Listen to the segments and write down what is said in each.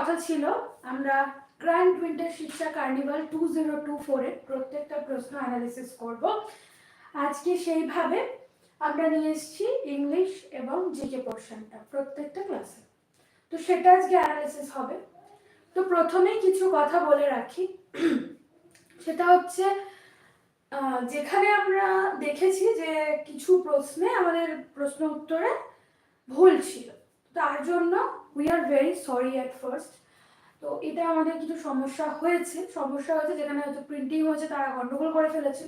কথা ছিল আমরা গ্র্যান্ড উইন্টার শিক্ষা কার্নিভাল 2024 এর প্রত্যেকটা প্রশ্ন অ্যানালিসিস করব। আজকে সেইভাবে আমরা নিয়ে এসেছি ইংলিশ এবং জিকে পোর্শনটা প্রত্যেকটা ক্লাসে, তো সেটা আজকে অ্যানালিসিস হবে। তো প্রথমেই কিছু কথা বলে রাখি, সেটা হচ্ছে যেখানে আমরা দেখেছি যে কিছু প্রশ্নে আমাদের প্রশ্ন উত্তরে ভুল ছিল, তার জন্য we are very sorry at first. তো এটা আমাদের কিছু সমস্যা হয়েছে যেখানে হয়তো প্রিন্টিং হয়েছে তারা গন্ডগোল করে ফেলেছে,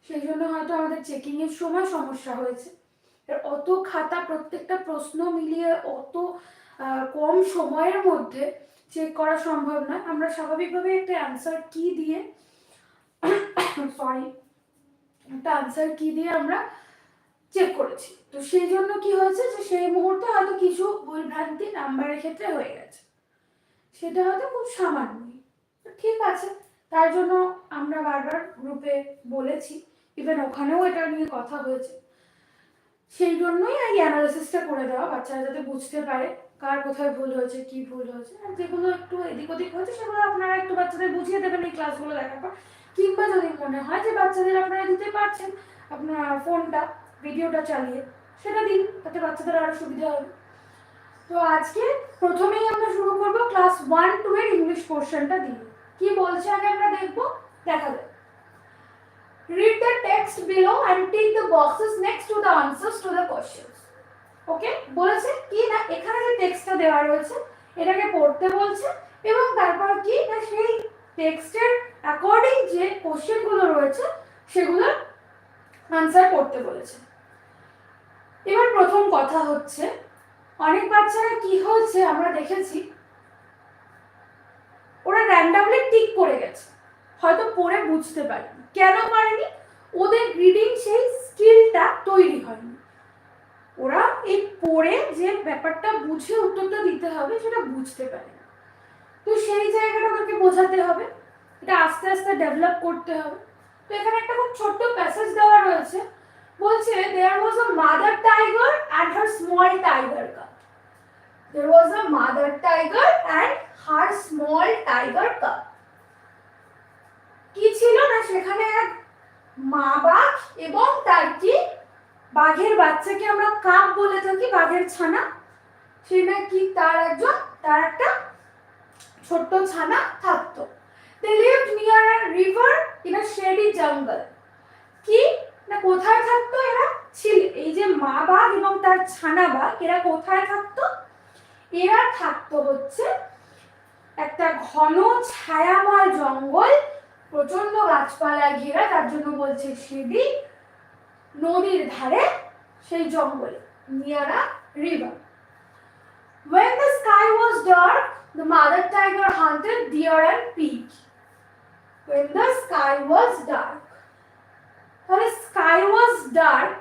সেই জন্য হয়তো আমাদের চেকিং এর সময় সমস্যা হয়েছে। অত খাতা প্রত্যেকটা প্রশ্ন মিলিয়ে অত কম সময়ের মধ্যে চেক করা সম্ভব নয়। আমরা স্বাভাবিকভাবে একটা অ্যান্সার কি দিয়ে আমরা চেক করেছি। তো সেই জন্য কি হয়েছে যে সেই মুহূর্তে হয়তো কিছু ভুলভ্রান্তি নাম্বারের ক্ষেত্রে হয়ে গেছে, সেটা হয়তো খুব সামান্যই, ঠিক আছে। তার জন্য আমরা বারবার গ্রুপে বলেছি, ইভেন ওখানেও এটা নিয়ে কথা হয়েছে। সেই জন্যই এই অ্যানালিসিসটা করে দেওয়া, বাচ্চারা যাতে বুঝতে পারে কার কোথায় ভুল হয়েছে, কি ভুল হয়েছে, আর যেগুলো একটু এদিক ওদিক হয়েছে সেগুলো আপনারা একটু বাচ্চাদের বুঝিয়ে দেবেন এই ক্লাসগুলো দেখার পর। কিংবা যদি মনে হয় যে বাচ্চাদের আপনারা দিতে পারছেন আপনার ফোনটা ভিডিওটা চালিয়ে, সেটা দিন, তাতে বাচ্চাদের আরো সুবিধা হবে। তো আজকে প্রথমেই আমরা শুরু করব ক্লাস 1-2 এর ইংলিশ পোর্শনটা দিয়ে। কি বলছে আগে আমরা দেখব, দেখা যাক। Read the text below and tick the boxes next to the answers to the questions. ওকে, বলেছে কি না এখানে যে টেক্সটটা দেওয়া রয়েছে এটাকে পড়তে বলছে, এবং তারপর কি না সেই টেক্সটের অ্যাকর্ডিং যে কোশ্চেনগুলো রয়েছে সেগুলোর আনসার করতে বলেছে। এবার প্রথম কথা হচ্ছে, অনেক বাচ্চারা কি হচ্ছে আমরা দেখেছি ওরা র্যান্ডমলি টিক করে গেছে, হয়তো পড়ে বুঝতে পারেনি। কেন পারেনি? ওদের রিডিং সেই স্কিলটা তৈরি হয়নি। ওরা এই পড়ে যে ব্যাপারটা বুঝে উত্তরটা দিতে হবে সেটা বুঝতে পারে না। তো সেই জায়গাটা ওদেরকে বোঝাতে হবে, এটা আস্তে আস্তে ডেভেলপ করতে হবে। তো এখানে একটা খুব ছোট্ট প্যাসেজ দেওয়া রয়েছে, বলছে there was a mother tiger and her small tiger cub. There was a mother tiger and her small tiger cub. কি ছিল না সেখানে এক মা বাঘ এবং তার কি বাঘের বাচ্চাকে আমরা কাব বলে থাকি, বাঘের ছানা, সেটা কি তার একটা ছোট্ট ছানা থাকতো। They lived near a river in a shady jungle. কি না কোথায় থাকতো এরা? ছিল এই যে মা বাঘ এবং তার ছানা বাঘ, এরা কোথায় থাকতো? এরা থাকতো হচ্ছে একটা ঘন ছায়াময় জঙ্গল, প্রচন্ড গাছপালা ঘেরা, তার জন্য বলছে শেডি, নদীর ধারে সেই জঙ্গলে, near a river. When the sky was dark, the mother tiger hunted deer and pig. When the sky was dark, তাহলে sky was dark,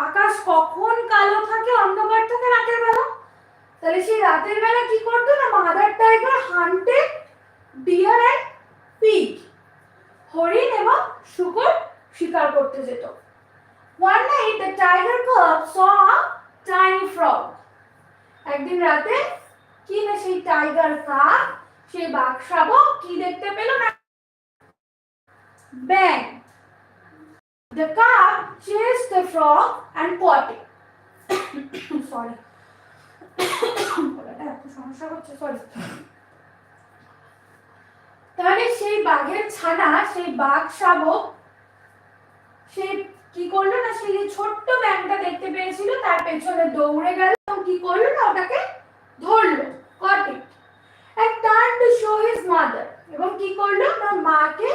আকাশ কখন কালো থাকে, অন্ধকার থাকে রাতের বেলা। তাহলে সেই রাতের বেলা কি করতো না mother tiger hunted deer and pig, হরিণ এবং শূকর শিকার করতে যেত। One night the tiger cub saw a tiny frog. একদিন রাতে কি না সেই টাইগার কাব, সেই বাঘ শাবক কি দেখতে পেল না, ব্যাং। The cub chased the frog and caught it. Sorry. তাহলে সেই বাঘের ছানা, সেই বাঘ শাবক, সে কি করলো না সেই ছোট্ট ব্যাংটা দেখতে পেয়েছিল, তার পেছনে দৌড়ে গেল এবং কি করলো না ওটাকে ধরলো, caught it, and turned to show his mother, এবং কি করলো না মাকে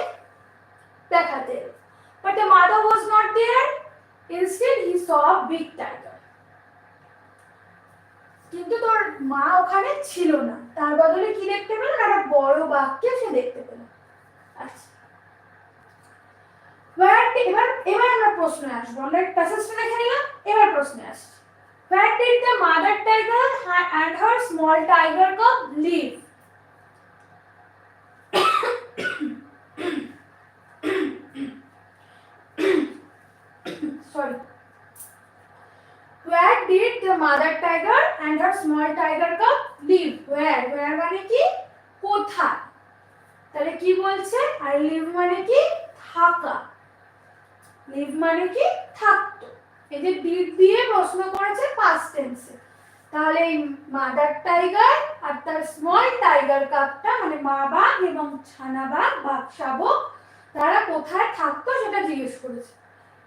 দেখাতে। But the mother was not there. Instead he saw a big tiger. কিন্তু তোর মা ওখানে ছিল না, তার বদলে কি দেখতে পেল না, একটা বড় বাঘকে সে দেখতে পেল। আচ্ছা, এবার আমরা প্রশ্নে আসবো। আমরা প্যাসেজটা দেখে নিলাম, এবার প্রশ্নে আসছি। Where did the mother tiger and her small tiger cub live? Sorry. Where did the mother tiger and her small tiger cub live? Where মানে কি কোথায়, তাহলে কি বলছে, আর লিভ মানে কি থাকা, লিভ মানে কি থাকতো। এই যে ডিড দিয়ে প্রশ্ন করেছে পাস্ট টেন্সে, তাহলে এই মাদার টাইগার আর তার স্মল টাইগার কাপটা মানে মা বাঘ এবং ছানা বাঘ বাঘ শাবক তারা কোথায় থাকতো সেটা জিজ্ঞেস করেছে।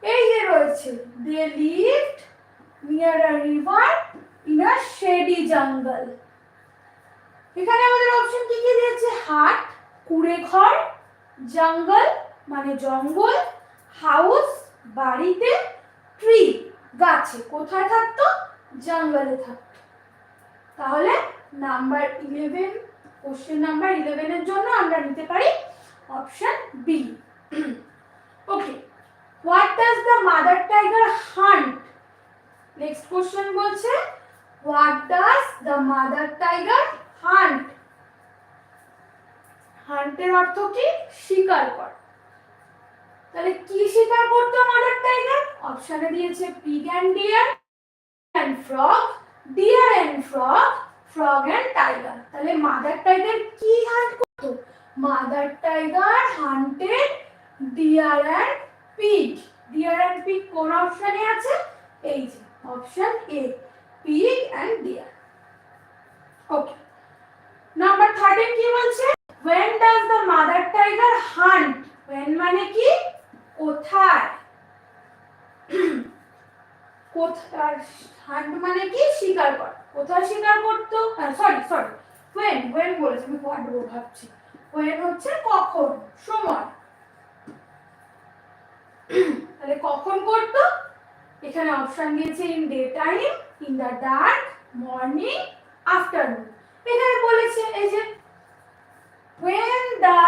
এই যে রয়েছে they lived near a river in a shady jungle. এখানে আমাদের অপশন কি কি দিয়েছে, হাট কুড়ে ঘর, জঙ্গল মানে জঙ্গল, হাউস বাড়িতে, ট্রি গাছে, কোথায় থাকতো, জঙ্গলে থাকতো। তাহলে নাম্বার 11, কোশ্চেন নাম্বার 11 এর জন্য আমরা নিতে পারি option B. Okay, what does the mother tiger hunt? Next question বলছে what does the mother tiger hunt? হান্টের অর্থ কি, শিকার করা। তাহলে কি শিকার করতো মাদার টাইগার? অপশনে দিয়েছে pig and deer and frog, deer and frog, frog and tiger. তাহলে মাদার টাইগার কি হান্ট করতো? Mother tiger hunted deer and pig. Deer and pig কোন অপশনে আছে? এই যে option A, pig and deer. Okay, number 13 কি বলছে, when does the mother tiger hunt? when মানে কি কোথায়, কোথায়, হান্ট মানে কি শিকার করা, কোথায় শিকার করতো, সরি when বলেছে, আমি হোয়াট ভাবছি, when হচ্ছে কখন, সময়। তাহলে কখন করতো? এখানে অপশন দিয়েছে in daytime, in the dark, morning, afternoon. এখানে বলেছে এই যে when the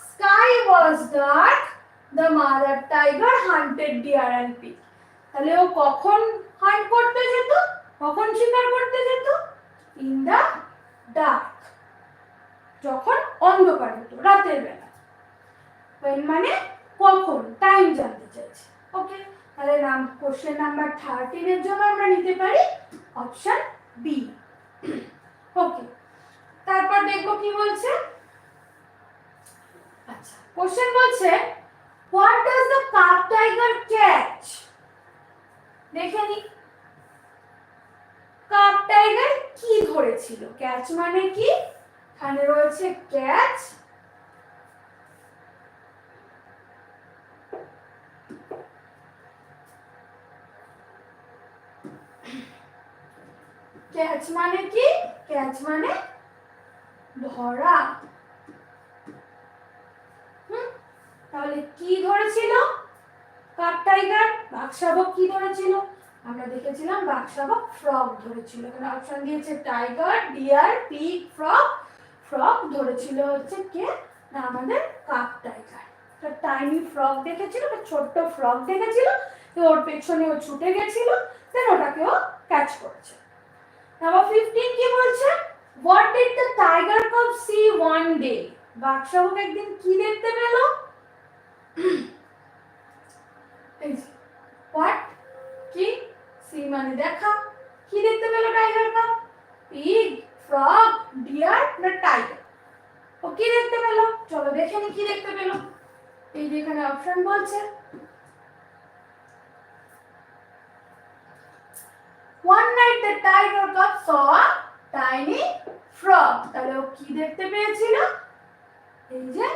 sky was dark the mother tiger hunted deer and pig। তাহলে ও কখন হান্ট করতে যেত, কখন শিকার করতে যেত? ইন দা ডার্ক, যখন অন্ধকার হতো, রাতের বেলা। when মানে কখন, টাইম জানতে চাইছে। ওকে, তাহলে কোশ্চেন নাম্বার 13 এর জন্য আমরা নিতে পারি অপশন বি। ওকে, তারপর দেখবো কি বলছে। আচ্ছা, কোশ্চেন বলছে what does the cup tiger catch? দেখে নি, কাপ টাইগার কি ধরেছিল? ক্যাচ মানে কি, এখানে রয়েছে ক্যাচ, ক্যাচ মানে কি, ক্যাচ মানে ধরা। তাহলে কি ধরেছিল কাপ টাইগার? বাঘশাবক কি ধরেছিল? আমরা দেখেছিলাম বাঘশাবক ফ্রগ ধরেছিল। এখানে অপশন দিয়েছে tiger, deer, pig, frog. Frog ধরেছিল হচ্ছে কে, না আমাদের কাপ টাইগার। একটা টাইনি ফ্রগ দেখেছিল, একটা ছোট্ট ফ্রগ দেখেছিল, তো ওর পেছনে ও ছুটে গেছিল, দেন ওটাকে ও ক্যাচ করেছে। নাম্বার 15 কি বলছে, what did the tiger cub see one day? বাঘশাবক একদিন কি দেখতে পেল? হোয়াট কি, সি মানে দেখা, কি দেখতে পেল tiger cub? Pig, frog, deer না টাইগার? ও কি দেখতে পেল? চলো দেখে নি কি দেখতে পেল। এই যে এখানে অপশন বলছে one night the tiger cub saw a tiny frog। তাহলে ও কি দেখতে পেয়েছিল? এই যে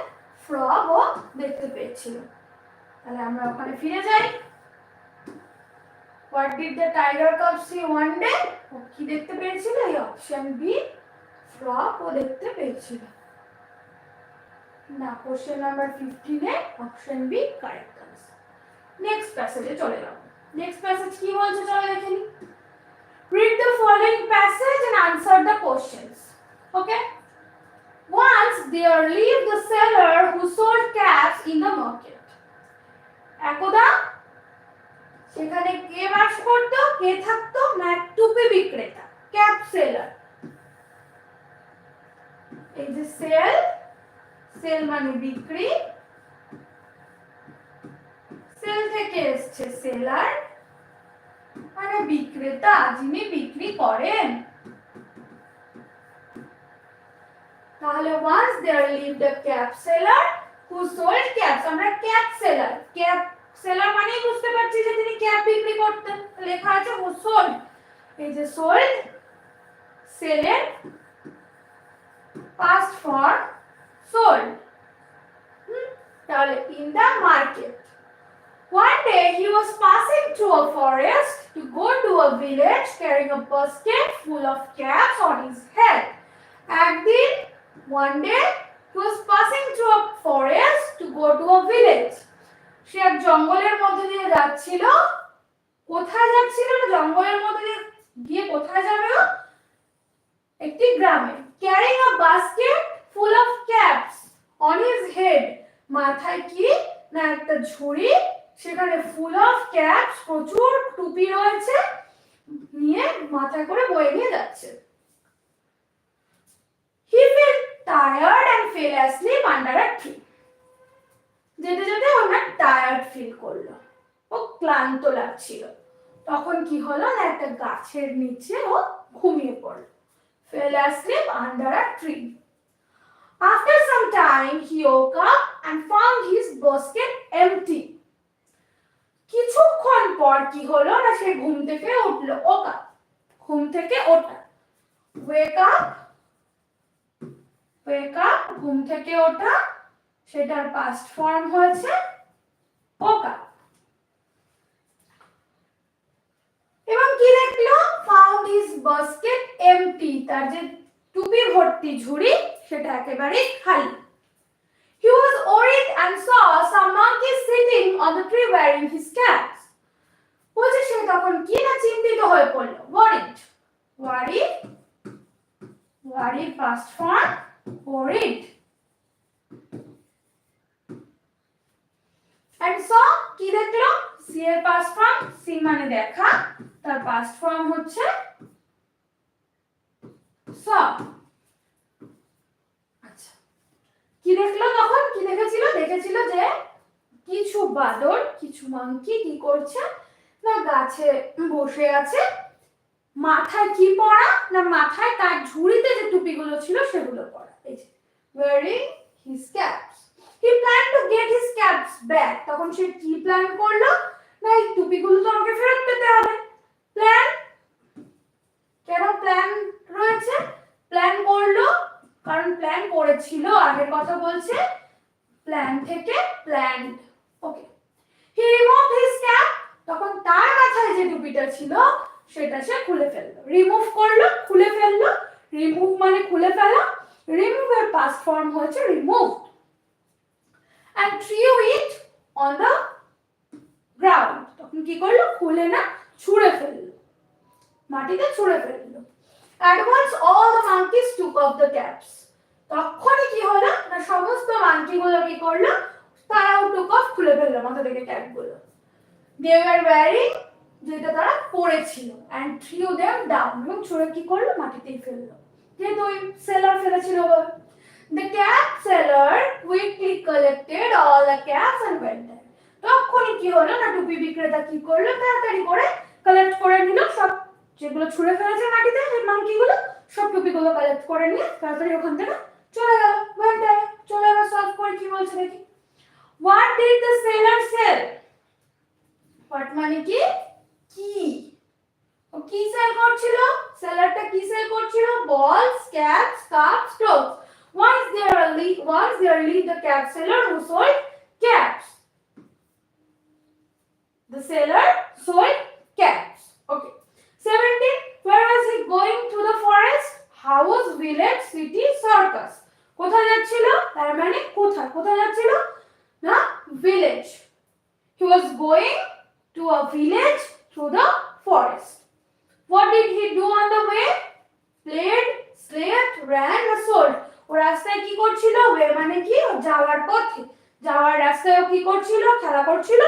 ফ্রগ ও দেখতে পেয়েছিল। তাহলে আমরা ওখানে ফিরে যাই। What did the tiger cub see one day? ও কি দেখতে পেয়েছিল? এই অপশন বি, ফ্রগ ও দেখতে পেয়েছিল। না, কোশ্চেন নাম্বার 15 এ option B correct answer. Next প্যাসেজে চলে যাব। নেক্সট প্যাসেজ কি বলছে চলো দেখে নিই। Read the following passage and answer the questions. Okay? Once there lived the seller who sold caps in the market. একদা সেখানে কে বাস করতো, কে থাকতো? না, টুপি বিক্রেতা, ক্যাপ সেলার। এই যে সেল, সেল মানে বিক্রি, সেল থেকে এসছে সেলার মানে বিক্রেতা, যিনি বিক্রি করেন। তাহলে once there lived a cap seller who sold caps, আমরা cap seller মানেই বুঝতে পারছি যে তিনি ক্যাপ বিক্রি করতেন, লেখা আছে who sold, এই যে sold সেলের past form sold, তাহলে in the market. One day he was passing through a forest to go to a village carrying a basket full of caps on his head. একদিন one day he was passing through a forest to go to a village. সে এক জঙ্গলের মধ্যে দিয়ে যাচ্ছিল। কোথায় যাচ্ছিল? জঙ্গলের মধ্যে দিয়ে গিয়ে কোথায় যাবে ও? একটি গ্রামে। Carrying a basket full of caps on his head. মাথায় কি না একটা ঝুড়ি, সেখানে ফুল অফ ক্যাপস, প্রচুর টুপি রয়েছে, নিয়ে মাথায় করে বয়ে নিয়ে যাচ্ছে। He felt tired and fell asleep under a tree. যেতে যেতে ওরা টায়ার্ড ফিল করলো, ও ক্লান্ত লাগছিল। তখন কি হলো না একটা গাছের নিচে ও ঘুমিয়ে পড়ল। Fell asleep under a tree. After some time he woke up and found his basket empty. কিছুক্ষণ পর কি হলো না সে ঘুম থেকে উঠলো। ওকা, ঘুম থেকে ওঠা, wake up, ঘুম থেকে ওঠা, সেটার past form হয়েছে woke up। এবং কি দেখলো? found his basket empty, তার যে টুপি ভর্তি ঝুড়ি সেটা একেবারে খালি। He was worried and saw some monkeys sitting on the tree wearing his caps. বলছে সে তখন কি না চিন্তিত হয়ে পড়ল। worried past form worried, and saw কি দেখলো? see এর past form, see মানে দেখা, তার past form হচ্ছে saw। আচ্ছা, কি দেখলো তখন? কি দেখেছিল যে কিছু বাদর, কিছু মাংকি কি করছে না গাছে বসে আছে, মাথায় কি পরা না মাথায় তার ঝুড়িতে যে টুপিগুলো ছিল সেগুলো পরা। এই যে wearing his caps. He planned to get his caps back. তখন সে কি প্ল্যান করলো না এই টুপিগুলো তো আমাকে ফেরত পেতে হবে। প্ল্যান, কেন প্ল্যান রয়েছে? প্ল্যান করলো কারণ প্ল্যান করেছিল, আগের কথা বলছে, প্ল্যান থেকে প্ল্যান্ড। ওকে, হি রিমুভড হিজ ক্যাপ, তখন তার মাথায় যে টুপিটা ছিল সেটা সে খুলে ফেললো। রিমুভ করলো, খুলে ফেললো। রিমুভ মানে খুলে ফেলা, রিমুভ এর পাস্ট ফর্ম হচ্ছে removed. and threw it on the ground. তখন কি করলো? খুলে না ছুঁড়ে ফেললো, মাটিতে ছুঁড়ে ফেললো। At once all the monkeys took off the caps. তখনই কি হলো না সমস্ত মাঙ্কিগুলো কি করলো? তারাও took off, খুলে ফেললো মাথা থেকে ক্যাপগুলো। They were wearing, যেটা তারা পরেছিল, and threw them down, এবং ছুঁড়ে কি করলো? মাটিতেই ফেললো, যেহেতু ওই সেলার ফেলেছিল বলে। The cap seller quickly collected all the caps and went there. তখনই কি হলো না টুপি বিক্রেতা কি করলো? তাড়াতাড়ি করে কালেক্ট করে নিল সব, যেগুলো ছুঁড়ে ফেলেছে মাটিতে এই মাঙ্কিগুলো, সব টুপিগুলো কালেক্ট করে নিয়ে তাড়াতাড়ি ওখান থেকে চলে গেল। চলে গেল। সলভ করে কি বলছে দেখি। What did the seller sell? What মানে কি? ও কি সেল করছিল? সেলারটা কি সেল করছিল? balls, caps, cups, clothes. Once there lived the cap seller who sold caps. The seller sold caps. Okay. 17. Where was he going to the forest? House, village, city, circus. কোথায় যাচ্ছিল? তার মানে কোথায় যাচ্ছিল? না village. He was going to a village through the forest. What did he do on the way? Played, slept, ran or sold. ও রাস্তায় কি করছিল? ওয়ে মানে কি? যাওয়ার পথে, যাওয়ার রাস্তায় ও কি করছিল? খেলা করছিল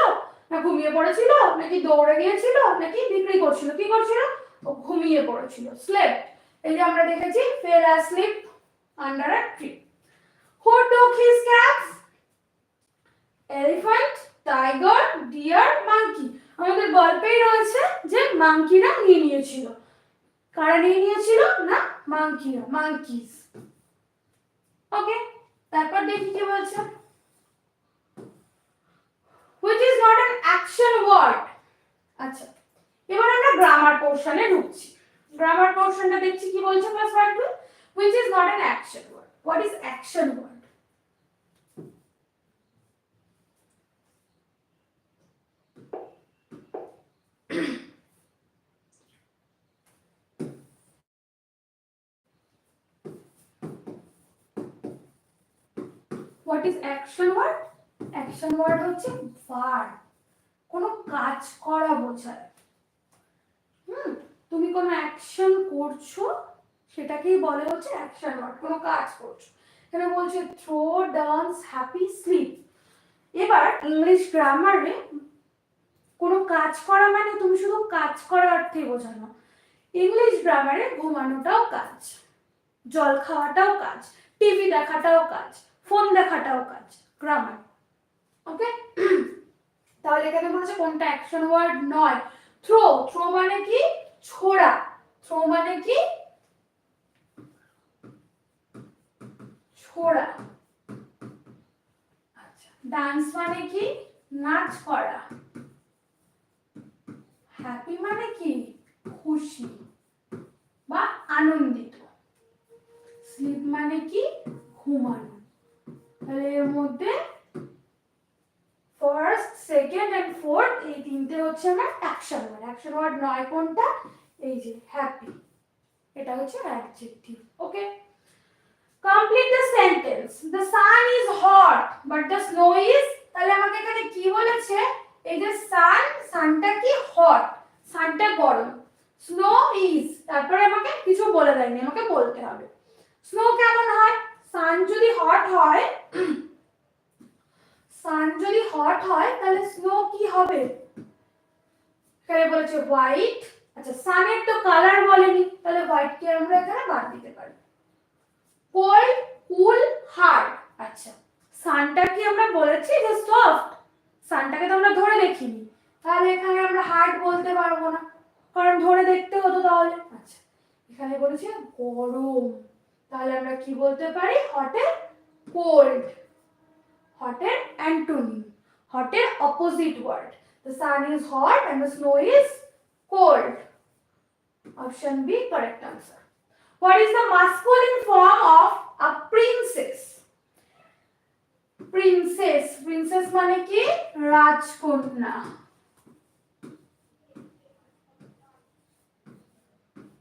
না ঘুমিয়ে পড়েছিল, নাকি দৌড়ে গিয়েছিল, নাকি বিক্রি করছিল? কি করছিল? ও ঘুমিয়ে পড়েছিল, স্লেপ্ট। এই যে আমরা দেখেছি fell asleep under a tree. Who took his caps? Elephant, tiger, deer, monkey. আমাদের গল্পেই রয়েছে যে মাঙ্কিরা নিয়ে নিয়েছিল। কারা নিয়ে নিয়েছিল? না মাঙ্কিরা, monkeys. বলছে which is not an action word. আচ্ছা, এবার আমরা গ্রামার পোরশনে ঢুকছি। গ্রামার পোরশনটা দেখছি কি বলছে class 1 which is not an action word. What is action word? What is action word? Action word হচ্ছে verb, কোনো কাজ করা বোঝায়। তুমি কোনো অ্যাকশন করছো সেটাকেই বলে হচ্ছে অ্যাকশন ওয়ার্ড, কোনো কাজ করছো। এখানে বলছে থ্রো, ডান্স, হ্যাপি, স্লিপ। এবার ইংলিশ গ্রামারে কোনো কাজ করা মানে তুমি শুধু কাজ করার অর্থে বোঝানো। ইংলিশ গ্রামারে ঘুমানোটাও কাজ, জল খাওয়াটাও কাজ, টিভি দেখাটাও কাজ, ফোন দেখাটাও কাজ, গ্রামার। ওকে, তাহলে এখানে বলেছে কোনটা অ্যাকশন ওয়ার্ড নয়। থ্রো, থ্রো মানে কি ছোড়া, থ্রো মানে কি ছোড়া। আচ্ছা, ডান্স মানে কি নাচ করা, হ্যাপি মানে কি খুশি বা আনন্দিত, স্লিপ মানে কি ঘুমানো। তাহলে এর মধ্যে ফার্স্ট, সেকেন্ড এন্ড ফোর্থ এই তিনটে হচ্ছে আমার অ্যাকশন ওয়ার্ড। অ্যাকশন ওয়ার্ড নয় কোনটা, এই যে হ্যাপি, এটা হচ্ছে adjective. Okay, complete the sentence. The sun is hot but the snow is, তাহলে আমাকে এখানে কি বলেছে, এই যে সানটা কি হট, সানটা গরম, স্নো ইজ, তারপরে আমাকে কিছু বলে দেয়নি, আমাকে বলতে হবে স্নো কেমন হয়। সান যদি হট হয়, সান যদি হট হয় তাহলে স্নো কি হবে, এখানে বলেছে হোয়াইট। আচ্ছা, সানের তো কালার বলেনি, তাহলে হোয়াইট কে আমরা এখানে বাদ দিতে পারি। কোল্ড, কুল, হার্ড। আচ্ছা, সানটা কি আমরা বলেছি যে সফট, সানটাকে তো আমরা ধরে দেখিনি, তাহলে এখানে আমরা হার্ড বলতে পারবো না, কারণ ধরে দেখতে হতো তাহলে। আচ্ছা, এখানে বলেছে গরম, তাহলে আমরা কি বলতে পারি, হটের কোল্ড, হটের অ্যান্টোনিম, হটের opposite word. The sun is hot and the snow is cold. Option B correct answer. What is the masculine form of a princess? Princess, princess মানে কি রাজকন্যা।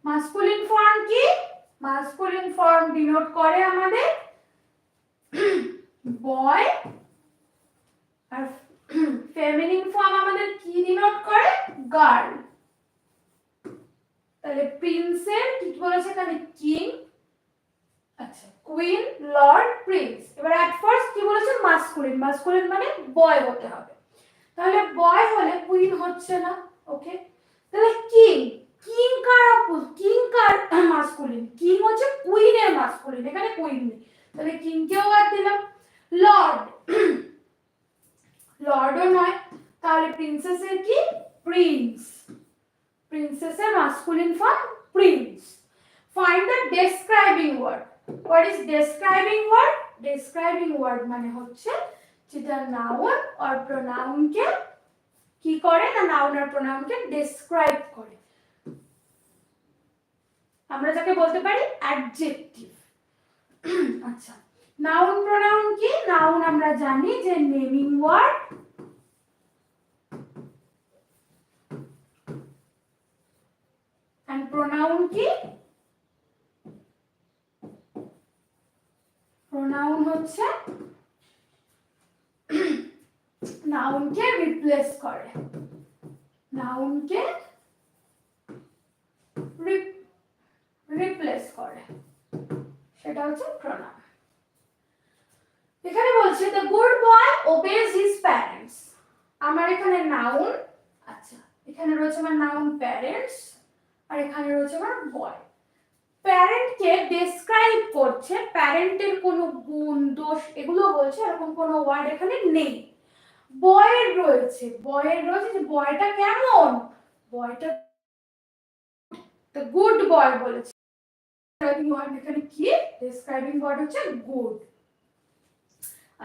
মাস্কুলিন ফর্ম কি, মাস্কুলিন ফর্ম ডিনোট করে আমাদের বয়, আর feminine form আমাদের কি denote করে girl. তাহলে প্রিন্সের কি বলেছে এখানে কিং, আচ্ছা কুইন, লর্ড, প্রিন্স। এবার অ্যাট ফার্স্ট কি বলেছে মাস্কুলিন, মাস্কুলিন মানে বয় হতে হবে, তাহলে বয় হলে কুইন হচ্ছে না। ওকে, তাহলে কিং, কিং কার কিং কার মাস্কুলিন, কিং হচ্ছে কুইনের মাস্কুলিন, এখানে কুইন নেই, তাহলে কিং কেও বাদ দিলাম। লর্ড, লর্ডও নয়, তাহলে প্রিন্সেসের কি প্রিন্স, প্রিন্সেসের masculine form prince. Find the describing word. What is describing word? Describing word মানে হচ্ছে যেটা নাউন আর প্রোনাউনকে কি করে না, নাউন আর প্রোনাউনকে ডেসক্রাইব করে, আমরা যাকে বলতে পারি অ্যাডজেক্টিভ। আচ্ছা, নাউন প্রোনাউন কি, নাউন আমরা জানি যে নেমিং ওয়ার্ড, এন্ড প্রোনাউন কি, প্রোনাউন হচ্ছে নাউনকে রিপ্লেস করে, নাউনকে রিপ্লেস করে, সেটা হচ্ছে প্রোনাউন। এখানে বলছে the good boy obeys his parents, আমার এখানে নাউন, আচ্ছা এখানে রয়েছে আমার নাউন প্যারেন্টস, আর এখানে রয়েছে আমার বয়। প্যারেন্টকে ডেসক্রাইব করছে, প্যারেন্টের কোনো গুণ দোষ এগুলো বলছে, এরকম কোনো ওয়ার্ড এখানে নেই। বয়ের রয়েছে, বয়ের রয়েছে যে বয়টা কেমন, বয়টা the good boy বলেছে, ওয়ার্ড এখানে কি ডেসক্রাইবিং ওয়ার্ড হচ্ছে গুড।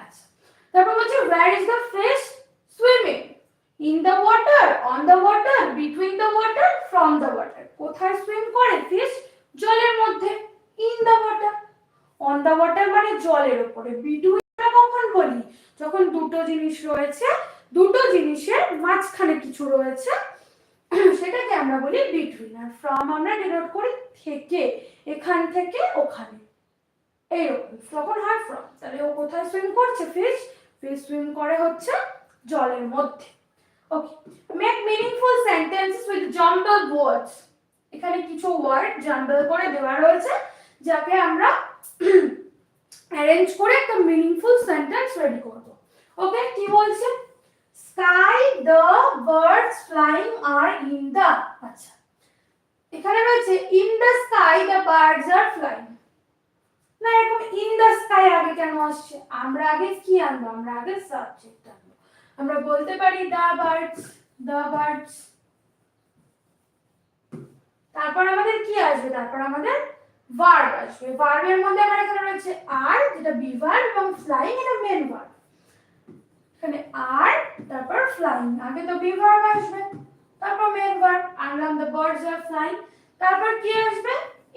আচ্ছা, তারপর বলছে where is the fish swimming? In the water, on the water, between the water, from the water. কোথায় সুইম করে ফিশ? জলের মধ্যে। in the water, on the water মানে জলের উপরে। between কখন বলি? যখন দুটো জিনিস রয়েছে, দুটো জিনিসের মাঝখানে কিছু রয়েছে, সেটাকে আমরা বলি between। আর from আমরা ডিনোট করি থেকে, এখান থেকে ওখানে, এইরকম তখন হয় from। তাহলে ও কোথায় সুইম করছে? ফিশ সুইম করে হচ্ছে জলের মধ্যে। ওকে, মেক মিনিংফুল সেন্টেন্সেস উইথ জাম্বলড ওয়ার্ডস। এখানে কিছু ওয়ার্ড জাম্বল করে দেওয়া রয়েছে, যাকে আমরা অ্যারেঞ্জ করে একটা মিনিংফুল সেন্টেন্স রেডি করব। ওকে, কি বলছে? Sky the birds flying are in the. আচ্ছা, এখানে রয়েছে in the sky the birds are flying. না, এখন ইন দ্য স্কাই আগে কেন আসছে? আমরা আগে কি আনবো? আমরা আগে সাবজেক্ট আনবো। আমরা বলতে পারি দ্য বার্ডস, দ্য বার্ডস। তারপর আমাদের কি আসবে? তারপর আমাদের ভার্ব আসবে। ভার্বের মধ্যে আমার এখানে রয়েছে আর, যেটা বি ভার্ব, এবং ফ্লাইং এটা মেন ভার্ব। এখানে আর, তারপর ফ্লাইং, আগে তো বি ভার্ব আসবে, তারপর মেন ভার্ব। আনলাম দ্য বার্ডস আর ফ্লাইং, তারপর কি আসবে?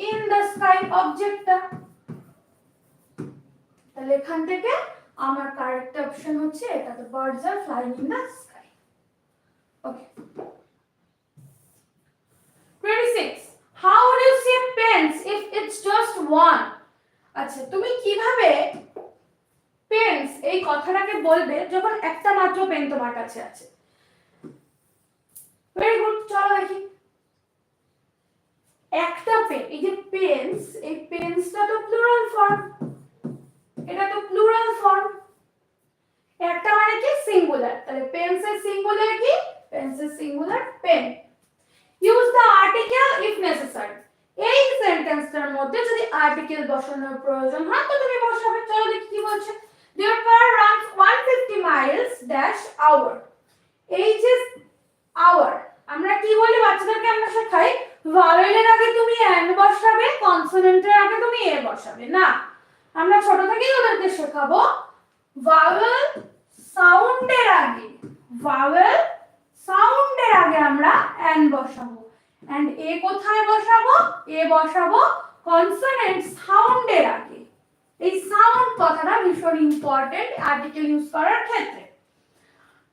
ইন দ্য স্কাই অবজেক্টটা। তাহলে এখান থেকে আমার কারেক্ট অপশন হচ্ছে এটা, the birds are flying in the sky. Okay, 26, how do you say pens if it's just one? আচ্ছা, তুমি কিভাবে পেন্স এই কথাটাকে বলবে যখন একটা মাত্র পেন তোমার কাছে আছে? ভেরি গুড, চলো দেখি। একটা পেন, এই যে পেন্স, এই পেন্সটা তো প্লুরাল ফর্ম, এটা তো প্লুরাল ফর্ম। একটা মানে কি? সিঙ্গুলার। তাহলে পেন্সের সিঙ্গুলার কি? পেন্সের singular pen. Use the article if necessary. এই সেন্টেন্সটার মধ্যে যদি আর্টিকেল বসানোর প্রয়োজন হয় তো তুমি বসাবে। চলো দেখি কি বলছে। Their car runs 150 miles dash hour. এই যে hour, আমরা কি বলি বাচ্চাদেরকে? আমরা শেখাই ভাওয়েলের আগে তুমি এন বসাবে, কনসোনেন্টের আগে তুমি এ বসাবে না। আমরা ছোট থেকেই ওদেরকে শেখাবো ভাওয়েল সাউন্ডের আগে, ভাওয়েল সাউন্ডের আগে আমরা এন বসাবো। এন্ড এ কোথায় বসাবো? এ বসাবো কনসোনেন্ট সাউন্ডের আগে। এই সাউন্ড কথাটা ভীষণ ইম্পর্টেন্ট আর্টিকেল ইউজ করার ক্ষেত্রে।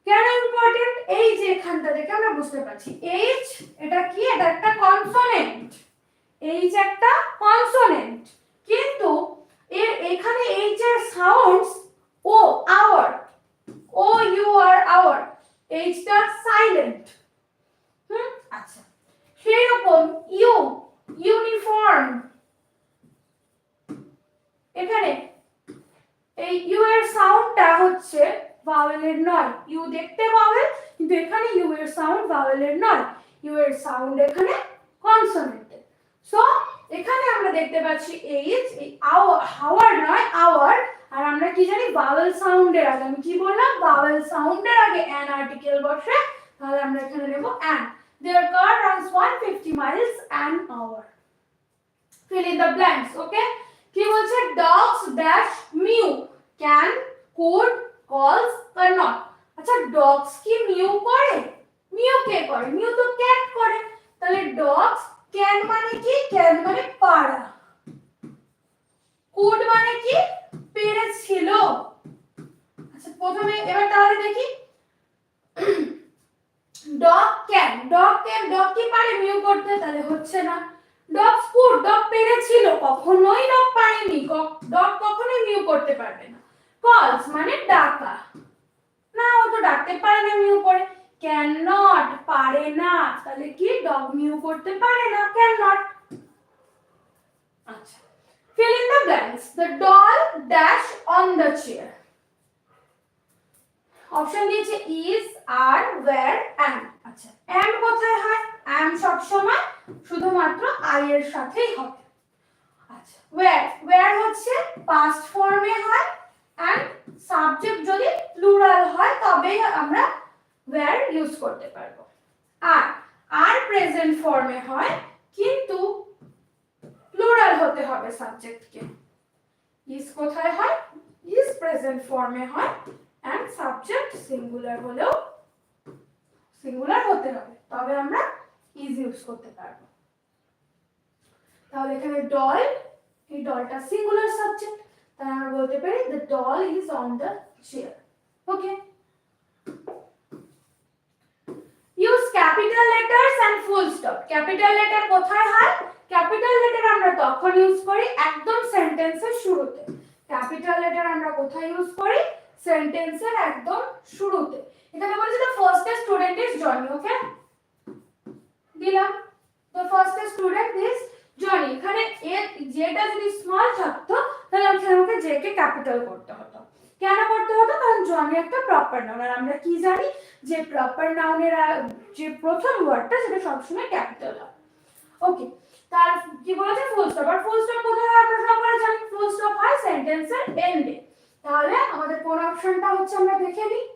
কেন ইম্পর্টেন্ট? এই যে এখানটা দেখে আমরা বুঝতে পারছি এইচ, এটা কি? এটা একটা কনসোনেন্ট। এইচ একটা কনসোনেন্ট, কিন্তু এর এখানে এইচ এর sounds O, hour, O U R hour, এইচটা সাইলেন্ট। আচ্ছা, সেই রকম ইউ, ইউনিফর্ম, এখানে এই ইউ এর সাউন্ডটা হচ্ছে ভাওয়েলের নয়। ইউ দেখতে ভাওয়েল, কিন্তু এখানে ইউ এর সাউন্ড ভাওয়েলের নয়, ইউ এর সাউন্ড এখানে কনসোনেন্টের। সো এখানে আমরা দেখতে পাচ্ছি এইচ, এই হাওয়ার নয় আওয়ার। আর আমরা কি জানি? ভাওয়েল সাউন্ডের আগে, আমি কি বললাম? ভাওয়েল সাউন্ডের আগে অ্যান আর্টিকেল বসে, তাহলে আমরা এখানে নেব an. Their car runs 150 miles an hour. Fill in the blanks, okay? কি বলছে? dogs dash mew, can, could, calls, cannot. আচ্ছা, dogs কি mew করে? mew কে করে? mew তো cat করে। তাহলে dogs can মানে কি? can মানে পারা। could মানে কি? পেরেছিল। আচ্ছা, প্রথমে এবার তাহলে দেখি dog can, dog can, dog কি পারে মিউ করতে? তাহলে হচ্ছে না। ডগ কুড, ডগ পেরেছিল, কখনোই ডগ পারেনি, ডগ কখনোই মিউ করতে পারবে না। কলস মানে ডাকা, না ও তো ডাকতে পারে না মিউ করে। ক্যান নট, পারে না, তাহলে কি? ডগ মিউ করতে পারে না, ক্যান নট। আচ্ছা, fill in the blanks. The doll dash on the chair. Option দিয়েছে ইজ, আর, ওয়্যার, অ্যাম। আচ্ছা, অ্যাম কোথায় হয়? অ্যাম সব সময় শুধুমাত্র আই এর সাথেই হবে। আচ্ছা, ওয়্যার, ওয়্যার হচ্ছে পাস্ট ফর্মে হয়, এন্ড সাবজেক্ট যদি প্লুরাল হয় তবে আমরা ওয়্যার ইউজ করতে পারবো। আর, আর প্রেজেন্ট ফর্মে হয়, কিন্তু প্লুরাল হতে হবে সাবজেক্টকে। ইজ কোথায় হয়? ইজ প্রেজেন্ট প্রেজেন্ট ফর্মে হয় and সাবজেক্ট সিঙ্গুলার হলেও সিঙ্গুলার হতে হবে, তবে আমরা ইজ ইউজ করতে পারবো। তাহলে এখানে ডল, এই ডলটা সিঙ্গুলার সাবজেক্ট, তাই আমরা বলতে পারি the doll is on the chair। Okay, use capital letters and full stop. Capital letter কোথায় হয়? ক্যাপিটাল লেটার আমরা তখন ইউজ করি একদম সেন্টেন্সের শুরুতে। ক্যাপিটাল লেটার আমরা কোথায় ইউজ করি? সেন্টেন্সের একদম শুরুতে। এখানে বলেছে the first student is Johnny, ওকে দিলাম the first student is Johnny। এখানে এর যেটা যদি স্মল থাকতো তাহলে আমাকে জে কে ক্যাপিটাল করতে হতো। কেন করতে হতো? কারণ জনি একটা প্রপার নাউন, আর আমরা কি জানি যে প্রপার নাউনের যে প্রথম ওয়ার্ডটা সেটা সবসময় ক্যাপিটাল হয়। ওকে, তার কি বলেছে? Full stop. আর ফুল স্টপ কোথায় হয় আমরা সবাই জানি? ফুল স্টপ হয় সেন্টেন্সের এন্ডে। তাহলে আমাদের কোন অপশনটা হচ্ছে আমরা দেখে নিই।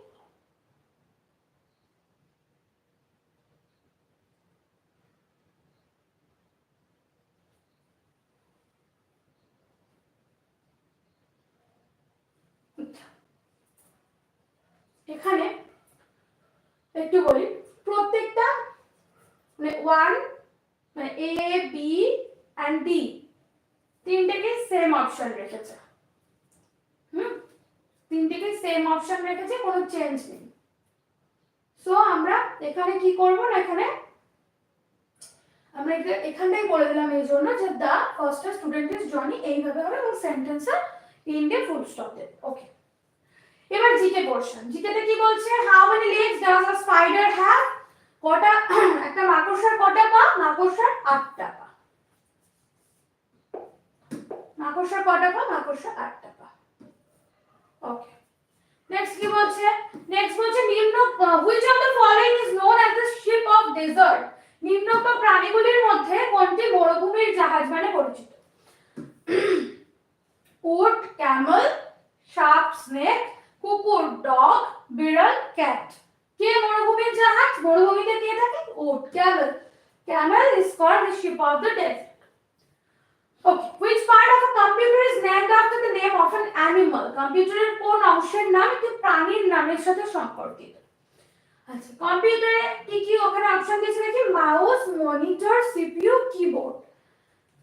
এখানে একটু বলি, প্রত্যেকটা মানে 1 মানে এ বি এন্ড ডি তিনটেকে সেম অপশন রেখেছে। তিনটেকে সেম অপশন রেখেছে, কোনো চেঞ্জ নেই। সো আমরা এখানে কি করব না, এখানে আমরা এখানটাই বলে দিলাম এই জন্য যে the first student is Johnny এইভাবে হবে এবং সেন্টেন্সে এন্ডে ফুল স্টপ দেব। ওকে, এবার জিকে পোরশন। জিকেতে কি বলছে? How many legs does a spider have? কটা একটা মাকড়সার কটা পা? মাকড়সার 8টা পা। মাকড়সার কটা পা? মাকড়সার 8টা পা। ওকে, নেক্সট কি বলছে? নেক্সট বলছে নিম্ন which of the following is known as the ship of desert? নিম্নোক্ত প্রাণীগুলির মধ্যে কোনটি মরুভূমির জাহাজ মানে পরিচিত? উট, ক্যামেল, সাপ, স্নেক, কুকুর, ডগ, বিড়াল, ক্যাট। কে মরুভূমির জাহাজ? মরুভূমিতে কে থাকে? উট, Camel. Camel is called the ship of the desert. Okay, which part of a computer is named after the name of an animal? কম্পিউটারের কোন অংশের নাম একটি প্রাণীর নামের সাথে সম্পর্কিত? আচ্ছা, কম্পিউটারে কি কি ওখানে অপশন দিয়েছে দেখি, মাউস, মনিটর, সিপিইউ, কিবোর্ড।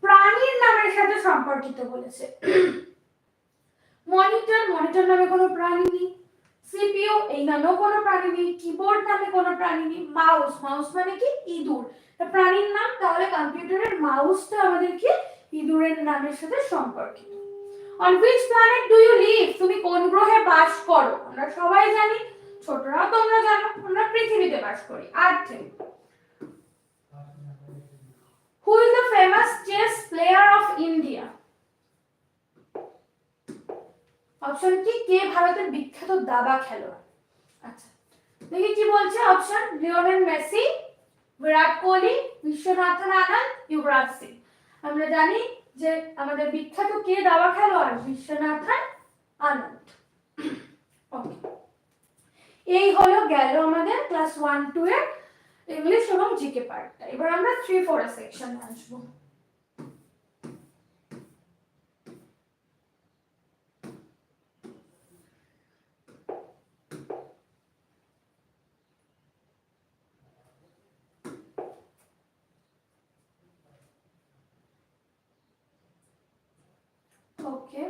প্রাণীর নামের সাথে সম্পর্কিত বলেছে। মনিটর, মনিটর নামে কোনো প্রাণী নেই। সিপিইউ এই নামেও কোনো প্রাণী নেই। কিবোর্ড নামে কোনো প্রাণী নেই। মাউস, মাউস মানে কি? ইঁদুর। এটা প্রাণীর নাম, তাহলে কম্পিউটারের মাউসটা আমাদের কি? ইঁদুরের নামের সাথে সম্পর্কিত। On which planet do you live? তুমি কোন গ্রহে বাস করো? আমরা সবাই জানি, ছোটরাও তোমরা জানো, আমরা পৃথিবীতে বাস করি, আর্থে। Who is the famous chess player of India? Option কি? কে ভারতের বিখ্যাত দাবা খেলোয়াড়? আচ্ছা, দেখি কি বলছে option. Lionel Messi, Virat Kohli, Viswanathan Anand, Yuvraj Singh. আমরা জানি যে আমাদের বিখ্যাত কে দাবা খেলোয়াড়? বিশ্বনাথন আনন্দ। ওকে, এই হলো গেল আমাদের ক্লাস 1-2 এর ইংলিশ এবং জিকে পার্টটা। এবার আমরা 3-4 এর সেকশনে আসবো। ওকে,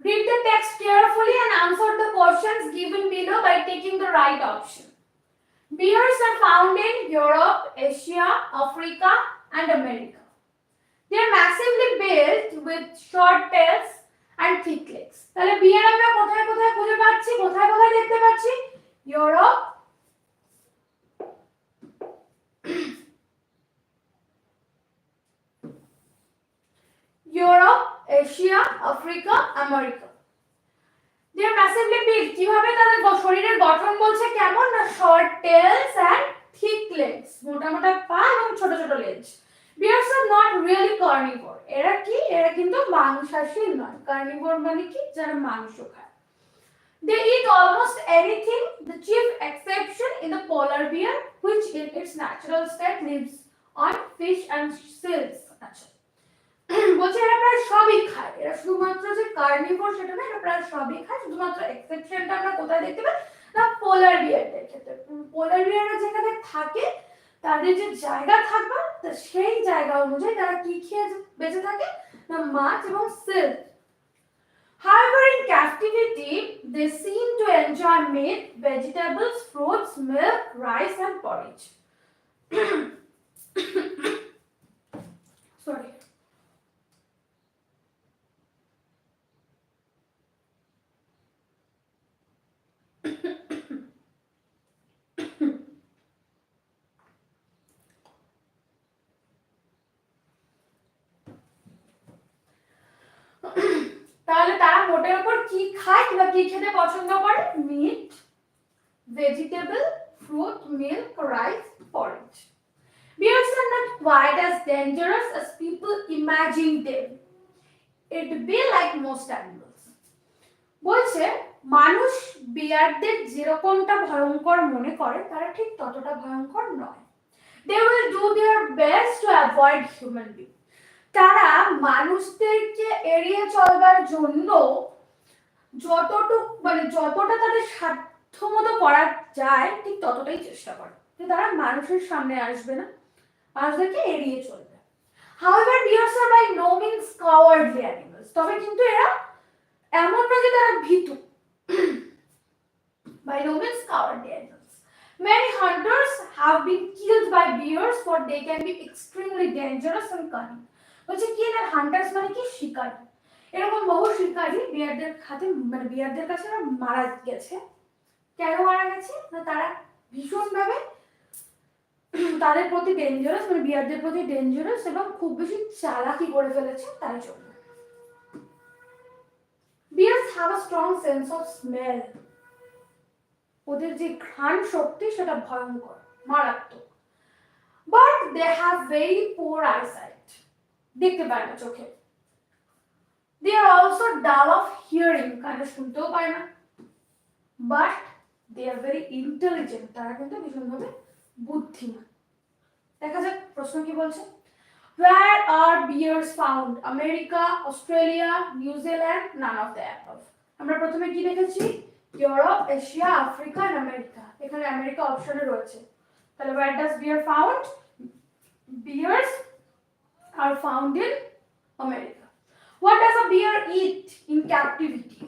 read the text carefully and answer the questions given below by taking the right option. Bears are found in Europe, Asia, Africa, and America. They are massively built with short tails and thick legs. তাহলে বিয়ার আমরা কোথায় কোথায় খুঁজে পাচ্ছি? কোথায় কোথায় দেখতে পাচ্ছি? Europe, Asia, Africa, America. They are massively built, কিভাবে? তাদের শরীরের গঠন বলছে কেমন না, short tails and thick legs, মোটা মোটা পা এবং ছোট ছোট লেজ। Bears are not really carnivore. এরা কি? এরা কিন্তু মাংসাশী নয়। কার্নিভোর মানে কি? যারা মাংস খায়। They eat almost anything, the chief exception in the polar bear, which in its natural state lives on fish and seals. আচ্ছা বলছে এরা প্রায় সবই খায়, এরা শুধুমাত্র যে কার্নিভোর সেটা না, এরা প্রায় সবই খায়, শুধুমাত্র এক্সেপশনটা আমরা কোথায় দেখতে পাই না পোলার বিয়ারদের ক্ষেত্রে। পোলার বিয়াররা যেখানে থাকে তাদের যে জায়গা থাকবে সেই জায়গা অনুযায়ী তারা কি খেয়ে বেঁচে থাকে না মাছ এবং silk. However, in captivity, they seem to enjoy meat, vegetables, fruits, milk, rice, and porridge. Sorry. তাহলে তারা মোটের উপর কি খায় কিংবা কি খেতে পছন্দ করে? Meat, vegetable, fruit, milk, rice, porridge. Bears are not quite as dangerous as people imagine them. It be like most animals. বলছে মানুষ বিয়ারদের যেরকমটা ভয়ঙ্কর মনে করে তারা ঠিক ততটা ভয়ঙ্কর নয়। They will do their best to avoid human beings. তারা মানুষদেরকে এড়িয়ে চলবার জন্য যতটা তাদের সাধ্যমতো করা যায় ঠিক ততটাই চেষ্টা করে, যে তারা মানুষের সামনে আসবে না, মানুষদেরকে এড়িয়ে চলবে। However, bears are by no means cowardly animals. তবে কিন্তু এরা এমন না যে তারা ভীতু। By no means cowardly animals. Many hunters have been killed by bears for they can be extremely dangerous and cunning. বলছে কি না হান্টার্স মানে কি শিকারী, এরকম বহু শিকারী বিয়ারদের খাতে বিয়ারদের কাছে মারা গেছে। কেন মারা গেছে না তারা ভীষণভাবে তাদের প্রতি ডেঞ্জারাস, বিয়ারদের প্রতি ডেঞ্জারাস এবং খুব বেশি চালাকি করে ফেলেছে তাই জন্য। Bears have a strong sense of smell. ওদের যে ঘ্রাণ শক্তি সেটা ভয়ঙ্কর, মারাত্মক। But they have very poor eyesight. দেখতে পায় না চোখে। They are also dull of hearing, কানে শুনতেও পায় না। But they are very intelligent. তারা কিন্তু ভীষণভাবে বুদ্ধিমান। দেখা যাক প্রশ্ন কি বলছে। Where are bears found? America, Australia, New Zealand, none of the above. আমরা প্রথমে কি দেখেছি? Europe, Asia, Africa and America. এখানে আমেরিকা অপশনে রয়েছে। তাহলে where does bear found? Bears are found in America. What does a bear eat in captivity?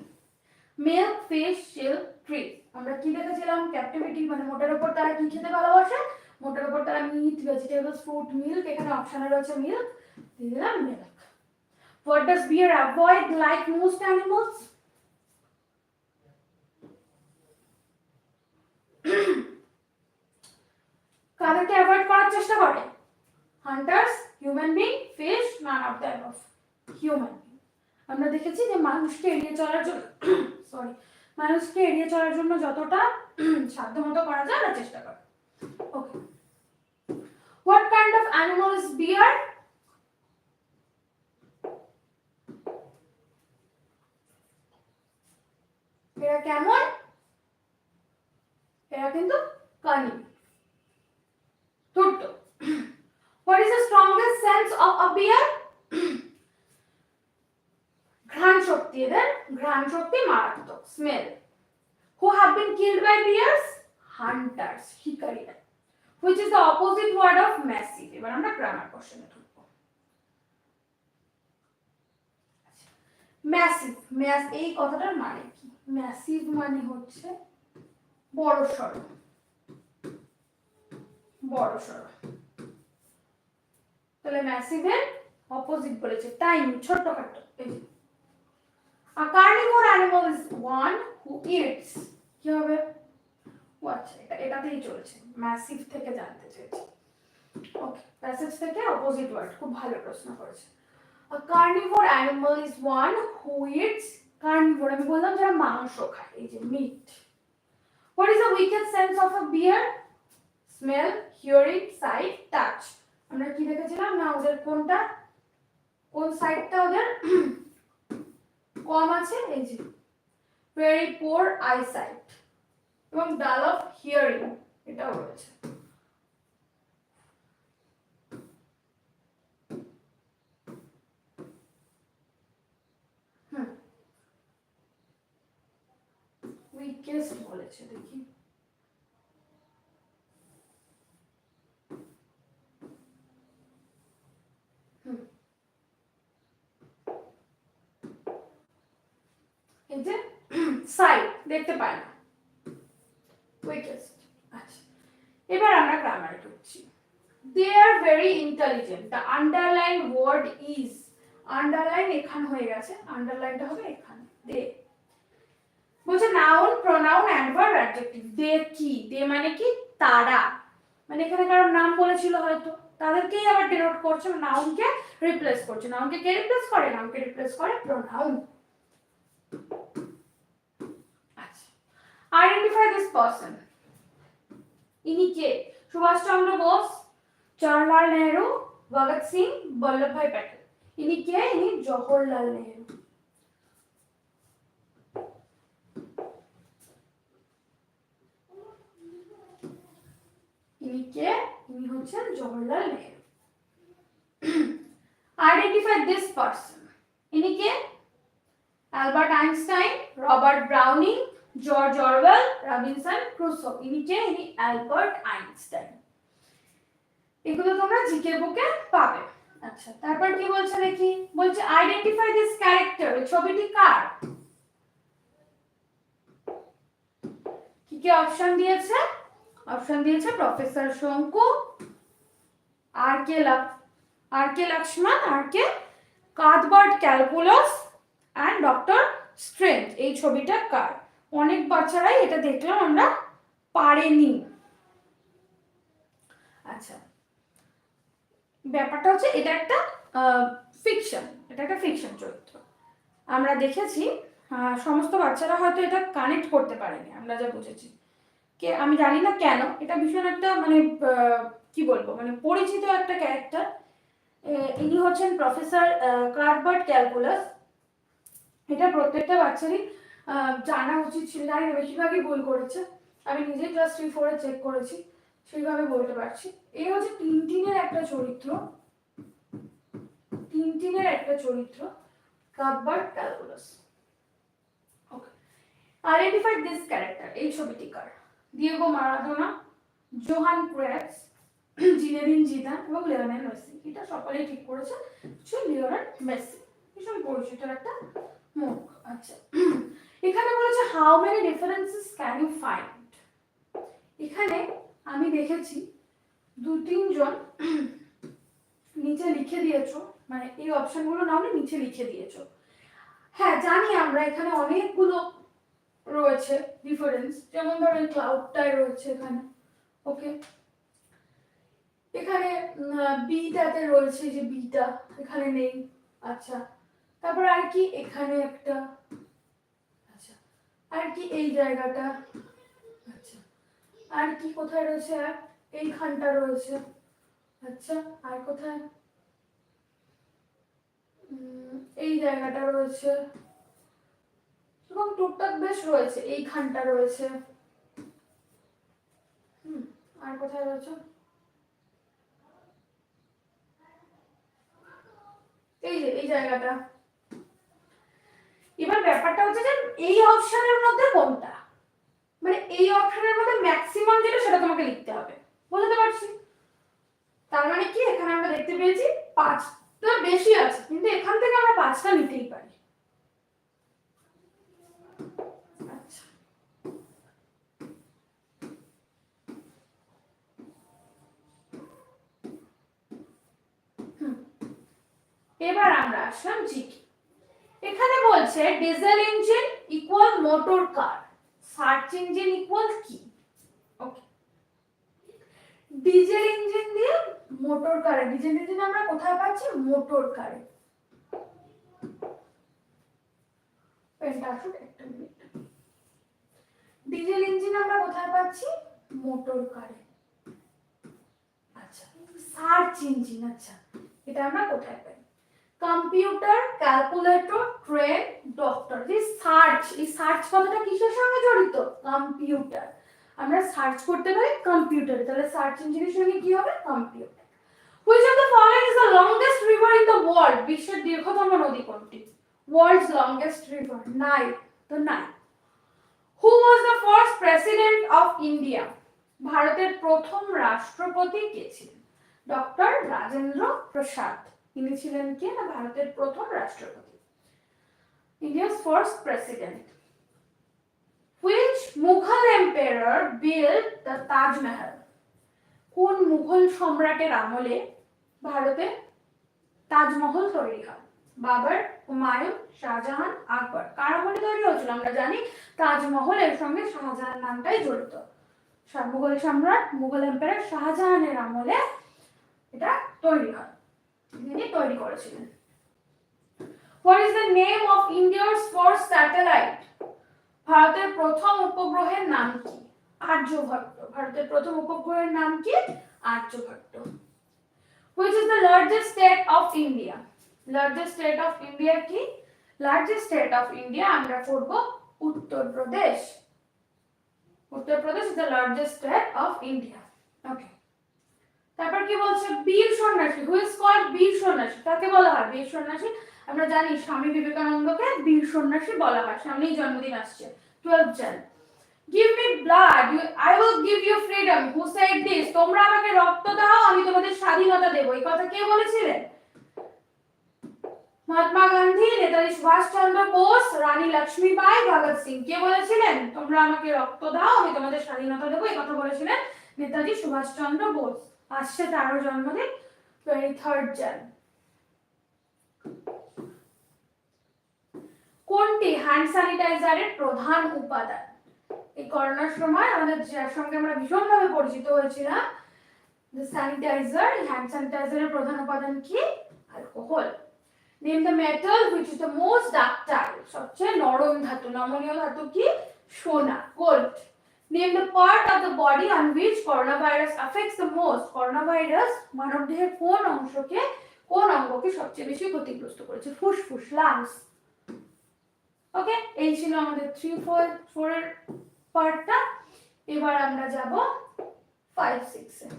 Milk, fish, shell, trees. আমরা কি দেখেছিলাম ক্যাপটিভিটি মানে মোটের উপর তারা কি খেতে ভালোবাসে? মোটের উপর তারা মিট, ভেজিটেবলস, ফ্রুট, মিল্ক, এখানে অপশনে রয়েছে মিল্ক, দিলাম milk. What does bear avoid like most animals? কাদেরকে অ্যাভয়েড করার চেষ্টা করে? Hunters, human being, fish, none of the above. Human being. আমরা দেখেছি যে মানুষকে এড়িয়ে চলার জন্য মানুষকে এড়িয়ে চলার জন্য যতটা সাধ্যমতো করা যায় না চেষ্টা করে। ওকে। What kind of animal is bear? এরা কেমন? এরা কিন্তু কানি। ধূর্ত। What is the strongest sense of a bear? ঘ্রাণ শক্তি, এদের ঘ্রাণ শক্তি মারাত্মক, smell. Who have been killed by bears? Hunters, শিকারীরা। Which is the opposite word of massive. এবার আমরা গ্রামার কোশ্চেনে ঢুকবো। ম্যাসিভ, এই কথাটার মানে কি? ম্যাসিভ মানে হচ্ছে বড়সড়, বড়সড়। তাহলে ম্যাসিভের অপোজিট বলেছে টাইনি, ছোটখাটো। A carnivore animal is one who eats. কি হবে? আচ্ছা এটাতেই চলছে, ম্যাসিভ থেকে জানতে চেয়েছি। ওকে, প্যাসেজ থেকে অপোজিট ওয়ার্ড, খুব ভালো প্রশ্ন করেছে। A carnivore animal is one who eats. Carnivore আমি বললাম যারা মাংস খায়, এই যে meet. What is the weakest sense of a bear? Smell, hearing, sight, touch. আমরা কি দেখেছিলাম না ওদের কোনটা, কোন সাইডটা ওদের কম আছে? এই যে ভেরি পোর আইসাইট এবং ডাল অফ হিয়ারিং এটাও রয়েছে। উইকেস্ট বলেছে, দেখি এই যে সাইড দেখতে পায় না, উইকেস্ট। আচ্ছা, এবার আমরা গ্রামারে ঢুকছি। They are very intelligent, the underline word is, underline এখানে হয়ে গেছে, আন্ডারলাইনটা হবে এখানে। দে বলছে noun, pronoun, adverb, adjective. They কি? দে মানে কি? তারা, মানে এখানে কারোর নাম বলেছিল হয়তো, তাদেরকেই আবার ডিনোট করছে, নাউনকে রিপ্লেস করছে। নাউনকে কে রিপ্লেস করে? নাউনকে রিপ্লেস করে প্রোনাউন। আচ্ছা, আইডেন্টিফাই দিস পারসন। ইনি কে? সুভাষচন্দ্র বোস, জওহরলাল নেহরু, ভগৎ সিং, বল্লভভাই প্যাটেল। ইনি কে? ইনি জওহরলাল নেহরু। ইনি কে? ইনি হচ্ছেন Jawaharlal Nehru. Identify this person. ইনি কে? Albert Einstein, Robert Browning, George Orwell, Robinson Crusoe. ইনি কে? ইনি অ্যালবার্ট আইনস্টাইন। এগুলো তোমরা জিকে বুকে পাবে। আচ্ছা, তারপর কি বলছে দেখি? বলছে আইডেন্টিফাই দিস ক্যারেক্টার। এই ছবিটি কার? কি কি অপশন দিয়েছে? অপশন দিয়েছে প্রফেসর শঙ্কু, আর কে লক্ষ্মণ, আর কে কাদবার্ড ক্যালকুলাস এন্ড ডক্টর স্ট্রেঞ্জ। এই ছবিটা কার? অনেক বাচ্চারাই এটা দেখলাম আমরা পারেনি। আচ্ছা, ব্যাপারটা হচ্ছে এটা একটা ফিকশন, এটা একটা ফিকশন চরিত্র। আমরা দেখেছি সমস্ত বাচ্চারা হয়তো এটা কানেক্ট করতে পারেনি, আমরা যা বুঝেছি। কে আমি জানি না কেন, এটা ভীষণ একটা মানে কি বলবো, মানে পরিচিত একটা ক্যারেক্টার। ইনি হচ্ছেন প্রফেসর কার্বার্ট ক্যালকুলাস। এটা প্রত্যেকটা বাচ্চারই জানা উচিত ছিল, জানি না বেশিরভাগই ভুল করেছে। আমি নিজে ক্লাস 3-4 চেক করেছি, সেইভাবে বলতে পারছি। এই হচ্ছে টিনটিনের একটা চরিত্র, টিনটিনের একটা চরিত্র Cuthbert Calculus. Okay, identify this character. এই ছবিটি কার? Diego Maradona, Johan Krebs, Zinedine Zidane এবং লিওনেল মেসি। এটা সকলেই ঠিক করেছে, লিওনেল মেসি ভীষণ পরিচিত একটা মুখ। আচ্ছা, এখানে বলেছে how many differences can you find. এখানে আমি দেখেছি 2-3 জন নিচে লিখে দিয়েছো, মানে এই অপশনগুলো নাও নিচে লিখে দিয়েছো। হ্যাঁ জানি আমরা এখানে অনেকগুলো রয়েছে ডিফারেন্স, যেমন ধরো এই ক্লাউডটাই রয়েছে এখানে। ওকে, এখানে বিটাতে রয়েছে, যে বিটা এখানে নেই। আচ্ছা, তারপর আর কি এখানে একটা, আচ্ছা আর কি এই জায়গাটা, আচ্ছা আর কি কোথায় রয়েছে? এইখানটা রয়েছে। আচ্ছা, আর কোথায়? এই জায়গাটা রয়েছে এবং টুকটাক বেশ রয়েছে, এইখানটা রয়েছে। আর কোথায় রয়েছে? এই যে এই জায়গাটা। এবার ব্যাপারটা হচ্ছে যে এই অপশনের মধ্যে কোনটা, মানে এই অপশনের মধ্যে ম্যাক্সিমাম যেটা সেটা তোমাকে লিখতে হবে, বুঝতে পারছি? তার মানে কি এখানে আমরা দেখতে পেয়েছি 5টা বেশি আছে, কিন্তু এখান থেকে আমরা 5টা নিতেই পারি। আচ্ছা, এবার আমরা আসলাম জিকে। এখানে বলছে diesel engine equal motor car, search engine equal কি? ওকে, ডিজেল ইঞ্জিন দিয়ে মোটর কারে, ডিজেল ইঞ্জিন আমরা কোথায় পাচ্ছি? মোটর কারে। পেনটা আসুক একটা মিনিট। ডিজেল ইঞ্জিন আমরা কোথায় পাচ্ছি? মোটর কারে। আচ্ছা, সার্চ ইঞ্জিন, আচ্ছা এটা আমরা কোথায় পাই? Computer, calculator, train, doctor. এই সার্চ কথাটা কিসের সঙ্গে জড়িত? কম্পিউটার। আমরা সার্চ করতে পারি কম্পিউটারে, তাহলে সার্চ ইঞ্জিনের সঙ্গে কি হবে? Computer. Which of the following is the longest river in the world? বিশ্বের দীর্ঘতম নদী কোনটি? World's longest river, Nile, the Nile. Who was the first president of India? ভারতের প্রথম রাষ্ট্রপতি কে ছিলেন? ডক্টর রাজেন্দ্র প্রসাদ। ইনি ছিলেন কে? না ভারতের প্রথম রাষ্ট্রপতি। India's first president. Which Mughal emperor built the Taj Mahal? কোন মুঘল সম্রাটের আমলে ভারতে তাজমহল তৈরি হয়? বাবর, হুমায়ুন, শাহজাহান, আকবর। কার আমলে তৈরি হয়েছিল? আমরা জানি তাজমহল এর সঙ্গে শাহজাহান নামটাই জড়িত। মুঘল সম্রাট, মুঘল এম্পায়ার শাহজাহানের আমলে এটা তৈরি হয়, তিনি তৈরি করেছিলেন। What is the name of India's first satellite? ভারতের প্রথম উপগ্রহের নাম কি? আর্যভট্ট। ভারতের প্রথম উপগ্রহের নাম কি? Aryabhata. Which is the largest state of India? Largest state of India কি? Largest state of India আমরা করব Uttar Pradesh. Uttar Pradesh is the largest state of India. Okay. তারপর কি বলছে? বীর সন্ন্যাসী। Who is called বীর সন্ন্যাসী? কাকে বলা হয় বীর সন্ন্যাসী? আমরা জানি স্বামী বিবেকানন্দকে বীর সন্ন্যাসী বলা হয়। সামনেই জন্মদিন আসছে 12 জন। Give me blood, I will give you freedom. Who said this? তোমরা আমাকে রক্ত দাও, আমি তোমাদের স্বাধীনতা দেব। এই কথা কে বলেছিলেন? মহাত্মা গান্ধী, নেতাজি সুভাষচন্দ্র বোস, রানী লক্ষ্মীবাই, ভগৎ সিং। কে বলেছিলেন তোমরা আমাকে রক্ত দাও, আমি তোমাদের স্বাধীনতা দেব? এই কথা বলেছিলেন নেতাজি সুভাষচন্দ্র বোস। আসছে তারও জন্মদিন 23 জন। কোনটি হ্যান্ড স্যানিটাইজারের প্রধান উপাদান? এই করোনার সময় আমাদের যার সঙ্গে আমরা ভীষণভাবে পরিচিত হয়েছিলাম, the sanitizer, হ্যান্ড স্যানিটাইজারের প্রধান উপাদান কি? Alcohol. Name the metal which is the most ductile, সবচেয়ে নরম ধাতু, নমনীয় ধাতু কি? সোনা, gold. Name the part of the body on which coronavirus affects the most. coronavirus মানবদেহের কোন অংশকে, কোন অঙ্গকে সবচেয়ে বেশি ক্ষতিগ্রস্ত করেছে? ফুসফুস, লাংস। ওকে, এই ছিল আমাদের 3, 4 এর পার্টটা। এবার আমরা যাব 5, 6 এ।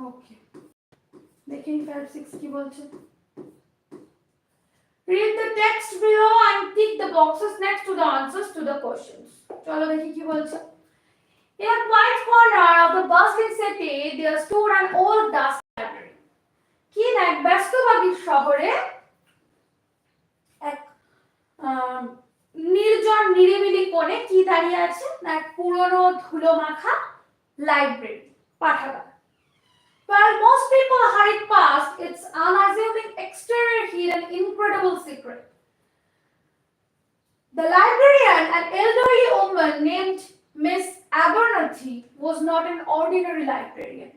ওকে, দেখেন 5, 6 কি বলছে। Read the text below and tick the boxes next to the answers to the questions. চলো দেখি কি বলছে। In a quiet corner of the bustling city there stood an old dust library. কি না, এক ব্যস্তভাগী শহরে এক নির্জন নিরিবিলি কোণে কি দাঁড়িয়ে আছে? না এক পুরনো ধুলো মাখা লাইব্রেরি, পাঠাগার। While most people hurried past, its unassuming exterior hid an incredible secret. The librarian, an elderly woman named Miss Abernathy, was not an ordinary librarian.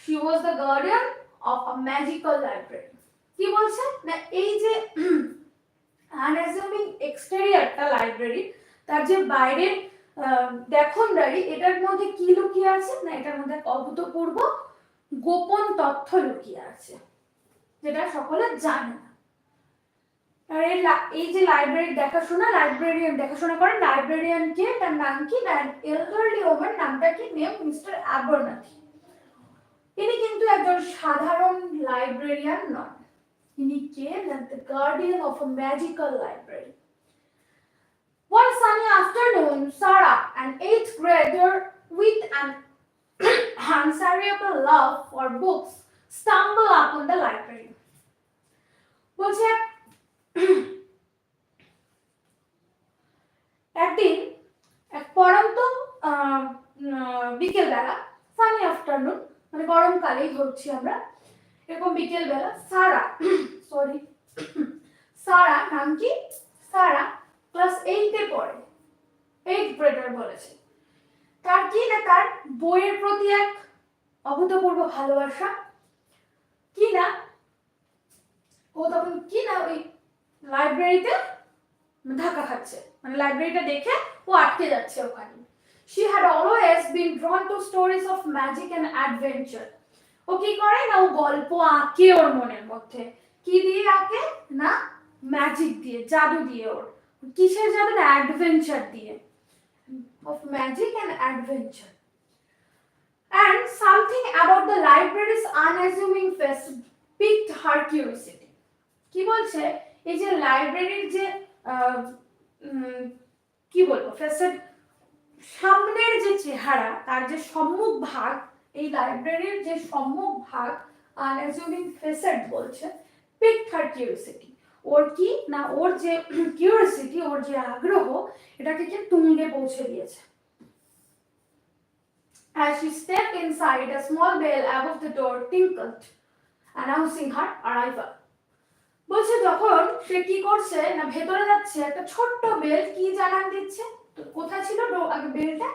She was the guardian of a magical library. কি বলছে? না এই যে unassuming exteriorটা library, তার যে বাইরের দেখনদারি, এটার মধ্যে কি লুকিয়ে আছে? না এটার মধ্যে অভূতপূর্ব গোপন তথ্য লুকিয়ে আছে, যেটা সকলে জানে না। আর এই যে লাইব্রেরি লাইব্রেরিয়ান দেখাশোনা করেন, লাইব্রেরিয়ান কে? তার নাম কি? না এলডারলি ওম্যান, নামটা কি? Name Mister Abernathy. ইনি কিন্তু একজন সাধারণ লাইব্রেরিয়ান নন, ইনি কে? না the guardian of a magical library. One sunny afternoon, Sarah, an 8th grader with an unsatiable love for books, stumbled upon the library. বলছে একদিন এক পড়ন্ত বিকেলবেলা, সানি আফটারনুন মানে গরমকালেই ধরছি আমরা, এরকম বিকেলবেলা সারা নাম কি? সারা ক্লাস 8 এ পড়ে, 8th গ্রেডার বলেছে। তার কি না, তার বইয়ের প্রতি এক অভূতপূর্ব ভালোবাসা, কি না ও তখন কি না ওই লাইব্রেরিতে ধাক্কা খাচ্ছে, মানে লাইব্রেরিটা দেখে ও আটকে যাচ্ছে ওখানে। She had always been drawn to stories of magic and adventure. ও কি করে না, ও গল্প আঁকে ওর মনের মধ্যে। কি দিয়ে আঁকে না, ম্যাজিক দিয়ে, জাদু দিয়ে। ওর কিসের জাদু না, অ্যাডভেঞ্চার দিয়ে, of magic and adventure. And something about the library's unassuming face piqued her curiosity. কি বলছে, এই যে লাইব্রেরির যে কি বলবো ফেসেড, সামনের যে চেহারা, তার যে সম্মুখ ভাগ, এই লাইব্রেরির যে সম্মুখ ভাগ unassuming facet বলছে, piqued her curiosity. ওর কি না, ওর যে কিউরিওসিটি, ওর যে আগ্রহ, এটাকে কি তুঙ্গে পৌঁছে দিয়েছে। As she stepped inside, a small bell above the door tinkled, announcing her arrival. বলছে যখন সে কি করছে না, ভেতরে যাচ্ছে, একটা ছোট্ট বেল কি জানান দিচ্ছে। তো কোথায় ছিল আগে বেলটা,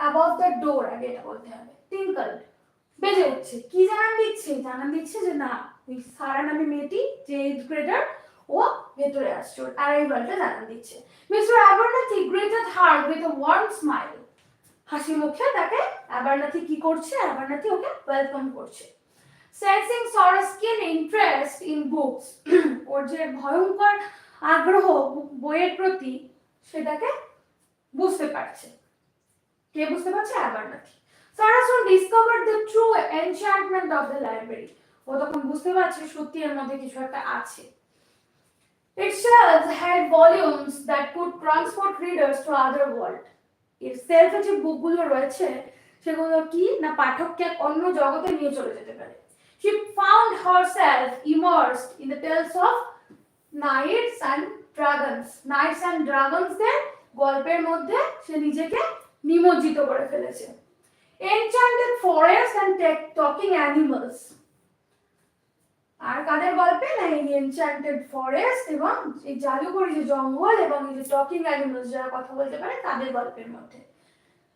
above the door আগে এটা বলতে হবে, tinkled, বেজে উঠছে। কি জানান দিচ্ছে, জানান দিচ্ছে যে না, ওই সারা নামে মেয়েটি যে 8th গ্রেডার, ও ভেতরে আসছে, ওর অ্যারাইভালটা জানান দিচ্ছে। Mister Abernathy greeted her with a warm smile. হাসি মুখে তাকে অ্যাবারনাথি কি করছে, অ্যাবারনাথি ওকে ওয়েলকাম করছে। Sensing Sora's keen interest in books, ওর যে ভয়ঙ্কর আগ্রহ বইয়ের প্রতি, সেটাকে বুঝতে পারছে। কে বুঝতে পারছে, অ্যাবারনাথি। Sora soon discovered the true enchantment of the library. ও তখন বুঝতে পারছে সত্যি এর মধ্যে কিছু একটা আছে। Its shelves had volumes that could transport readers to other world. এর সেলফে যে বুকগুলো রয়েছে, সেগুলো কি না পাঠককে অন্য জগতে নিয়ে চলে যেতে পারে। She found herself immersed in the tales of knights and dragons. Knights and dragons দের গল্পের মধ্যে সে নিজেকে নিমজ্জিত করে ফেলেছে। Enchanted forest and talking animals. আর কাদের গল্পে না, এই এনচ্যান্টেড ফরেস্ট এবং এই জাদুকরী যে জঙ্গল এবং এই যে টকিং অ্যানিমালস যারা কথা বলতে পারে, তাদের গল্পের মধ্যে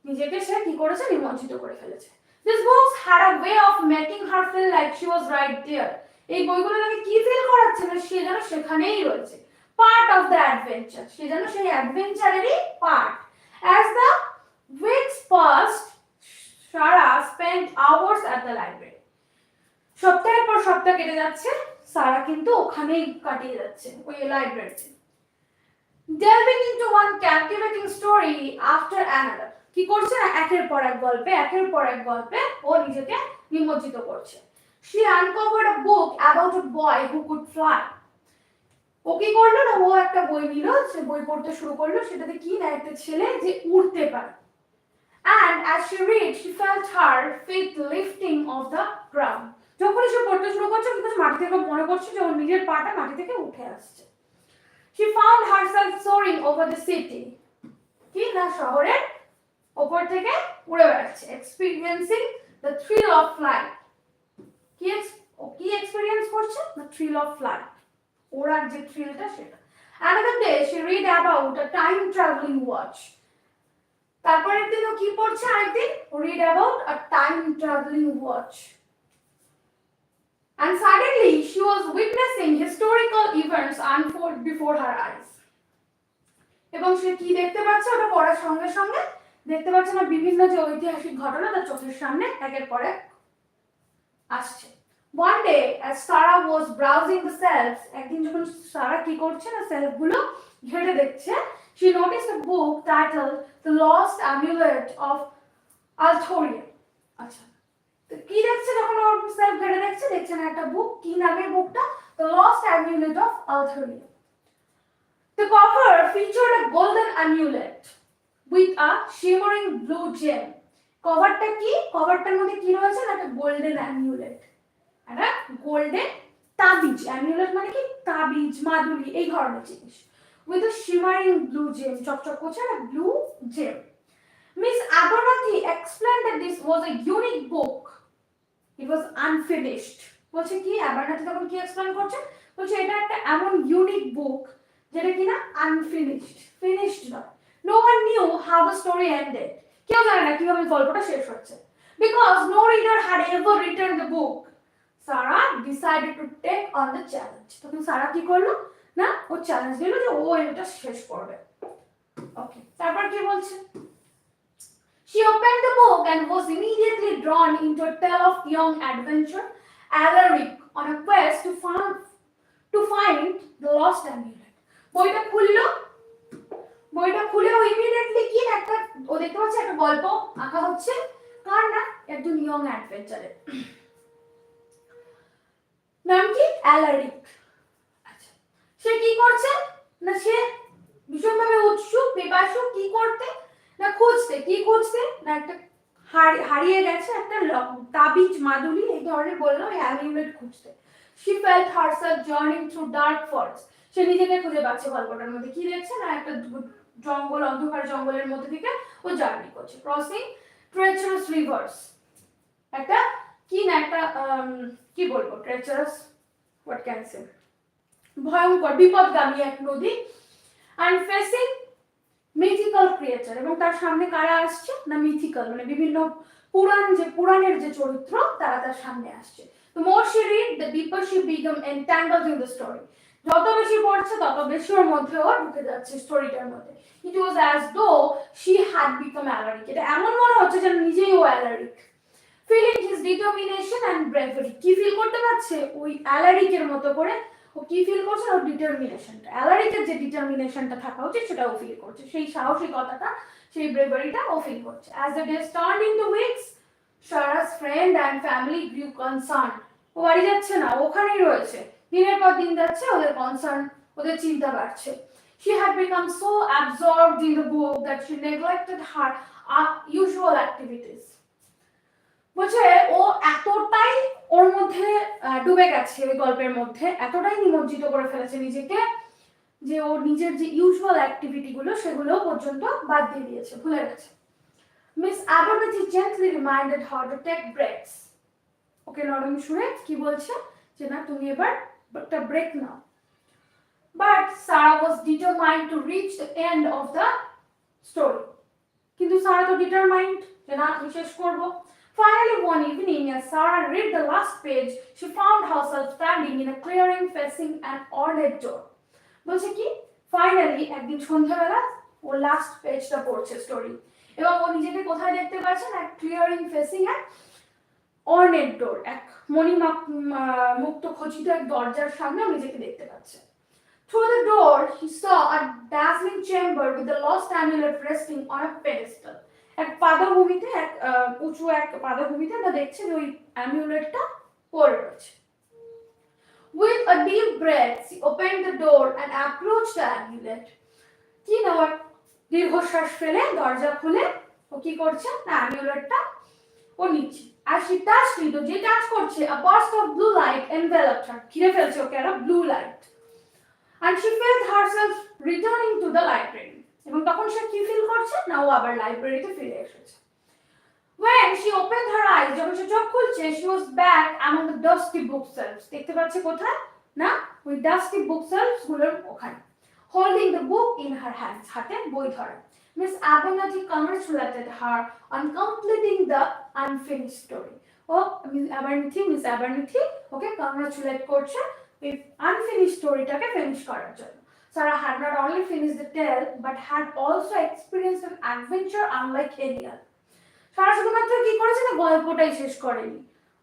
নিজেকে সে কি করেছে, নিমজ্জিত করে ফেলেছে। These books had a way of making her feel like she was right there. এই বইগুলো তাকে কি ফিল করাচ্ছে না, সে যেন সেখানেই রয়েছে, পার্ট অফ দ্য অ্যাডভেঞ্চার, সে যেন সেই অ্যাডভেঞ্চারেরই part. As the weeks passed, Sarah spent hours at the library. সপ্তাহের পর সপ্তাহ কেটে যাচ্ছে, সারা কিন্তু ওখানেই কাটিয়ে যাচ্ছে ওই লাইব্রেরিতে। Delving into one captivating story after another. কি করছে না, একের পর এক গল্পে, একের পর এক গল্পে ও নিজেকে নিমজ্জিত করছে। She uncovered a book about a boy who could fly. ও কি করলো না, ও একটা বই নিল, সে বই পড়তে শুরু করলো, সেটাতে কি না, একটা ছেলে যে উড়তে পারে। And as she read, she felt her feet lifting off the ground. যখনই সে পড়তে শুরু করছে, কিন্তু মাটি থেকে মনে করছে যে ওর নিজের পাটা মাটি থেকে উঠে আসছে। She found herself soaring over the city. কি না, শহরের উপর থেকে উড়ে বেড়াচ্ছে, experiencing the thrill of flight. কি এক্সপেরিয়েন্স করছে, the thrill of flight, ওড়ার যে থ্রিলটা সেটা। Another day she read about a time traveling watch. তারপরের দিনও কি পড়ছে, আরেকদিন read about a time traveling watch. And suddenly she was witnessing historical events unfold before her eyes. এবং সে কি দেখতে পাচ্ছে, ওটা পড়ার সঙ্গে সঙ্গে দেখতে পাচ্ছে না, বিভিন্ন যে ঐতিহাসিক ঘটনা তার চোখের সামনে একের পর এক আসছে। One day as Sarah was browsing the shelves, একদিন যখন সারা কি করছে না, সেলফগুলো ঘেটে দেখছে, she noticed a book titled The Lost Amulet of Althoria. আচ্ছা, তো কি দেখছে যখন ওর সেলফ ঘেটে দেখছে, দেখছে না একটা বুক, কি নামের বুকটা, The Lost Amulet of Althoria. The cover featured a golden amulet with a shimmering blue gem. কভারটা কি, কভারটার মধ্যে কি রয়েছে না, একটা গোল্ডেন অ্যামিউলেট, একটা গোল্ডেন তাবিজ। অ্যামিউলেট মানে কি, তাবিজ, মাদুলি, এই ধরনের জিনিস। With a shimmering blue gem, চকচক করছে একটা blue gem. Miss Abernathy explained that this was a unique book. It was unfinished. বলছে কি, অ্যাবারনাথি তখন কি এক্সপ্লেইন করছে, বলছে এটা একটা এমন ইউনিক বুক যেটা কিনা আনফিনিশড, ফিনিশড নয়। No one knew how the story ended. কেউ জানে না কিভাবে গল্পটা শেষ হচ্ছে। Because no reader had ever written the book, Sarah decided to take on the challenge. তখন সারা কি করলো না, ও চ্যালেঞ্জ দিল যে ও এটা শেষ করবে। ওকে, তারপর কি বলছে? She opened the book and was immediately drawn into a tale of young adventure, Alaric on a quest to find the lost amulet. বইটা খুলে ও ইমিডিয়েটলি কি একটা, ও দেখতে পাচ্ছে একটা গল্প আঁকা হচ্ছে, কার না, একজন ইয়ং অ্যাডভেঞ্চারের। নাম কি? অ্যালারিক। আচ্ছা, সে কি করছে না, সে ভীষণভাবে উৎসুক, পিপাসুক, কি করতে না, খুঁজতে না একটা হারিয়ে গেছে একটা তাবিজ মাদুলি এই ধরনের বললাম, অ্যামিউলেট খুঁজতে। She felt herself journeying through dark forest. সে নিজেকে খুঁজে পাচ্ছে গল্পটার মধ্যে, কি দেখছে না, একটা জঙ্গল, অন্ধকার জঙ্গলের মধ্যে থেকে ও জার্নি করছে, ক্রসিং ট্রেচারাস রিভার্স, একটা কি না একটা কি বলবো, ট্রেচারাস, হোয়াট ক্যান সে, ভয়ঙ্কর বিপদগামী এক নদী, অ্যান্ড ফেসিং মিথিক্যাল ক্রিয়েচার, এবং তার সামনে কারা আসছে না, মিথিক্যাল মানে বিভিন্ন পুরাণের যে চরিত্র তারা তার সামনে আসছে। The more she read, the deeper she became entangled in the story. যত বেশি পড়ছে তত বেশি ওর মধ্যে ও ঢুকে যাচ্ছে স্টোরিটার মধ্যে। It was as though she had become Alaric. এটা এমন মনে হচ্ছে যেন নিজেই ও Alaric. Feeling his determination and bravery. কি ফিল করতে পারছে ওই অ্যালারিকের মতো করে, ও কি ফিল করছে, ওর ডিটারমিনেশনটা, অ্যালারিকের যে ডিটারমিনেশনটা থাকা উচিত সেটাও ফিল করছে, সেই সাহসিকতাটা, সেই ব্রেভারিটা ও ফিল করছে। As the days turned into weeks, Sarah's friend and family grew concerned. ও বাড়ি যাচ্ছে না, ওখানেই রয়েছে, দিনের পর দিন যাচ্ছে, ওদের কনসার্ন, ওদের চিন্তা বাড়ছে। She had become so absorbed in the book that she neglected her usual activities. বলছে ও এতটাই ওর মধ্যে ডুবে গেছে, ওই গল্পের মধ্যে এতটাই নিমজ্জিত করে ফেলেছে নিজেকে, যে ও নিজের যে ইউজুয়াল অ্যাক্টিভিটি গুলো সেগুলো পর্যন্ত বাদ দিয়ে দিয়েছে, ভুলে গেছে। Miss Abernathy gently reminded her to take breaks. ওকে নরম সুরে কি বলছে যে না, তুমি এবার একটা ব্রেক নাও। But Sarah was determined to reach the end of the story. কিন্তু সারা তো ডিটারমাইন্ড যে না, আমি শেষ করব। Finally, one evening, as Sarah read the last page, she found herself standing in a clearing facing an ornate door. বলছে কি, finally একদিন সন্ধ্যাবেলা ও লাস্ট পেজটা পড়ছে স্টোরি, এবং ও নিজেকে কোথায় দেখতে পাচ্ছে না, ক্লিয়ারিং ফেসিং অ্যান অর্নেট ডোর, এক মুক্ত খচিত এক দরজার সামনে ও নিজেকে দেখতে পাচ্ছে। Through the door, he saw a dazzling chamber with the lost amulet resting on a pedestal. এক পাদভূমিতে, এক উঁচু এক পাদভূমিতে আমরা দেখছি যে ওই অ্যামিউলেটটা পড়ে রয়েছে। With a deep breath, she opened the door and approached the amulet. কি না, দীর্ঘশ্বাস ফেলে দরজা খুলে ও কি করছে না, অ্যামিউলেটটা ও নিচ্ছে। As she touched it, যে টাচ করছে, a burst of blue light enveloped her. ঘিরে ফেলছে ওকে একটা blue light. And she felt herself returning to the library. এবং তখন সে কি ফিল করছে না, ও আবার লাইব্রেরিতে ফিরে এসেছে। When she opened her eyes, যখন সে চোখ খুলছে, she was back among the dusty bookshelves. দেখতে পাচ্ছে কোথায় না, ওই ডাস্টি বুকশেলফস গুলোর ওখানে, holding the book in her hands, হাতে বই ধরে। Miss Abernathy congratulated her on completing the unfinished story. Miss Abernathy okay congratulate করছে এই আনফিনিশড স্টোরিটাকে ফিনিশ করার জন্য। Sarah had not only finished the tale but had also experienced an adventure unlike any other. সারা শুধুমাত্র কি করেছে না, গল্পটাই শেষ করেনি,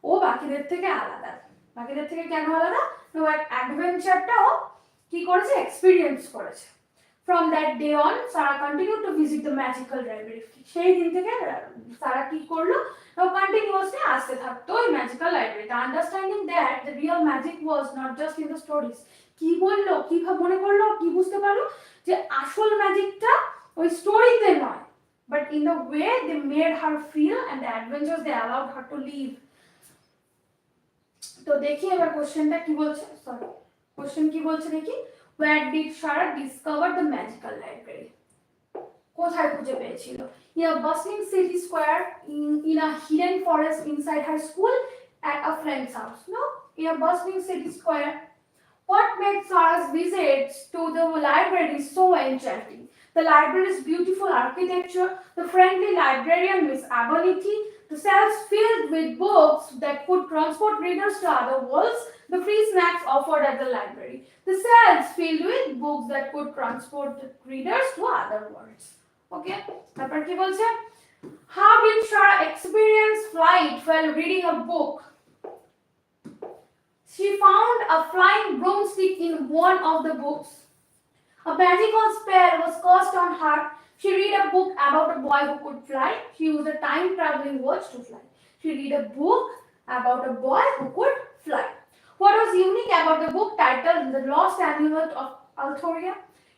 ও বাকিদের থেকে আলাদা। বাকিদের থেকে কেন আলাদা, ও এক অ্যাডভেঞ্চারটাও কি করেছে, এক্সপিরিয়েন্স করেছে। From that day on, Sarah continued to visit the magical library. সেই দিন থেকে সারা কি করলো, ও কন্টিনিউয়াসলি আসতে থাকতো ওই ম্যাজিক্যাল লাইব্রেরিতে, understanding that the real magic was not just in the stories. কি বললো, কি মনে করলো, কি বুঝতে পারলো, যে আসল ম্যাজিকটা ওই স্টোরিতে নয়, but in the way they made her feel and the adventures they allowed her to live. তো দেখি এবার কোশ্চেনটা কি বলছে, কোশ্চেন কি বলছে দেখি। Where did Sarah discover the magical library? কোথায় খুঁজে পেয়েছিল? In a bustling city square, in a hidden forest inside her school, at a friend's house. No, in a bustling city square. What made Sarah's visits to the library so enchanting? The library's beautiful architecture, the friendly librarian Miss Abernathy, The cells filled with books that could transport readers to other worlds, the free snacks offered at the library. The cells filled with books that could transport the readers to other worlds. Okay, তারপর কি বলছে? How did Shara experience flight while reading a book? She found a flying broomstick in one of the books. A magical spell was cast on her. She read a book about a boy who could fly. She used a time-traveling watch to fly. She read a book about a boy who could fly. What was unique about the book titled The Lost Amulet of Althoria?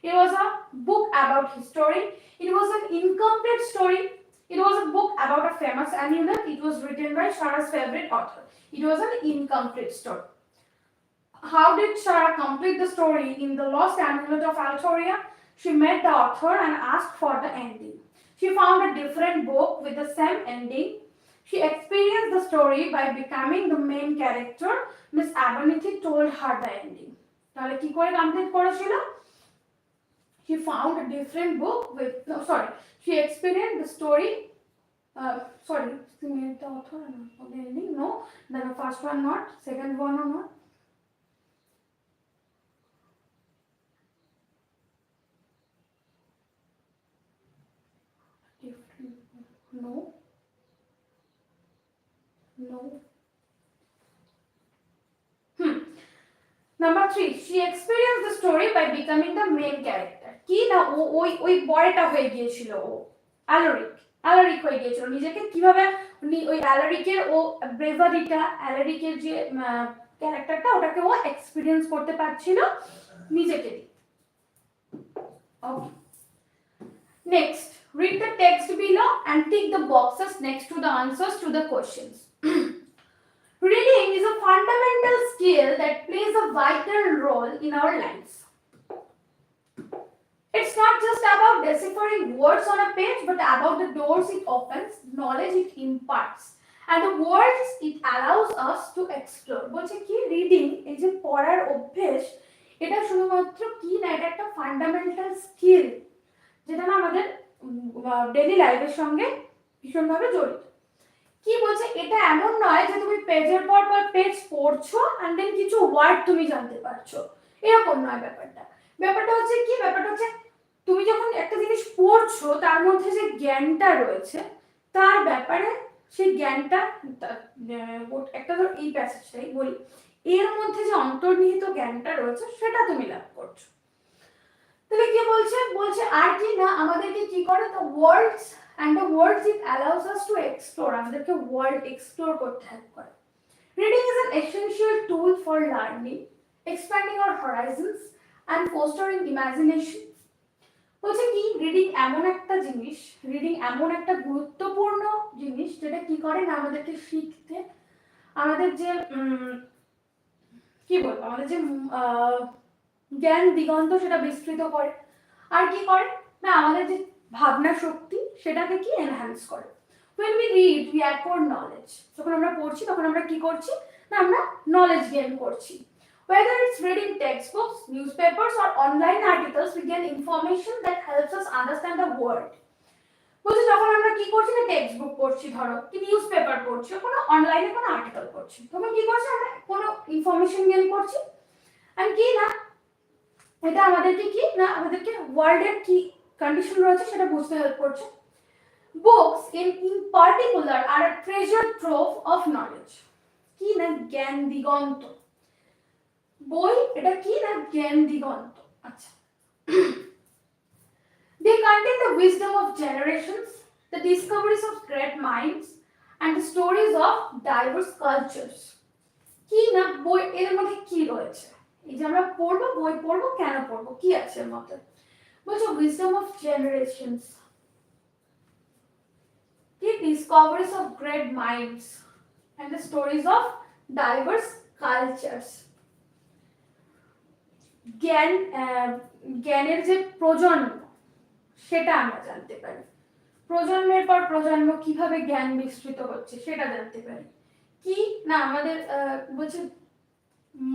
It was a book about history. It was an incomplete story. It was a book about a famous amulet. It was written by Shara's favorite author. It was an incomplete story. How did Shara complete the story in The Lost Amulet of Althoria? She met the author and asked for the ending. She found a different book with the same ending. She experienced the story by becoming the main character. Miss Abernethy told her the ending. তাহলে কি করে complete করেছিল? She found a different book with she experienced the story she met the author and the ending. No, then the first one not, second one or not. No. Number 3, she experienced the story by becoming the main character. কি না ওই বয়টা হয়ে গিয়েছিল, ও Alaric হয়ে গিয়েছিল। নিজেকে কিভাবে ওই অ্যালারিকের ও ব্রেভারিটা, অ্যালারিকের যে ক্যারেক্টারটা, ওটাকে ও এক্সপেরিয়েন্স করতে পারছিল নিজেকে। ওকে, next, read the text below and tick the boxes next to the answers to the questions. Reading is a fundamental skill that plays a vital role in our lives. It's not just about deciphering words on a page, but about the doors it opens, knowledge it imparts, and the worlds it allows us to explore. বলছে কি, reading, এই যে পড়ার অভ্যেস, এটা শুধুমাত্র কি না, এটা একটা ফান্ডামেন্টাল স্কিল, যেটা না আমাদের ডেইলি লাইফের সঙ্গে ভীষণভাবে জড়িত। কি বলছে, এটা এমন নয় যে তুমি পেজের পর পর পেজ পড়ছো এন্ড দেন কিছু ওয়ার্ড তুমি জানতে পারছো, এরকম নয় ব্যাপারটা। ব্যাপারটা হচ্ছে কি, ব্যাপারটা হচ্ছে তুমি যখন একটা জিনিস পড়ছো, তার মধ্যে যে জ্ঞানটা রয়েছে, তার ব্যাপারে সেই জ্ঞানটা, একটা ধর এই প্যাসেজটাই বলি, এর মধ্যে যে অন্তর্নিহিত জ্ঞানটা রয়েছে সেটা তুমি লাভ করছো। তাহলে কি বলছে, বলছে আর কি না, আমাদেরকে কি করে, the worlds and the worlds it allows us to explore, আমাদেরকে ওয়ার্ল্ড এক্সপ্লোর করতে হেল্প করে। Reading is an essential tool for learning, expanding our horizons and fostering imagination. বলছে কি, রিডিং এমন একটা জিনিস, রিডিং এমন একটা গুরুত্বপূর্ণ জিনিস, যেটা কি করে না, আমাদেরকে শিখতে, আমাদের যে কি বলবো, আমাদের যে জ্ঞান দিগন্ত সেটা বিস্তৃত করে, আর কি করে না, আমাদের যে ভাবনা শক্তি সেটাকে কি এনহ্যান্স করে। when we read we acquire knowledge, যখন আমরা পড়ছি তখন আমরা কি করছি না, আমরা নলেজ গেইন করছি। whether it's reading textbooks, newspapers or online articles, we gain information that helps us understand the world. বলছি যখন আমরা কি করছি না, টেক্সট বুক পড়ছি, ধরো কি নিউজ পেপার পড়ছি, কোনো অনলাইনে কোনো আর্টিকেল পড়ছি, তখন কি করছি আমরা, কোনো ইনফরমেশন গেইন করছি, আর কি না, এটা আমাদেরকে কি না, আমাদেরকে ওয়ার্ল্ডের কি কন্ডিশন রয়েছে সেটা বুঝতে হেল্প করছে। Books in particular are a treasure trove of knowledge. কি না, জ্ঞান দিগন্ত। বই এটা কি না, জ্ঞান দিগন্ত। আচ্ছা, they contain the wisdom of generations, the discoveries of great minds and the stories of diverse cultures. কি না, বই এর মধ্যে কি রয়েছে, এই যে আমরা পড়বো, বই পড়বো, কেন পড়বো, কি আছে এর মধ্যে, বলছে wisdom of generations, the discoveries of great minds and the stories of diverse cultures. জ্ঞানের যে প্রজন্ম সেটা আমরা জানতে পারি, প্রজন্মের পর প্রজন্ম কিভাবে জ্ঞান বিস্তৃত হচ্ছে সেটা জানতে পারি। কি না, আমাদের বলছে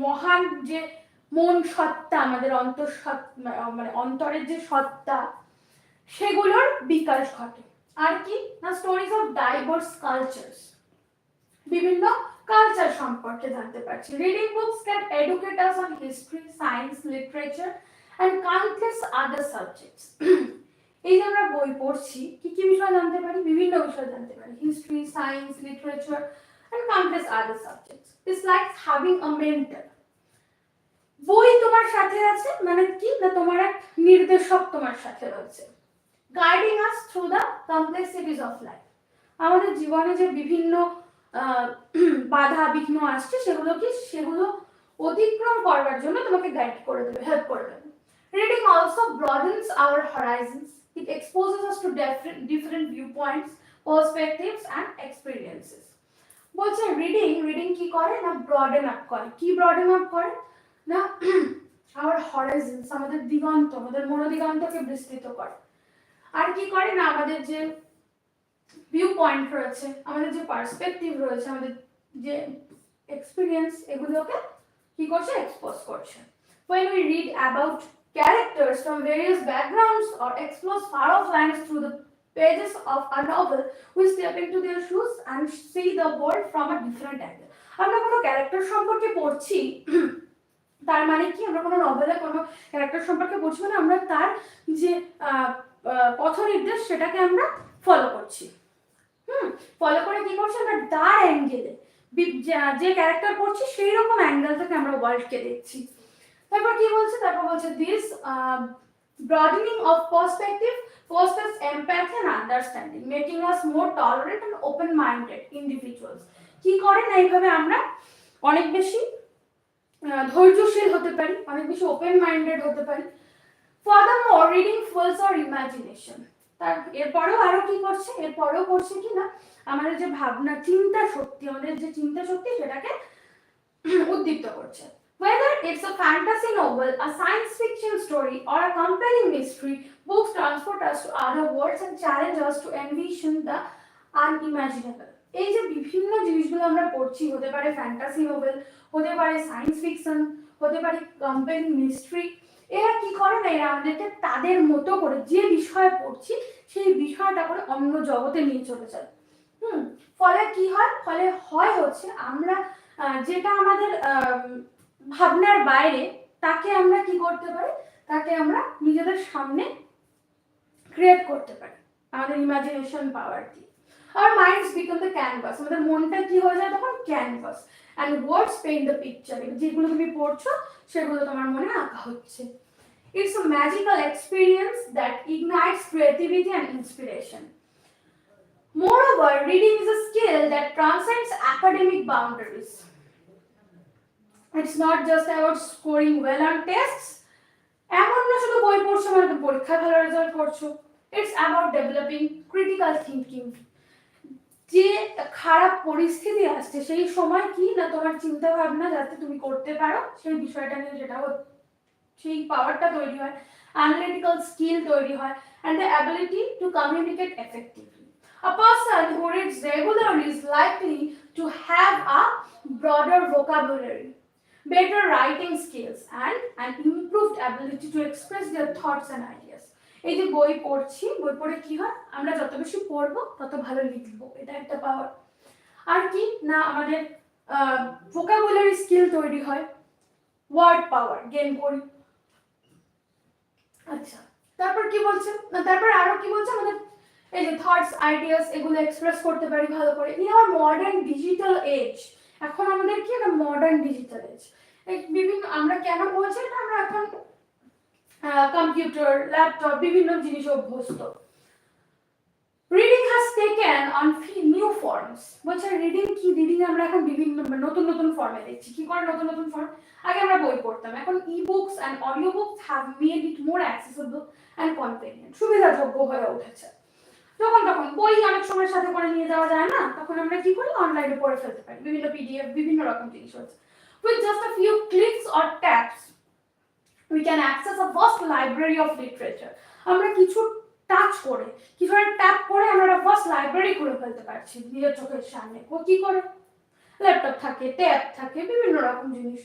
মহান যে মন সত্তা, আমাদের মানে অন্তরের যে সত্তা, সেগুলোর বিকাশ ঘটে। আর কি না স্টোরিজ অফ ডাইভার্স কালচার্স, বিভিন্ন কালচার সম্পর্কে জানতে পারছি। Reading books can educate us on history, science, literature and countless other subjects. এই যে আমরা বই পড়ছি, কি কি বিষয় জানতে পারি? বিভিন্ন বিষয় জানতে পারি, history, science, literature and countless other subjects. It's like having a mentor. বই তোমার সাথে আছে মানে কি না তোমার এক নির্দেশক তোমার সাথে রয়েছে, guiding us through the complexities of life. আমাদের জীবনে যে বিভিন্ন বাধা বিঘ্ন আসছে সেগুলো অতিক্রম করবার জন্য তোমাকে গাইড করে দেবে, হেল্প করে দেবে। Reading also broadens our horizons, it exposes us to different view points, perspectives and experiences. বলছে রিডিং কি করে না ব্রডেন আপ করে। কি ব্রডেন আপ করে না আওয়ার হরাইজনস, আমাদের দিগন্ত, আমাদের মনোদিগন্তকে বিস্তৃত করে। আর কি করে না আমাদের যে ভিউ পয়েন্ট রয়েছে, আমাদের যে পার্সপেক্টিভ রয়েছে, আমাদের যে এক্সপেরিয়েন্স, এগুলোকে কি করছে? এক্সপোজ করছে। When we read about characters from various backgrounds or explore far-off lands through the pages of a novel, we step into their shoes and see the world from a different angle. আমরা কোনো character সম্পর্কে পড়ছি, তার মানে কি আমরা কোনো নভেলে কোনো ক্যারেক্টার সম্পর্কে পড়ছি মানে আমরা তার যে পথ নির্দেশ সেটাকে আমরা ফলো করছি। ফলো করে কি করছি? আমরা তার অ্যাঙ্গেলে যে ক্যারেক্টার পড়ছি সেই রকম অ্যাঙ্গেল থেকে আমরা ওয়ার্ল্ডকে দেখছি। তারপর কি বলছে? তারপর বলছে this broadening of perspective fosters empathy and understanding, making us more tolerant and open-minded individuals. কি করে না এইভাবে আমরা অনেক বেশি ধৈর্যশীল হতে পারি, অনেক বেশি ওপেন মাইন্ডেড হতে পারি। Furthermore, reading fuels our imagination. তার এরপরেও আরো কি করছে? এরপরেও করছে কি না আমাদের যে ভাবনা, চিন্তা শক্তি, আমাদের যে চিন্তা শক্তি সেটাকে উদ্দীপ্ত করছে। Whether it's a fantasy novel, a science fiction story, or a compelling mystery, books transport us to other worlds and challenge us to envision the unimaginable. এই যে বিভিন্ন জিনিসগুলো আমরা পড়ছি, হতে পারে ফ্যান্টাসি নোভেল, হতে পারে সায়েন্স ফিকশন, হতে পারে কম্পেলিং মিস্ট্রি, এরা কি করে না এরা আমাদেরকে তাদের মতো করে যে বিষয় পড়ছি সেই বিষয়টা করে অন্য জগতে নিয়ে চলে যায়। ফলে কি হয়? ফলে হচ্ছে আমরা যেটা আমাদের ভাবনার বাইরে তাকে আমরা কি করতে পারি? তাকে আমরা নিজেদের সামনে ক্রিয়েট করতে পারি আমাদের ইমাজিনেশন পাওয়ার দিয়ে। Our minds become the canvas. আমাদের মনটা কি হয়ে যায় তখন? Canvas. and words paint the picture. যেগুলো তুমি পড়ছো সেগুলো তোমার মনে আঁকা হচ্ছে। It's a magical experience that ignites creativity and inspiration. Moreover, reading is a skill that transcends academic boundaries. It's not just about scoring well on tests. এমন না শুধু বই পড়ছো মানে তুমি পরীক্ষায় ভালো রেজাল্ট করছো। It's about developing critical thinking. যে খারাপ পরিস্থিতি আসছে সেই সময় কি না তোমার চিন্তা ভাবনা যাতে তুমি করতে পারো সেই বিষয়টা নিয়ে যেটা সেই পাওয়ারটা তৈরি হয়, অ্যানালিটিক্যাল স্কিল তৈরি হয়, and the ability to communicate effectively. A person who reads regularly is likely to have a broader vocabulary, better writing skills, and an improved ability to express their thoughts and ideas. এই যে বই পড়ছি, বই পড়ে কি হয়? আমরা যত বেশি পড়বো তত ভালো লিখবো, এটা একটা পাওয়ার। আর কি না আমাদের ভোকাবুলারি স্কিল তৈরি হয়, ওয়ার্ড পাওয়ার গেইন করি। আচ্ছা, তারপর কি বলছে না তারপর আরো কি বলছে? আমাদের এই যে থটস, আইডিয়াস, এগুলো এক্সপ্রেস করতে পারি ভালো করে। In our modern digital age, এখন আমাদের কি না মডার্ন ডিজিটাল এজ, বিভিন্ন আমরা কেন বলছি এটা? আমরা এখন কম্পিউটার, ল্যাপটপ, বিভিন্ন জিনিস অভ্যস্ত। Reading has taken on new forms. বলছে রিডিং আমরা এখন বিভিন্ন নতুন নতুন ফর্মে দেখছি। কি করে নতুন নতুন ফর্ম? আগে আমরা বই পড়তাম, এখন ebooks and audio books have made it more accessible and convenient, সুবিধাযোগ্য হয়ে উঠেছে। যখন তখন বই অনেক সময় সাথে করে নিয়ে যাওয়া যায় না, তখন আমরা কি করি? অনলাইনে পড়ে ফেলতে পারি, বিভিন্ন পিডিএফ, বিভিন্ন রকম জিনিস হচ্ছে। With just a few clicks or taps we can access a vast library of literature. আমরা কিছু টাচ করে, কিছু ট্যাপ করে আমরা একটা ভাস্ট লাইব্রেরি খুলে ফেলতে পারছি নিজের চোখের সামনে। কি করে? ল্যাপটপ থাকে, ট্যাব থাকে, বিভিন্ন রকম জিনিস।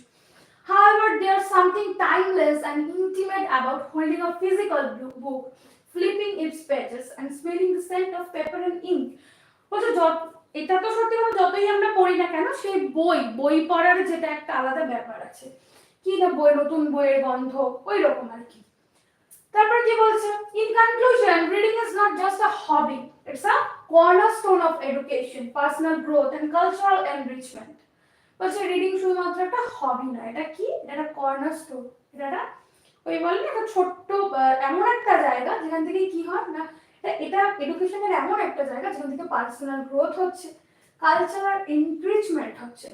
However, there's something timeless and intimate about holding a physical book, flipping its pages and smelling the scent of paper and ink. বলছে এটা তো সত্যি কথা, যতই আমরা পড়ি না কেন সেই বই পড়ার যেটা একটা আলাদা ব্যাপার আছে, কি না বই, নতুন বইয়ের গন্ধ, ওই রকম আর কি। তারপর কি বলছে, in conclusion, reading is not just a hobby, it's a cornerstone of education, personal growth and cultural enrichment. বলছে রিডিং শুধুমাত্র একটা হবি না, এটা কি, এটা কর্নারস্টোন, এটা ওই বলে না একটা ছোট্ট এমন একটা জায়গা যেখান থেকে কি হয় না, এটা এডুকেশনের এমন একটা জায়গা যেখান থেকে পার্সোনাল গ্রোথ হচ্ছে, কালচারাল এনরিচমেন্ট হচ্ছে।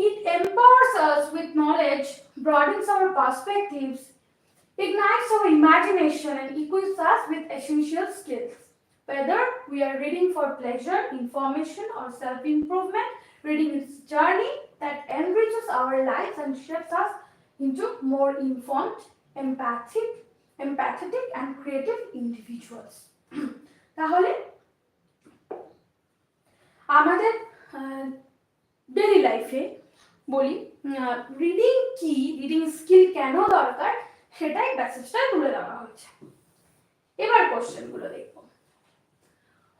It empowers us with knowledge, broadens our perspectives, ignites our imagination and equips us with essential skills. Whether we are reading for pleasure, information or self-improvement, reading is a journey that enriches our lives and shapes us into more informed, empathetic and creative individuals. তাহলে আমাদের daily লাইফে বলি reading কি, reading skill কেন দরকার, সেটাই প্যাসেজটা তুলে দেওয়া হয়েছে। এবার কোশ্চেনগুলো দেখব।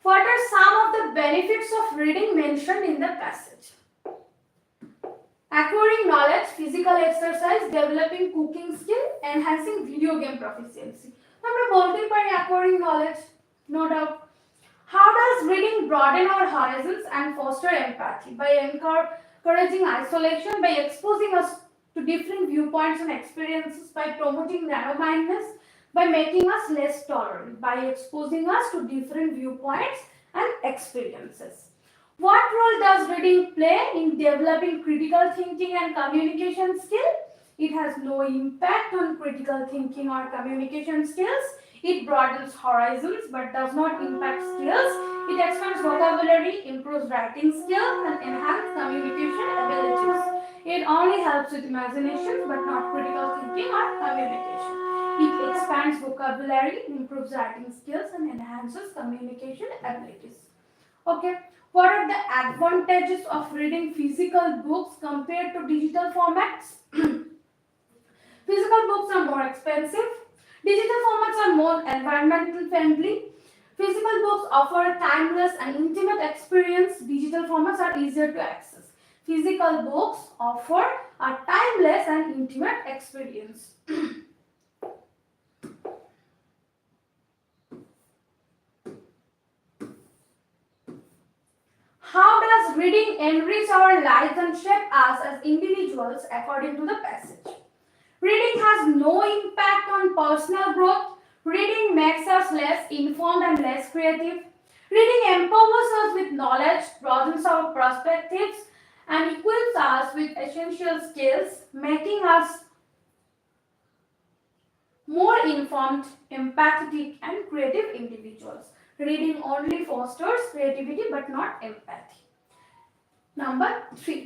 What are some of the benefits of reading mentioned in the passage? Acquiring knowledge, physical exercise, developing cooking skill, enhancing video game proficiency. আমরা বলতেই পারি acquiring knowledge, no doubt. How does reading broaden our horizons and foster empathy? By encouraging isolation, by exposing us to different viewpoints and experiences, by promoting narrow-mindedness, by making us less tolerant, by exposing us to different viewpoints and experiences. What role does reading play in developing critical thinking and communication skill? It has no impact on critical thinking or communication skills. It broadens horizons but does not impact skills. It expands vocabulary, improves writing skills, and enhances communication abilities. It only helps with imagination but not critical thinking or communication. It expands vocabulary, improves writing skills, and enhances communication abilities. Okay, what are the advantages of reading physical books compared to digital formats? Physical books are more expensive. Digital formats are more environmental friendly. Physical books offer a timeless and intimate experience. Digital formats are easier to access. Physical books offer a timeless and intimate experience. How does reading enrich our lives and shape us as individuals according to the passage? Reading has no impact on personal growth. Reading makes us less informed and less creative. Reading empowers us with knowledge, broadens our perspectives, and equips us with essential skills, making us more informed, empathetic, and creative individuals. Reading only fosters creativity but not empathy. Number 3.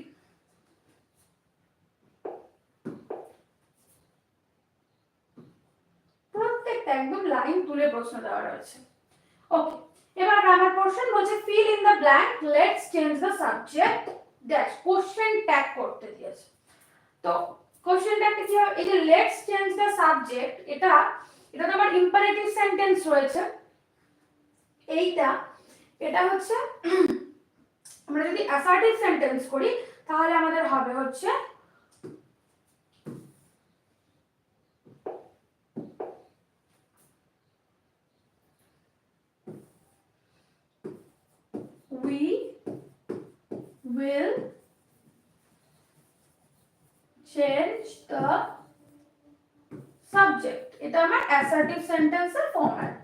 প্রত্যেকটা একদম line তুলে প্রশ্ন দেওয়া রয়েছে। ওকে, এবার grammar portion বলছে fill in the blank, let's change the subject dash, question tag করতে দিয়েছে। তো কোশ্চেন ট্যাগটা কি হবে, এই যে লেটস চেঞ্জ দ্য সাবজেক্ট, এটা তো আমার ইম্পারেটিভ সেন্টেন্স রয়েছে, এটা হচ্ছে আমরা যদি অ্যাসার্টিভ সেন্টেন্স করি তাহলে আমাদের হবে হচ্ছে we will change the subject, এটা আমার অ্যাসার্টিভ সেন্টেন্সের ফরম্যাট।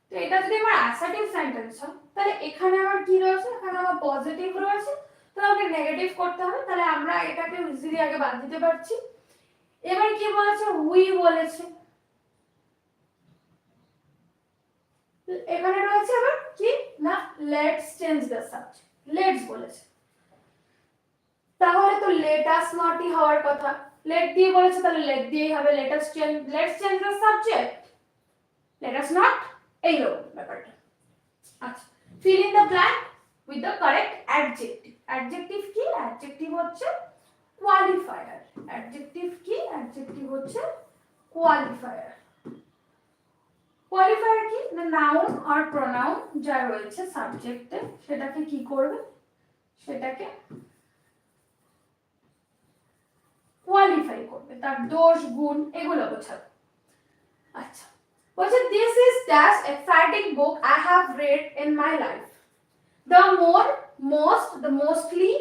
তো এটা যদি আমার অ্যাসার্টিভ সেন্টেন্স হয় তাহলে এখানে আমার কি রয়েছে, এখানে আমার পজিটিভ রয়েছে, তো আমাকে নেগেটিভ করতে হবে, তাহলে আমরা এটাকে ইজিলি আগে বাদ দিতে পারছি। এবার কি বলেছে, উই বলেছে, এখানে রয়েছে আবার কি না let's change the subject, let's বলেছে, তাহলে তো লেট আস নটই হওয়ার কথা, লেট দিয়ে বলেছে তাহলে লেট দিয়েই হবে, let's change the subject, let us not, এইরকম ব্যাপারটা। আচ্ছা, fill in the blank with the correct adjective. Adjective কি, adjective হচ্ছে qualifier, adjective কি, adjective হচ্ছে qualifier। কোয়ালিফায়ার কি না, নাউন আর প্রোনাউন যা রয়েছে সাবজেক্টে সেটাকে কি করবে, সেটাকে কোয়ালিফাই করবে, তার দোষ গুণ এগুলো বোঝাবে। আচ্ছা, বলছে this is that exciting book I have read in my life. The more, most, the mostly,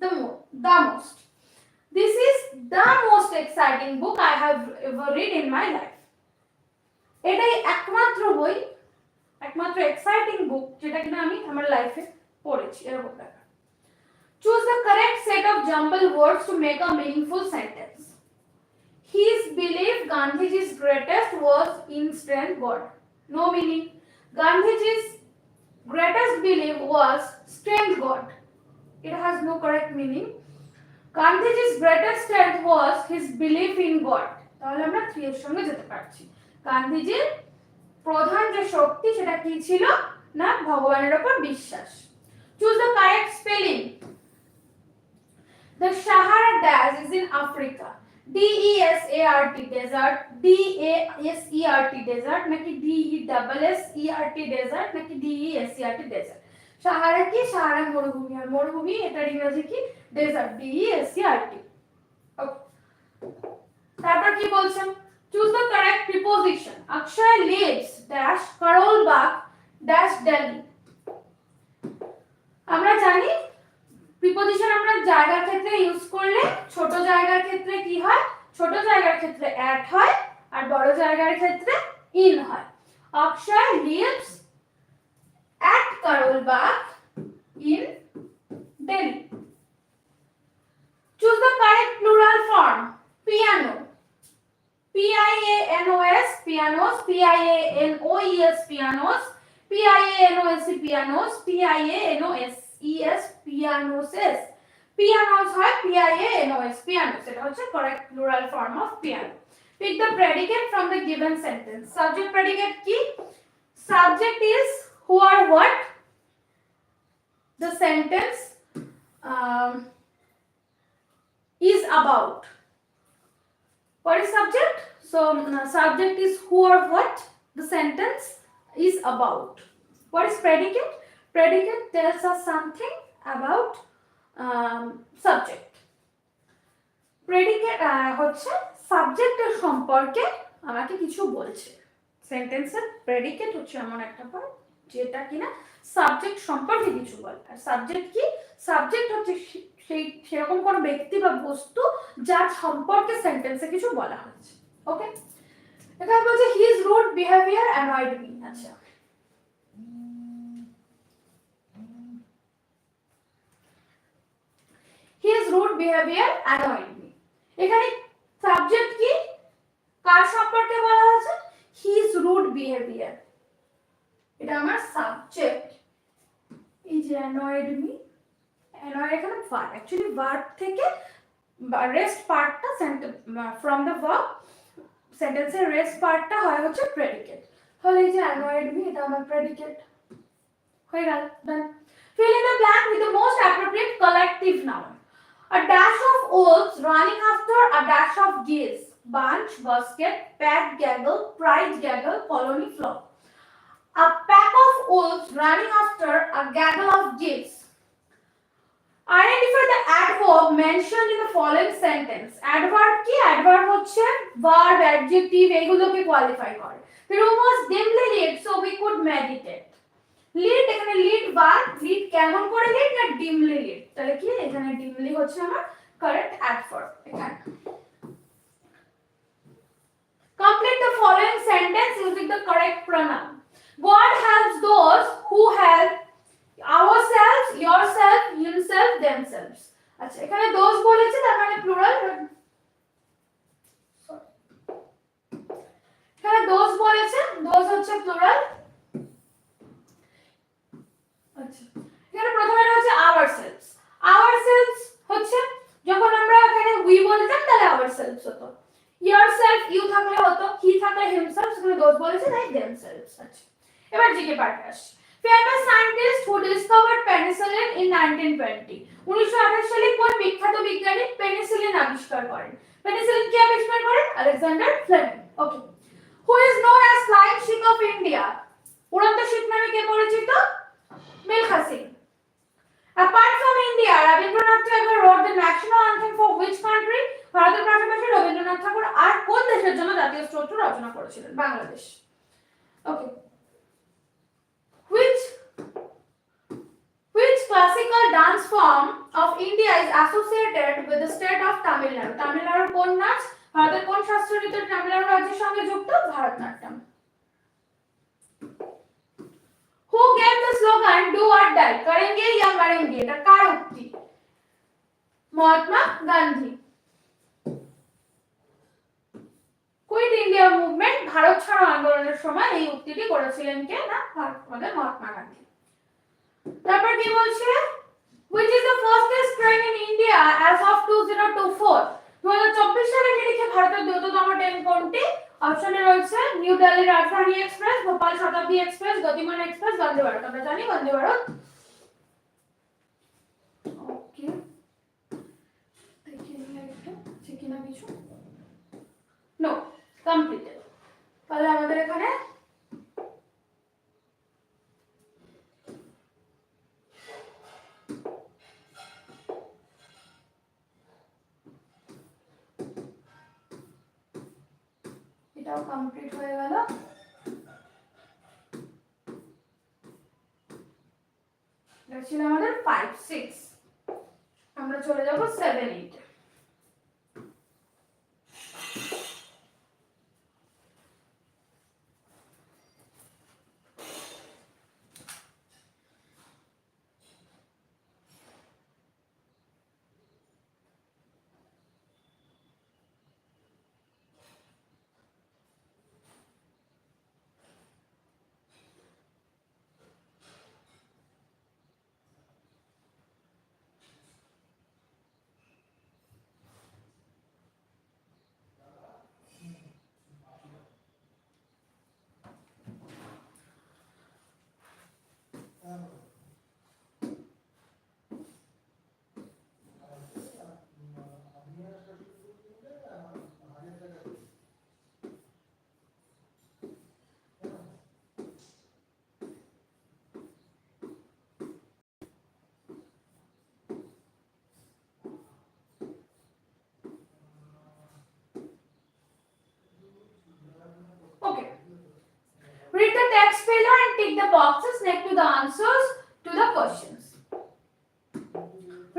the more, the most. This is the most exciting book I have ever read in my life. এটাই একমাত্র বই, একমাত্র exciting বুক যেটা কিনা আমি আমার লাইফে পড়েছি, এরকম ব্যাপার। Choose the correct set of jumbled words to make a meaningful sentence. His belief Gandhiji's greatest was in strength God. No meaning. Gandhiji's greatest belief was strength God. It has no correct meaning. Gandhiji's greatest strength was his belief in God. তাহলে আমরা 3 এর সঙ্গে যেতে পারছি। গান্ধীজির প্রধান যে শক্তি সেটা কি ছিল না, ভগবানের উপর বিশ্বাস। Choose the correct spelling. The Sahara Desert is in Africa. DESART desert, DASERT desert নাকি DESSERT desert নাকি DESERT desert? সাহারা কি, সাহারা মরুভূমি, আর মরুভূমি এটার ইংরেজি কি, ডেজার্ট, DESERT। ওকে, তারপর কি বলছেন, choose the correct preposition. Akshay lives dash Karol Bagh dash Delhi. আমরা জানি প্রিপজিশন আমরা জায়গার ক্ষেত্রে ইউজ করলে ছোট জায়গার ক্ষেত্রে কি হয়, ছোট জায়গার ক্ষেত্রে অ্যাট হয় আর বড় জায়গার ক্ষেত্রে ইন হয়। Akshay lives at Karol Bagh in Delhi. Choose the correct plural form. Piano, PIANOS pianos, PIANOES pianos, PIANOS pianos, PIANOS pianos, pianos হয় PIANOS pianos, এটা হচ্ছে correct plural form of piano. Pick the predicate from the given sentence. Subject predicate কি, subject is who or what, the sentence is about. What is subject? So subject is who or what, the sentence is about. What is predicate? Predicate tells us something about subject. Predicate হচ্ছে সাবজেক্টের সম্পর্কে আমাকে কিছু বলছে। সেন্টেন্সের predicate হচ্ছে এমন একটা পার্ট যেটা কিনা সাবজেক্ট সম্পর্কে কিছু বলে। আর সাবজেক্ট কি, সাবজেক্ট হচ্ছে সেই সেরকম কোনো ব্যক্তি বা বস্তু যার সম্পর্কে সেন্টেন্সে কিছু বলা হয়েছে। ওকে, এখানে বলছে his rude behaviour annoyed me. আচ্ছা, his rude behavior annoyed me. এখানে সাবজেক্ট কি, কার সম্পর্কে বলা হয়েছে, his rude behavior, এটা আমার সাবজেক্ট। এই যে annoyed me, annoyed এখানে ভার্ব, অ্যাকচুয়ালি ভার্ব থেকে রেস্ট পার্টটা ফ্রম দ্য ভার্ব, সেন্টেন্সের রেস্ট পার্টটা হয় হচ্ছে প্রেডিকেট। তাহলে এই যে annoyed me এটা আমার প্রেডিকেট হয়ে গেল, ডান। Fill in the blank with the most appropriate collective noun. A dash of wolves running after a dash of geese. Bunch, basket, pack, gaggle, pride, gaggle, colony, flock. A pack of wolves running after a gaggle of geese. Identify the adverb mentioned in the following sentence. Adverb কি, adverb হচ্ছে verb, adjective এগুলোকে qualify করে। The room was dimly lit so we could meditate. Lead, এখানে lead verb, lead কেমন করে lead না dimly lead, তাহলে কি এখানে ডিমলি হচ্ছে আমার কারেক্ট অ্যাডভার্ব। এখানে complete the following sentence using the correct pronoun. God helps those who help ourselves, yourself, himself, themselves. আচ্ছা, এখানে those বলেছে তার মানে প্লুরাল, এখানে those বলেছে, those হচ্ছে প্লুরাল। আচ্ছা, এখানে প্রথমে হচ্ছে ourselves, ourselves হচ্ছে যখন আমরা এখানে we বলতাম তাহলে ourselves হতো, yourself you থাকলে হতো, he থাকলে himself, এখানে those বলেছে তাই themselves। আচ্ছা, এবার জিকে পার্টে আসি। famous scientist who discovered penicillin in 1920. 1928 সালে কোন বিখ্যাত বিজ্ঞানী পেনিসিলিন আবিষ্কার করেন? পেনিসিলিন কে আবিষ্কার করেন? Alexander Fleming. Okay, Who is known as Flying Sikh of India? উড়ন্ত শিখ নামে কে পরিচিত? Milkha Singh. Apart from India, Rabindranath Tagore wrote the national anthem for which country? ভারতের পাশাপাশি রবীন্দ্রনাথ ঠাকুর আর কোন দেশের জন্য জাতীয় স্তোত্র রচনা করেছিলেন? Bangladesh. Okay. Which classical dance form of India is associated with the state of Tamil Nadu? Tamil Nadu কোন নাচ ভারতের কোন শাস্ত্রীয় নৃত্য তামিলনাড়ু রাজ্যের সঙ্গে যুক্ত? Bharatanatyam. Who gave the slogan do or die? करेंगे या मरेंगे? এটা কার উক্তি? Mahatma Gandhi. Quit India movement Bharat ছাড়ো আন্দোলনের সময় এই উক্তিটি করেছিলেন কে? না আমাদের মহাত্মা গান্ধী। তারপর কি বলছে? Which is the fastest train in India as of 2024? 2024 সালে নিরিখে ভারতের দ্রুততম ট্রেন কোনটি? অপশনে রয়েছে নিউ দিল্লি রাজধানী এক্সপ্রেস, ভোপাল শতাব্দী এক্সপ্রেস, গতিমান এক্সপ্রেস, বন্দে ভারত। আমরা জানি বন্দে ভারত। ওকে, দেখি একটা আছে কিনা কিছু। No, completed. তাহলে আমাদের এখানে এটাও কমপ্লিট হয়ে গেল। এটা ছিল আমাদের 5 6। আমরা চলে যাব 7 8। Read the text below and tick the boxes next to the answers to the questions.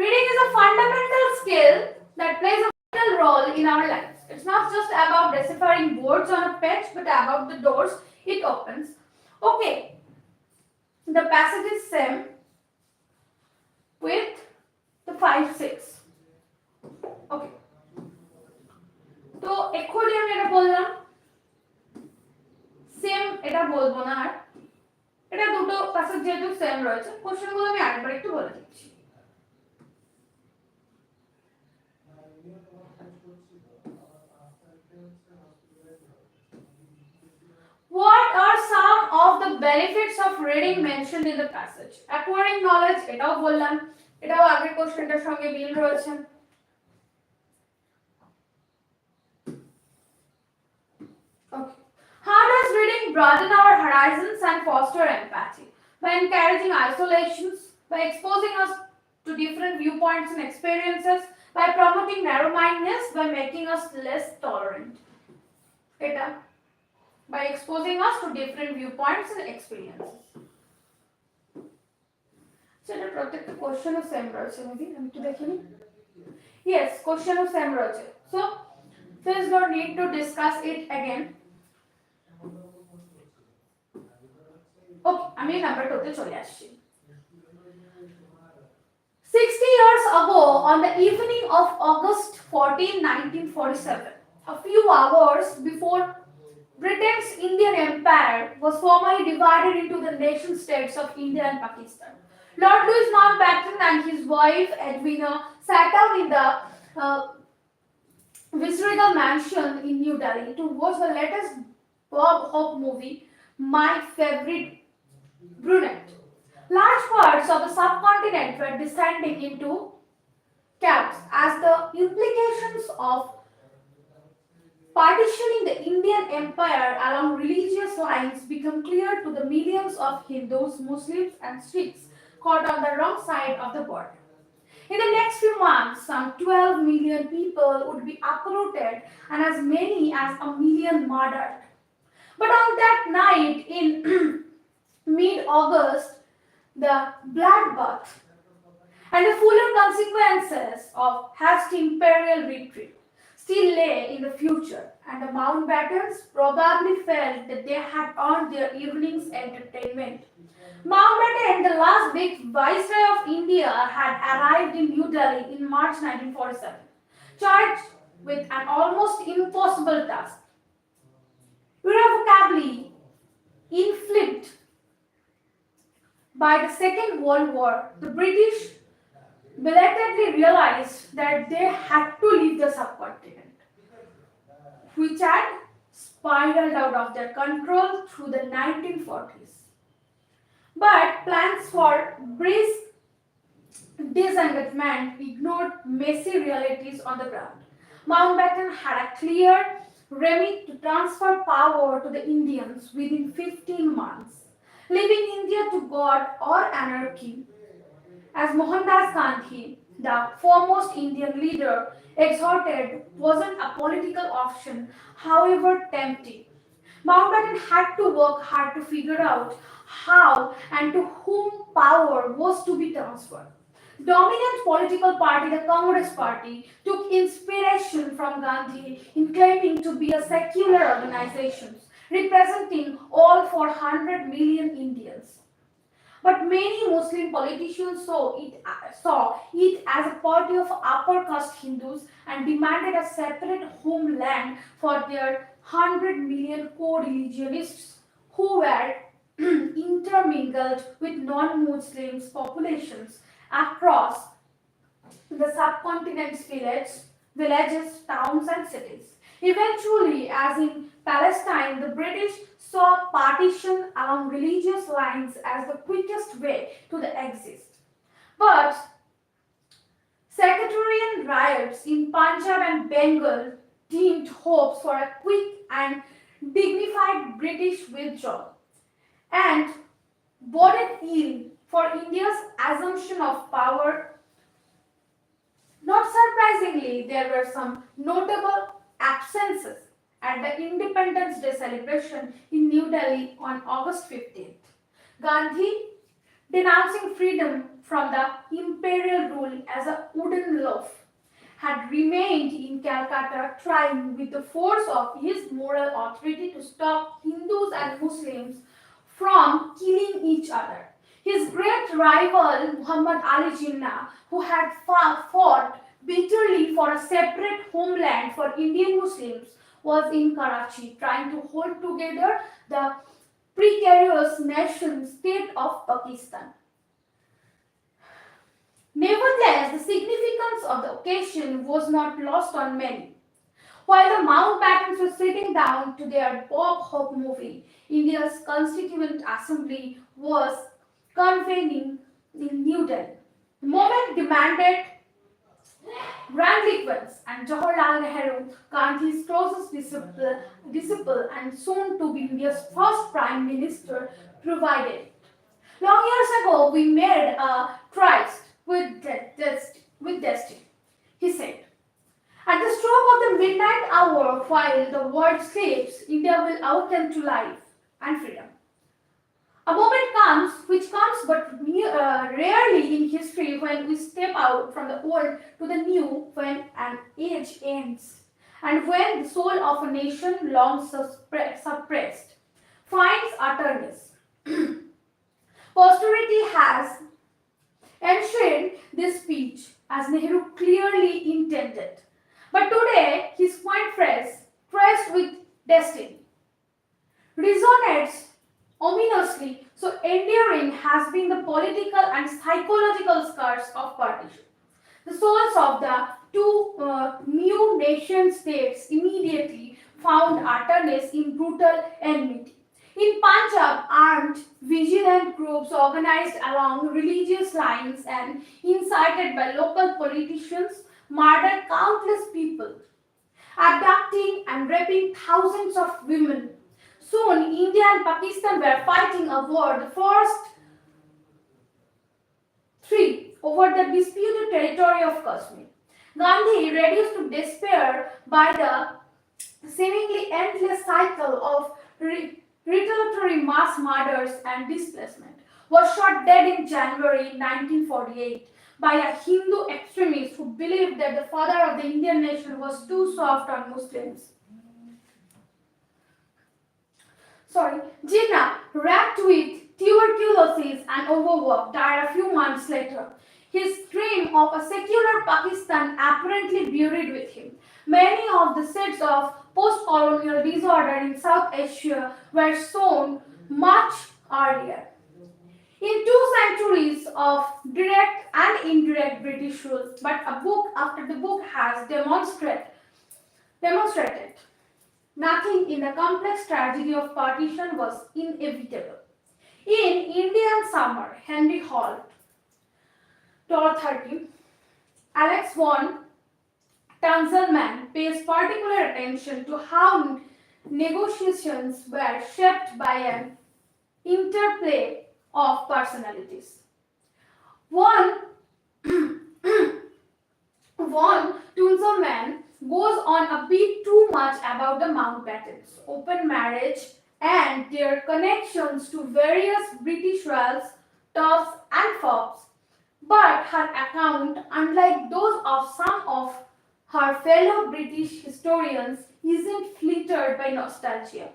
Reading is a fundamental skill that plays a vital role in our lives. It's not just about deciphering words on a page, but about the doors it opens. Okay, the passage is same with the 5 6. Okay, তো এক্ষুনি আমি এটা বললাম same, এটা বলবো না আর। এটা দুটো প্যাসেজ যেহেতু সেম রয়েছে, কোশ্চেনগুলো আমি আরেকবার একটু বলে দিচ্ছি। What are some of the benefits of reading mentioned in the passage? Acquiring knowledge, এটাও বললাম, এটাও আগের কোশ্চেনটার সঙ্গে মিল রয়েছে। Okay. How does reading broaden our horizons and foster empathy? By encouraging isolations, by exposing us to different viewpoints and experiences, by promoting narrow-mindedness, by making us less tolerant. Eta. By exposing us to different viewpoints and experiences. So, the protect question of same roche. Maybe I'm to dekhini. Yes, question of same roche. So, there is no need to discuss it again. Okay, আমি number 2 তে চলে আসছি। 60 years ago, on the evening of August 14, 1947, a few hours before Britain's Indian Empire was formally divided into the nation states of India and Pakistan, Lord Louis Mountbatten and his wife Edwina sat down in the Viceregal Mansion in New Delhi to watch the latest Bob Hope movie, My Favorite Brunette. Large parts of the subcontinent were descending into chaos as the implications of Partitioning the Indian empire along religious lines became clear to the millions of Hindus, Muslims, and Sikhs caught on the wrong side of the border. In the next few months, some 12 million people would be uprooted and as many as a million murdered. But on that night in mid August, the bloodbath and the fuller consequences of hasty imperial retreat still lay in the future, and the Mountbattens probably felt that they had earned their evening's entertainment. Mountbatten, the last big viceroy of India, had arrived in New Delhi in March 1947, charged with an almost impossible task. Irrevocably inflict by the Second World War, the British belatedly realized that they had to leave the subcontinent, which had spiraled out of their control through the 1940s. But plans for brisk disengagement ignored messy realities on the ground. Mountbatten had a clear remit to transfer power to the Indians within 15 months, leaving India to God or anarchy. As Mohandas Gandhi, the foremost Indian leader, exhorted, wasn't a political option, however tempting. Mountbatten had to work hard to figure out how and to whom power was to be transferred. Dominant political party, the Congress Party, took inspiration from Gandhi in claiming to be a secular organization representing all 400 million Indians. But many Muslim politicians saw it as a party of upper caste Hindus and demanded a separate homeland for their 100 million co-religionists who were intermingled with non-Muslims populations across the subcontinent's villages, towns, and cities. Eventually, as in Palestine, the British saw partition along religious lines as the quickest way to the exist. But sectarian riots in Punjab and Bengal dimmed hopes for a quick and dignified British withdrawal and boded ill for India's assumption of power. Not surprisingly, there were some notable absences at the Independence Day celebration in New Delhi on August 15th. Gandhi, denouncing freedom from the imperial rule as a wooden loaf, had remained in Calcutta trying with the force of his moral authority to stop Hindus and Muslims from killing each other. His great rival Muhammad Ali Jinnah, who had fought bitterly for a separate homeland for Indian Muslims, was in Karachi trying to hold together the precarious nation state of Pakistan. Nevertheless, the significance of the occasion was not lost on many. While the Mountbattens were sitting down to their Bob Hope movie, India's Constituent Assembly was convening in New Delhi. The moment demanded grandiloquence, and Jawaharlal Nehru, Gandhi's closest disciple and soon to be India's first Prime Minister, provided it. Long years ago, we made a tryst with destiny, he said. At the stroke of the midnight hour, while the world sleeps, India will awaken to life and freedom. A moment comes, which comes but rarely in history, when we step out from the old to the new, when an age ends, and when the soul of a nation long suppressed finds utterance. Posterity has enshrined this speech as Nehru clearly intended. But today, his quaint phrase, "traced with destiny," resonates ominously, so enduring has been the political and psychological scars of partition. The souls of the two new nation states immediately found utterance in brutal enmity. In Punjab, armed vigilant groups organized along religious lines and incited by local politicians murdered countless people. abducting and raping thousands of women. Soon, India and Pakistan were fighting a war, the first three, over the disputed territory of Kashmir. Gandhi, reduced to despair by the seemingly endless cycle of retaliatory mass murders and displacement, was shot dead in January 1948 by a Hindu extremist who believed that the father of the Indian nation was too soft on Muslims. Jinnah, racked with tuberculosis and overwork, died a few months later. His dream of a secular Pakistan apparently buried with him. Many of the seeds of post-colonial disorder in South Asia were sown much earlier. In 2 centuries of direct and indirect British rule, but a book after the book has demonstrated nothing in the complex tragedy of partition was inevitable. In Indian Summer, Henry Holt, 30, Alex von Tunzelman pays particular attention to how negotiations were shaped by an interplay of personalities. Von Tunzelman goes on a bit too much about the Mountbattens, open marriage, and their connections to various British royals, toffs, and fobs. But her account, unlike those of some of her fellow British historians, isn't flittered by nostalgia.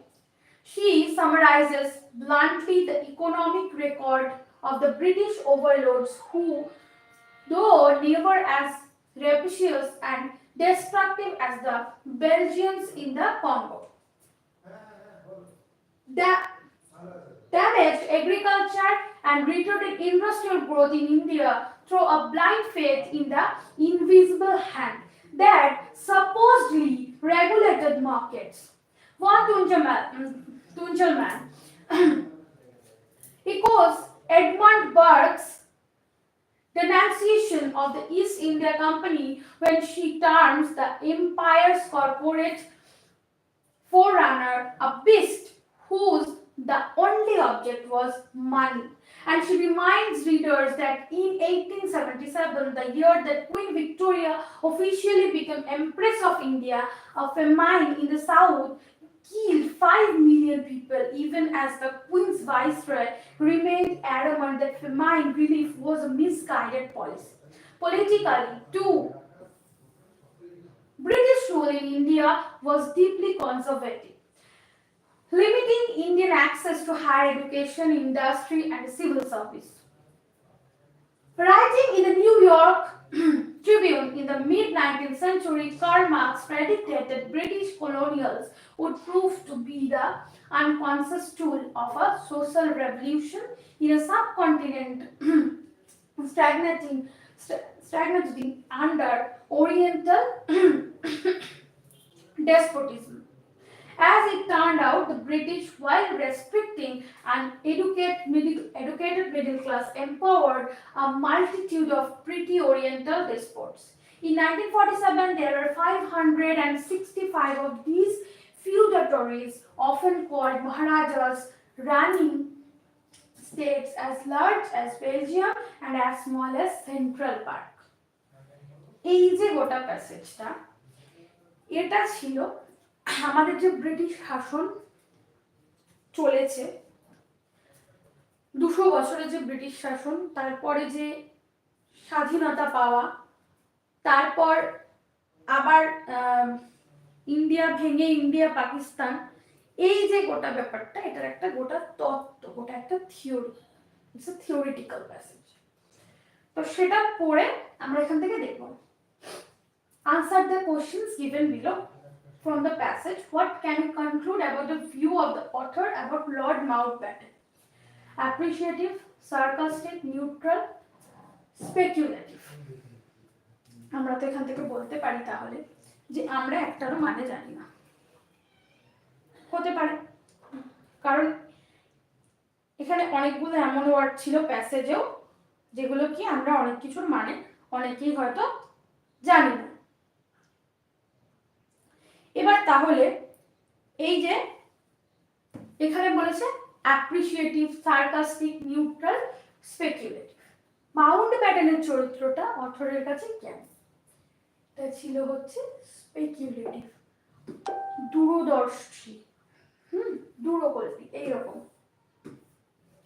She summarizes bluntly the economic record of the British overlords who, though never as rapacious and destructive as the Belgians in the Congo, damaged agriculture and retarded industrial growth in India through a blind faith in the invisible hand that supposedly regulated markets. Von Tunzelman echoes Edmund Burke's denunciation of the East India Company when she terms the empire's corporate forerunner a beast whose the only object was money. And she reminds readers that in 1877, the year that Queen Victoria officially became Empress of India, a famine in the south killed 5 million people, even as the Queen's Viceroy remained adamant that famine relief was a misguided policy. Politically, too, British rule in India was deeply conservative, limiting Indian access to higher education, industry, and civil service. Writing in the New York Tribune in the mid-19th century, Karl Marx predicted that British colonials would prove to be the unconscious tool of a social revolution in a subcontinent stagnating under Oriental despotism. As it turned out, the British, while restricting an educated middle class, empowered a multitude of pretty Oriental despots. In 1947, there were 565 of these feudatories, often called Maharajas, running states as large as Belgium and as small as Central Park. এই যে গোটা প্যাসেজটা, এটা ছিল আমাদের যে British শাসন চলেছে 200 বছরের যে ব্রিটিশ শাসন, তারপরে যে স্বাধীনতা পাওয়া, তারপর আবার ইন্ডিয়া ভেঙে ইন্ডিয়া পাকিস্তান, এই যে গোটা ব্যাপারটা, এটার একটা গোটা তত্ত্ব, গোটা একটা theory, it's a theoretical passage. তো সেটা পড়ে আমরা এখান থেকে দেখব। Answer the questions given below. From the passage, what can you conclude about the view of the author about Lord Mountbatten? Appreciative, sarcastic, neutral, speculative. আমরা তো এখান থেকে বলতে পারি তাহলে যে আমরা একটারও মানে জানি না, হতে পারে, কারণ এখানে অনেকগুলো এমন ওয়ার্ড ছিল প্যাসেজেও যেগুলো কি আমরা অনেক কিছুর মানে অনেকেই হয়তো জানি না। এবার তাহলে এই যে এখানে বলেছে অ্যাপ্রিসিয়েটিভ, সার্কাস্টিক, নিউট্রাল, স্পেকুলেটিভ। মাউন্ট ব্যাটেনের চরিত্রটা অথরের কাছে কেন? এটা ছিল হচ্ছে স্পেকুলেটিভ, দূরদর্শী, দূরকল্পী, এইরকম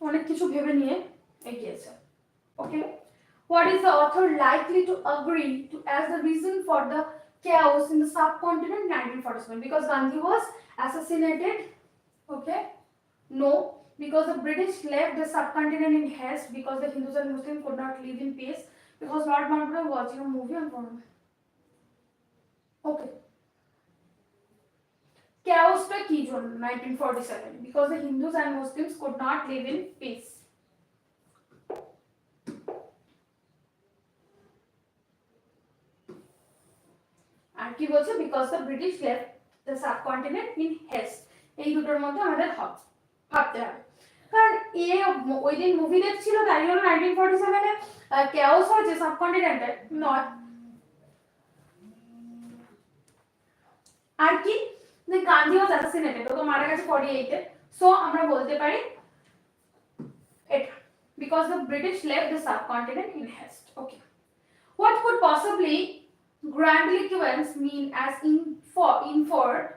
অনেক কিছু ভেবে নিয়ে এগিয়েছে। ওকে, what is the author likely to agree to as the reason for the chaos in the subcontinent in 1947? Because Gandhi was assassinated. Okay, no, because the British left the subcontinent in haste because the Hindus and Muslims could not live in peace, because Lord Mountbatten was watching a movie on phone. Okay, chaos টা কি জন্য 1947? because the Hindus and Muslims could not live in peace. আর কি বলছে? because the British left the subcontinent in haste. এই দুটোর মধ্যে আমাদের ভাবতে হবে, কারণ ওই দিন মুভি দেখছিল তাই জন্য 1947 এ chaos হয়েছে সাবকন্টিনেন্টে, নট। আর কি, যে গান্ধী was assassinated, তো মারা গেছে 48 এ, সো আমরা বলতে পারি এটা because the British left the subcontinent in haste. Okay, what could possibly grandiloquence mean as inferred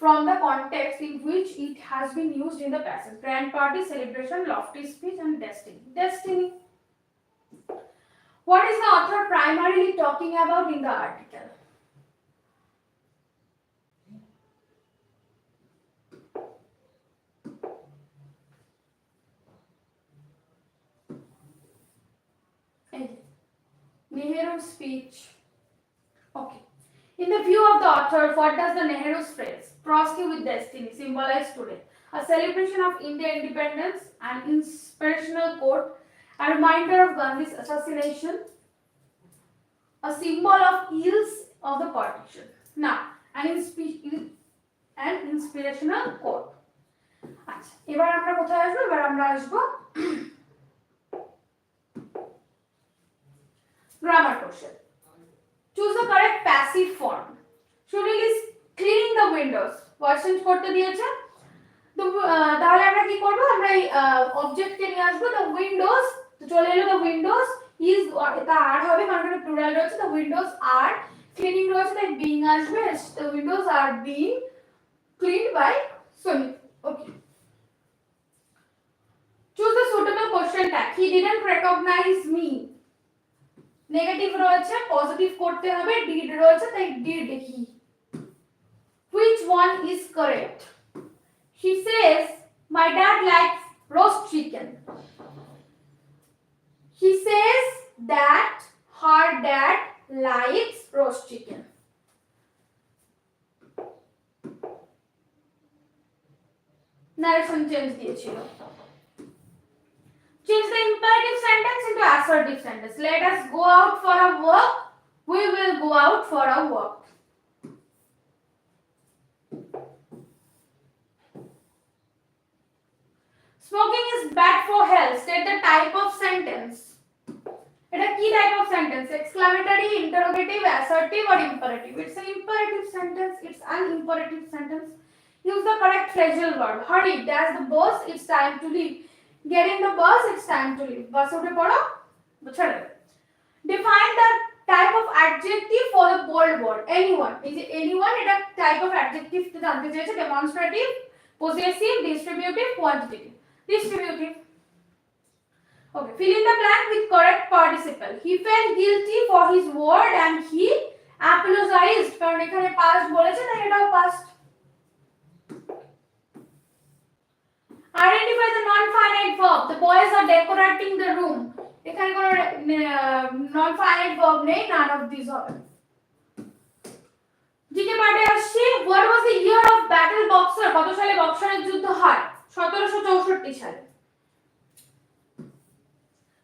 from the context in which it has been used in the passage? Grand party, celebration, lofty speech, and destiny. Destiny. What is the author primarily talking about in the article? Nehru's speech. Okay. In the view of the author, what does the Nehru's phrase "cross you with destiny" symbolize today? A celebration of Indian independence, an inspirational quote, a reminder of Gandhi's assassination, a symbol of ills of the partition. Now, an inspirational quote. আচ্ছা, এবার আমরা কোথায় আসবো? এবার আমরা আসবো grammar portion. Choose the correct passive form. Shuril is cleaning the windows. Voice change করতে দিয়েছে, তো তাহলে আমরা কি করব? আমরা এই অবজেক্ট কে নিয়ে আসবো, the windows, তো চলে এলো the windows is, এটা আর হবে কারণ এটা প্লুরাল রয়েছে, the windows are cleaning রয়েছে তাই being আসবে, the windows are being cleaned by Sunil. Okay, choose the suitable question tag. He didn't recognize me. Negative রয়েছে, পজিটিভ করতে হবে, ডিড রয়েছে তাই did he. which one is correct? She says my dad likes roast chicken. He says that her dad likes roast chicken. narration change দিয়েছিল। Change the imperative sentence into assertive sentence. Let us go out for a walk. We will go out for a walk. Smoking is bad for health. State the type of sentence. It is key type of sentence. Exclamatory, interrogative, assertive, or imperative. It's an imperative sentence. It's an imperative sentence. Use the correct phrasal verb. Hurry, dash the bus. It's time to leave. Get in the bus, it's time to leave. Bus উঠে পড়ো, ছেড়ে। Define the type of adjective for the bold word. Anyone. এই যে anyone, এটা type of adjective তে জানতে চেয়েছে। Demonstrative, possessive, distributive, quantitative. Distributive. Okay, fill in the blank with correct participle. He felt guilty for his word and he apologized. কারণ এখানে past বলেছে তাই এটাও past. Identify the non-finite verb. The boys are decorating the room. এখানে কোনো non-finite verb নেই, none of these হবে। GK পার্টে আসছি, what was the year of battle Boxer? কত সালে বক্সারের যুদ্ধ হয়? 1764 সালে।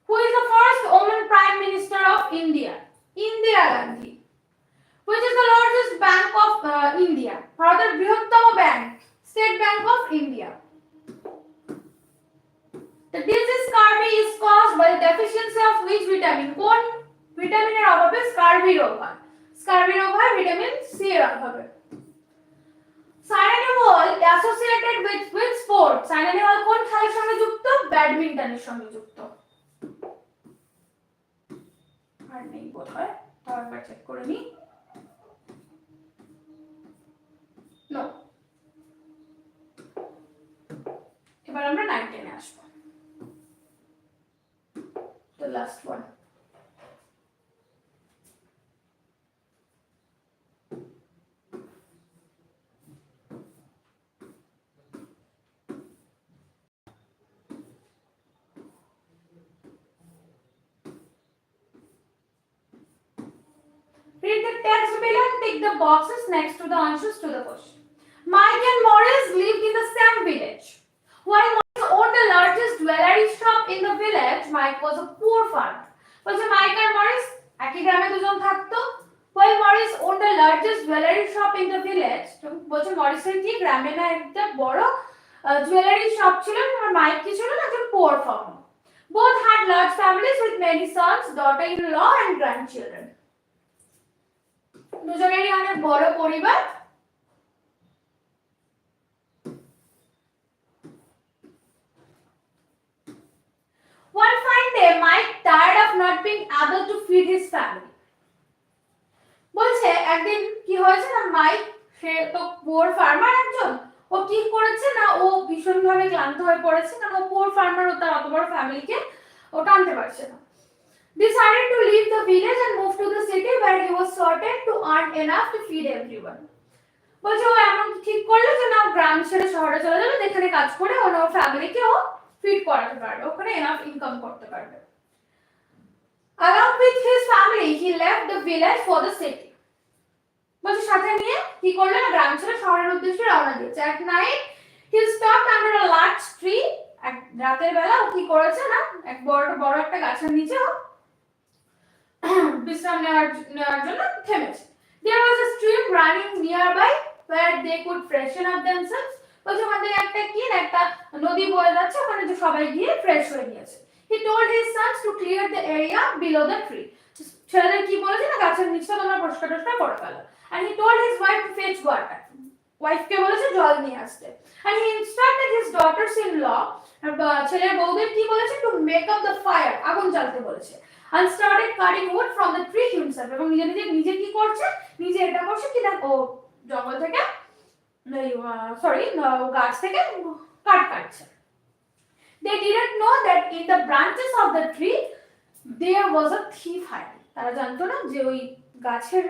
Who is the first woman prime minister of India? Indira Gandhi. Which is the largest bank of India? ভারতের বৃহত্তম bank, State Bank of India. The disease scurvy is caused by the deficiency of which vitamin? কোন ভিটামিনের অভাবে scurvy রোগ হয়? Scurvy রোগ হয় vitamin C এর অভাবে। সাইনানিওল অ্যাসোসিয়েটেড উইথ স্পোর্ট। সাইনানিওল কোন খেলার সঙ্গে যুক্ত? ব্যাডমিন্টনের সঙ্গে যুক্ত। আর নেই বোধহয়, তাও একবার চেক করে নি। নো। এবার আমরা 9 10 আসবো। The last one. Read the text below and tick the boxes next to the answers to the question. Mike and Maurice lived in the same village. While Maurice owned the largest jewelry shop in the village, Mike was a poor farmer. বলছে mic আর Morris একই গ্রামে দুজন থাকতো। While Maurice owned the largest jewelry shop in the village, বলছে মরিসের কি গ্রামে না একটা বড় জুয়েলারি শপ ছিল, আর মাইক কি ছিল না একজন poor farmer. Both had large families with many sons, daughter-in-law and grandchildren. দুজনেরই অনেক বড় পরিবার। One fine day, Mike, tired of not being able to feed his family. বলছে একদিন কি হয়েছে না, মাইক সে তো পোর ফার্মার একজন, ও কি করেছে না ও ভীষণভাবে ক্লান্ত হয়ে পড়েছে, কারণ ও পোর ফার্মার, ও তার অত বড় ফ্যামিলিকে ও টানতে পারছে না। Decided to leave the village and move to the city where he was certain to earn enough to feed everyone. বলছে ও এমন ঠিক করলো যে না গ্রাম ছেড়ে শহরে চলে যাবে, যেখানে কাজ করে ওর ফ্যামিলিকে ও ফিড করাতে পারবে, ওখানে এনাফ ইনকাম করতে পারবে। Along with his family, he left the village for the city. বলছে সাথে নিয়ে কি করলো না গ্রাম ছেড়ে শহরের উদ্দেশ্যে রওনা দিয়েছে। At night, he stopped under a large tree. রাতের বেলা ও কি করেছে না এক বড় একটা গাছের নিচে বিশ্রাম নেওয়ার জন্য থেমেছে। There was a stream running nearby where they could freshen up themselves. বলছে ওখানে একটা নদী বয়ে যাচ্ছে, ওখানে যে সবাই গিয়ে ফ্রেশ হয়ে নিয়েছে। He told his sons to clear the area below the tree. ছেলেদের কি বলেছে না গাছের নিচে তোমরা পরিষ্কার করে ফেলো। And he told his wife to fetch water. ওয়াইফকে বলেছে জল নিয়ে আসতে। And he instructed his daughters-in-law, ছেলের বউদের কি বলেছে, to make up the fire, আগুন জ্বালতে বলেছে। And started cutting wood from the tree himself. এবং নিজে কি করছে, নিজে এটা করছে কি না ও জঙ্গল থেকে গাছ থেকে কাঠ কাটছে। They didn't know that in the branches of the tree there was a thief hiding. তারা জানতো না যে ওই গাছের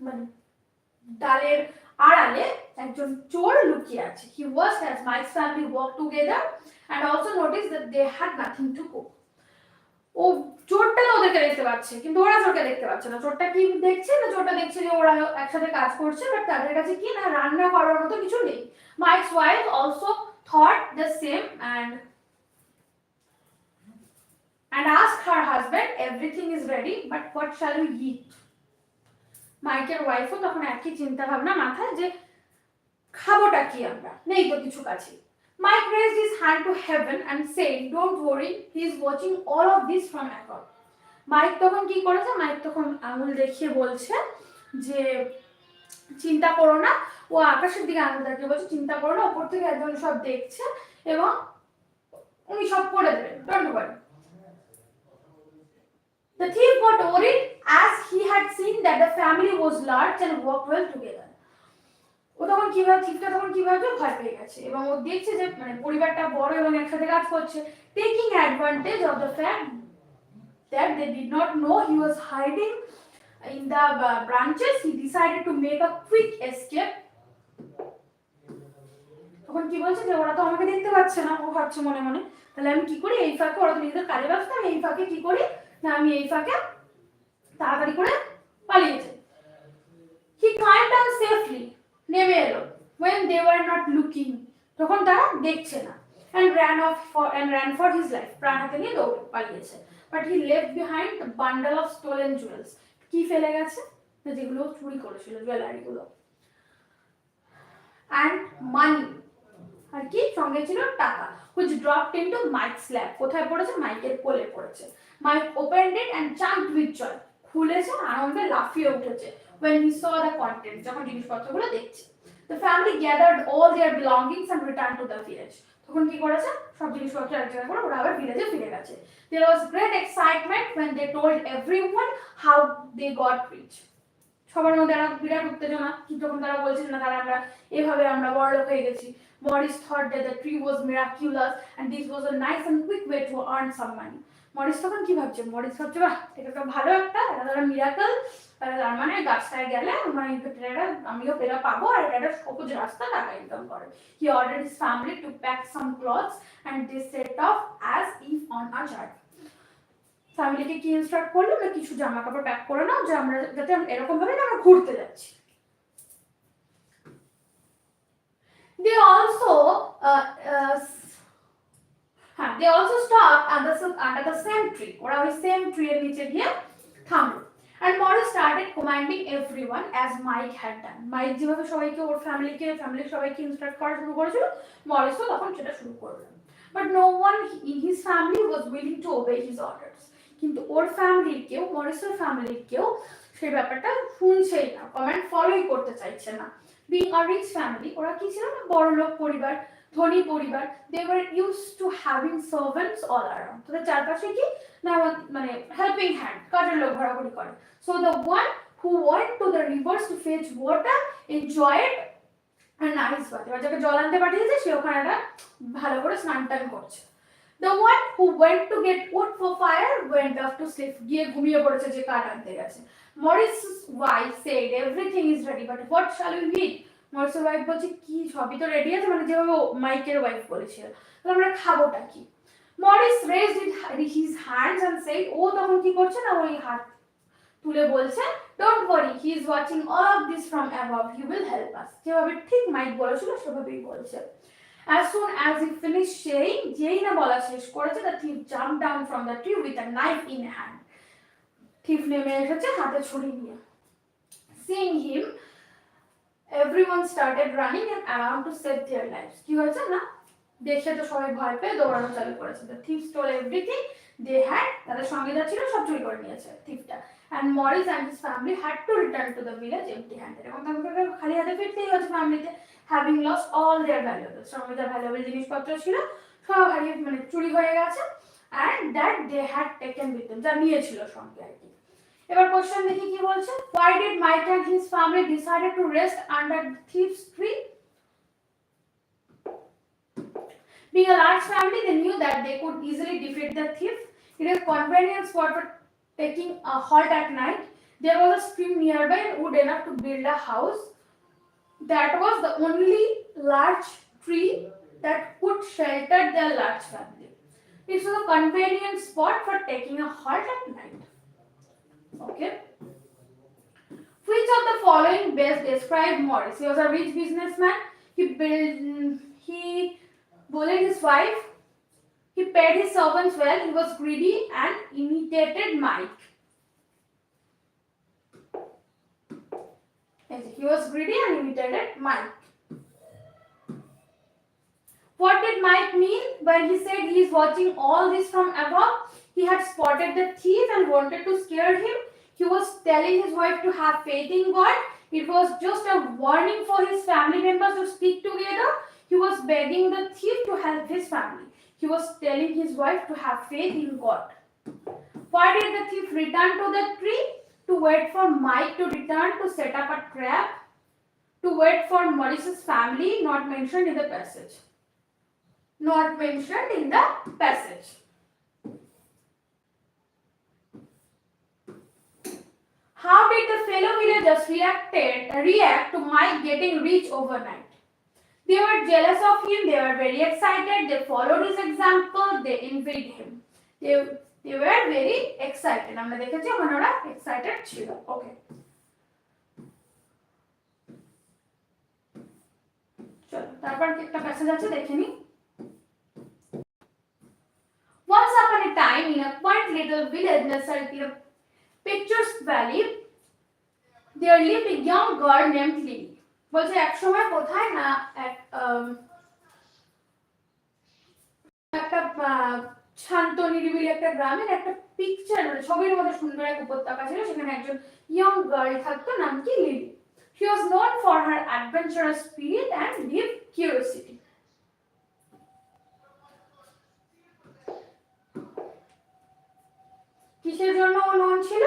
মানে ডালের আড়ালে একজন চোর লুকিয়ে আছে। He watched as Mike's family walked together and also noticed that they had nothing to cook. ও চোরটা তো ওদেরকে দেখতে পাচ্ছে, কিন্তু ওরা চোরকে দেখতে পাচ্ছে না। চোরটা কি দেখছে না, চোরটা দেখছে যে ওরা একসাথে কাজ করছে, বাট তাদের কাছে কি না রান্না করার মতো কিছু নেই। Mike's wife also thought the same and asked her husband, everything is ready, but what shall we eat? মাইকের ওয়াইফও তখন একই চিন্তা ভাবনা মাথায় যে খাবোটা কি আমরা, নেই তো কিছু কাছে। Mike raised his hand to heaven and said, don't worry, he is watching all of this from above. Mike তখন কি করেছে, মাইক তখন আঙুল দেখিয়ে বলছে যে চিন্তা করো না, ও আকাশের দিকে আঙুল দেখিয়ে বলছে চিন্তা করো না, উপর থেকে একজন সব দেখছে এবং উনি সব করে দেবেন, don't worry. The thief got worried as he had seen that the family was large and worked well together. ও তখন ঠিকটা তখন কিভাবে ভয় পেয়ে গেছে এবং ও দেখছে যে মানে পরিবারটা বড় এবং একসাথে কাজ করছে। Taking advantage of the fact that they did not know he was hiding in the branches, he decided to make a quick escape. তখন কি বলছে যে ওরা তো আমাকে দেখতে পাচ্ছে না, ও ভাবছে মনে মনে তাহলে আমি কি করি, এই ফাঁকে ওরা তো নিজেদের কাজে ব্যস্ত, আমি এই ফাঁকে কি করি না আমি এই ফাঁকে তাড়াতাড়ি করে পালিয়ে যাই। He climbed down safely, নেমে এলো when they were not looking, তখন তারা দেখছে না, and ran for his life, প্রাণ হাতে নিয়ে দৌড়ে পালিয়েছে। But he left behind the bundle of stolen jewels. কি ফেলে গেছে, যেগুলো চুরি করেছিল জুয়েলারি গুলো, and money, আর কি সঙ্গে ছিল টাকা, which dropped into Mike's lap, কোথায় পড়েছে, মাইকের কোলে পড়েছে। Mike opened it and jumped with joy, খুলেছে আনন্দে লাফিয়ে উঠেছে when he saw the content, যখন জিনিসপত্রগুলো দেখছে। The family gathered all their belongings and returned to the village. তখন কি করেছে, সব জিনিসপত্র এক জায়গায় করে ওরা আবার ভিলেজে ফিরে গেছে। There was great excitement when they told everyone how they got rich. সবার মধ্যে একটা বিরাট উত্তেজনা যখন তারা বলছেন না তারা আমরা এভাবে আমরা বড়লোক হয়ে গেছি। Morris thought that the tree was miraculous and this was a nice and quick way to earn some money. Morris তখন কি ভাবছে, মরিস ভাবছে বাহ এটা তো ভালো একটা মিরাকল, তার মানে গাছটায় গেলে মানে আমিও পেরা পাবো আর এটা সহজ রাস্তা টাকা ইনকাম করে। He ordered his family to pack some clothes and they set off as if on a journey. ফ্যামিলিকে কি ইনস্ট্রাক্ট করলো না কিছু জামা কাপড় প্যাক করে নাও যে আমরা যাতে এরকম ভাবে না আমরা ঘুরতে যাচ্ছি। They also they also stopped under the same tree. ওরা ওই সেম ট্রি এর নিচে গিয়ে থামলো। And Morris started commanding everyone as Mike had done. Mike যেভাবে সবাইকে ওর ফ্যামিলির সবাইকে ইনস্ট্রাক্ট করা শুরু করেছিল, মরিসও তখন সেটা শুরু করলো। But no one in his family was willing to obey his orders. কিন্তু ওর ফ্যামিলির কেউ, মরিসের ফ্যামিলির কেউ সেই ব্যাপারটা শুনছেই না, কমান্ড ফলোই করতে চাইছে না। Being a rich family, ওরা কি ছিল না বড়লোক পরিবার, ধনী পরিবার, they were used to having servants all around. তো চারপাশে কি না মানে হেল্পিং হ্যান্ড, কাজের লোক ঘোরাঘুরি করে। So the one who went to the rivers to fetch water enjoyed a nice bath. এবার যাকে জল আনতে পাঠিয়েছে সে ওখানে একটা ভালো করে স্নান টান করছে। The one who went to get wood for fire went off to sleep. গিয়ে ঘুমিয়ে পড়েছে যে কাঠ আনতে গেছে। Morris's wife said everything is ready but what shall we eat? Morris's wife বলছে কি সবই তো রেডি আছে, মানে যেভাবে মাইকের ওয়াইফ বলেছিল, তাহলে আমরা খাবোটা কি? Morris raised his hands and said, ও তখন কি করছে না ওই হাত তুলে বলছে, don't worry, he is watching all of this from above, he will help us. যেভাবে ঠিক মাইক বলেছিল সেভাবেই বলছে। As soon as he finished saying, যেই না বলা শেষ করেছে, the thief jumped down from the tree with a knife in hand. Thief নেমে এসেছে হাতে ছুরি নিয়ে। Seeing him, everyone started running around to save their lives. কি হয়েছে না দেখে তো সবাই ভয় পেয়ে দৌড়ানো চালু করেছে। The thief stole everything they had. তাদের সঙ্গে যা ছিল সব চুরি করে নিয়েছে thiefটা। And Morris and his family had to return to the village empty-handed. এবং তাদেরকে খালি হাতে ফিরতেই হয়েছে ফ্যামিলিতে, having lost all their valuables. সঙ্গে যা ভ্যালুয়েবল জিনিসপত্র ছিল সব হারিয়ে মানে চুরি হয়ে গেছে, and that they had taken with them, যা নিয়েছিল সঙ্গে আর কি। এবার কোশ্চেন দেখি কি বলছে। Why did Mike and his family decided to rest under the thief's tree? Being a large family, they knew that they could easily defeat the thief. It is a convenient spot for taking a halt at night. There was a stream nearby and wood enough to build a house. That was the only large tree that could shelter their large family. It was a convenient spot for taking a halt at night. Okay. Which of the following best describe Morris? He was a rich businessman. He bullied his wife. He paid his servants well. He was greedy and imitated Mike. He was greedy and imitated Mike. What did Mike mean when he said he is watching all this from above? He had spotted the thief and wanted to scare him. He was telling his wife to have faith in God. It was just a warning for his family members to stick together. He was begging the thief to help his family. He was telling his wife to have faith in God. Why did the thief return to the tree? To wait for Mike to return to set up a trap. To wait for Morris's family, not mentioned in the passage. Not mentioned in the passage. How did the fellow villagers react to Mike getting rich overnight? They were jealous of him, they were very excited, they followed his example, they envied him. They were very excited. আমরা দেখেছি ওরা excited ছিল। Okay. চলো তারপর একটা passage আছে দেখে নি। Once upon a time in a quaint little village nestled in a picturesque valley, there lived a young girl named Lily. বলছে এক সময় কোথায় না একটা শান্ত নিরিবিলি একটা গ্রামের একটা পিকচার মানে ছবির মধ্যে সুন্দর এক উপত্যকা ছিল, সেখানে একজন ইয়ং গার্ল থাকতো, নাম কি lily. She was known for her adventurous spirit and deep curiosity. কিসের জন্য ও known ছিল?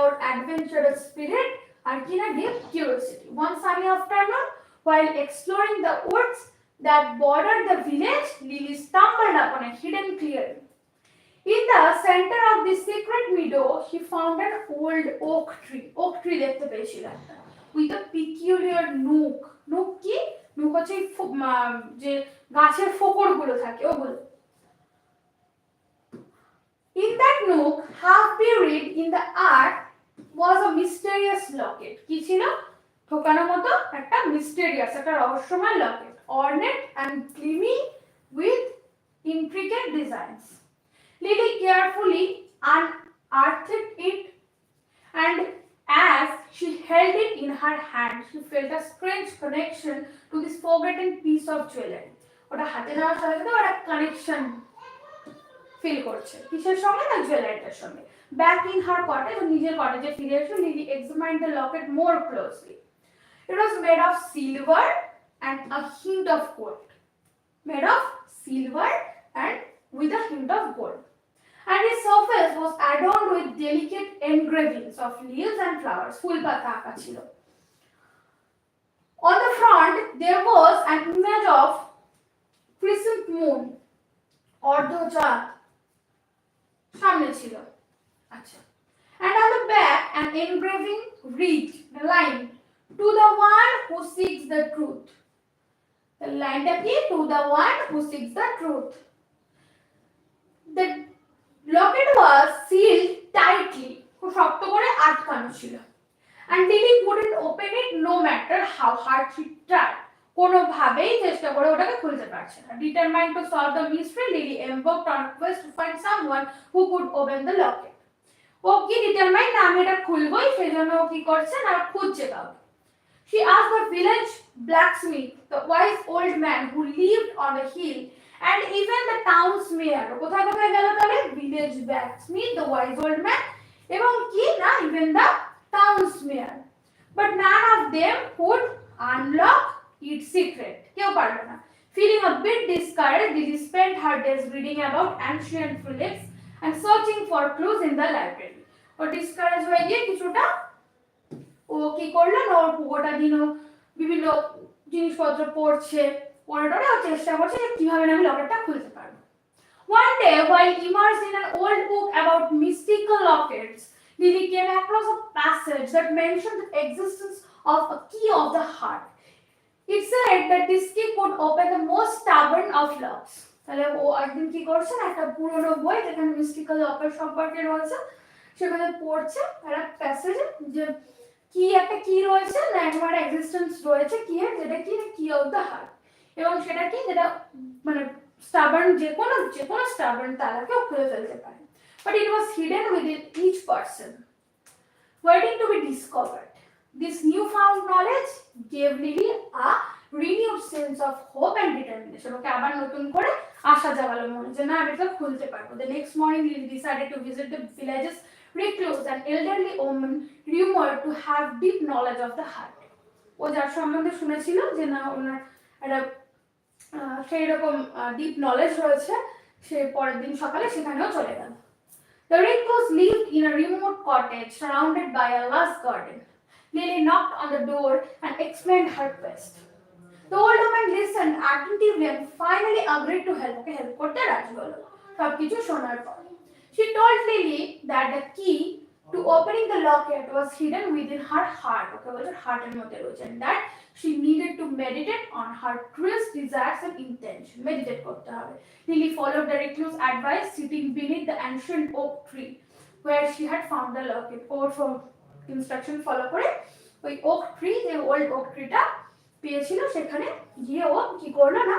ওর adventurous spirit আর কি না deep curiosity. One sunny afternoon, while exploring the woods that bordered the village, Lily stumbled upon a hidden clearing. In the center of this secret meadow, she found an old oak tree. Oak tree দেখতে পেয়েছিল একটা, with a peculiar nook. Nook কি? Nook হচ্ছে যে গাছের ফোকরগুলো থাকে ওগুলো। In that nook, half buried in the earth, was a mysterious locket. কি ছিল? ঠোকানো মতো একটা mysterious, একটা রহস্যময় locket, ornate and gleaming with intricate designs. Lily carefully unearthed it, and as she held it in her hand, she felt a strange connection to this forgotten piece of jewelry. ওটা হাতে নেওয়ার সাথে সাথে ওটা connection feel করছে কিসের সঙ্গে? না, জুয়েলারিটার সঙ্গে। Back in her cottage, নিজের কটেজে ফিরে এসে Lily examined the locket more closely. It was made of silver and a hint of gold. Made of silver and with a hint of gold. And its surface was adorned with delicate engravings of leaves and flowers. ফুল পাতা আঁকা ছিল। On the front, there was an image of crescent moon, অর্ধচাঁদ সামনে ছিল। আচ্ছা। And on the back, an engraving read the line, "To the one who seeks the truth." The line কি? To the one who seeks the truth. The locket was sealed tightly. খুব শক্ত করে আটকানো ছিল। And Lily couldn't open it no matter how hard she tried. কোনোভাবেই চেষ্টা করে ওটাকে খুলতে পারছে না। Determined to solve the mystery, Lily embarked on a quest to find someone who could open the locket. ও কি ডিটারমাইন্ড না আমি এটা খুলবই, সেজন্য ও কি করছে না খুঁজছে কাউকে। She asked the village blacksmith, the wise old man who lived on the hill, and even the town's mayor. কোথায় কোথায় গেল তাহলে? Village blacksmith, the wise old man, এবং কি না even the town's mayor. But none of them could unlock its secret. কেউ পারবে না। Feeling a bit discouraged, Lily spent her days reading about ancient relics and searching for clues in the library. ও discourage হয়ে গিয়ে কিছুটা ও কি করলো না, ওর গোটা দিনও বিভিন্ন জিনিসপত্র পড়ছে, পড়ে ও চেষ্টা করছে যে কিভাবে আমি লকেটটা খুলতে পারবো। One day, while immersed in an old book about mystical lockets, Lily came across a passage that mentioned the existence of a key of the heart. It said that this key could open the most stubborn of locks. তাহলে ও একদিন কি করছে না, একটা পুরনো বই যেখানে mystical Locket সম্পর্কে রয়েছে সেখানে পড়ছে একটা প্যাসেজে যে কি একটা কি রয়েছে না, একবারে এক্সিস্টেন্স রয়েছে কি এর, যেটা কি কি অফ দ্য হার্ট, এবং সেটা কি যেটা মানে স্টাবার্ন যে কোনো স্টাবার্ন তালাকেও খুলে ফেলতে পারে। But it was hidden within each person, waiting to be discovered. This newfound knowledge gave Lily a renewed sense of hope and determination. ওকে আবার নতুন করে আশা জাগালো মনে যে না আমি এটা খুলতে পারবো। The next morning Lily decided to visit the village's recluse, an elderly woman rumored to have deep knowledge of the heart. ও যার সম্বন্ধে শুনেছিল যে না ওনার একটা সেই রকম ডিপ নলেজ রয়েছে, সে পরের দিন সকালে সেখানেও চলে গেল। The recluse lived in a remote cottage surrounded by a lush garden. Lily knocked on the door and explained her quest. The old woman listened attentively and finally agreed to help. Okay help করতে রাজি হলো সবকিছু শোনার পর। She told Lily that the key to opening the locket was hidden within her heart. ওকে বলছে হার্টের মধ্যে রয়েছে, and that she needed to meditate on her truest desires and intention. Meditate করতে হবে। Lily followed the recluse advice, sitting beneath the ancient oak tree where she had found the locket. Or from instruction follow করে ওই okay tree, যে old okay ট্রিটা পেয়েছিল সেখানে গিয়ে ও কি করলো না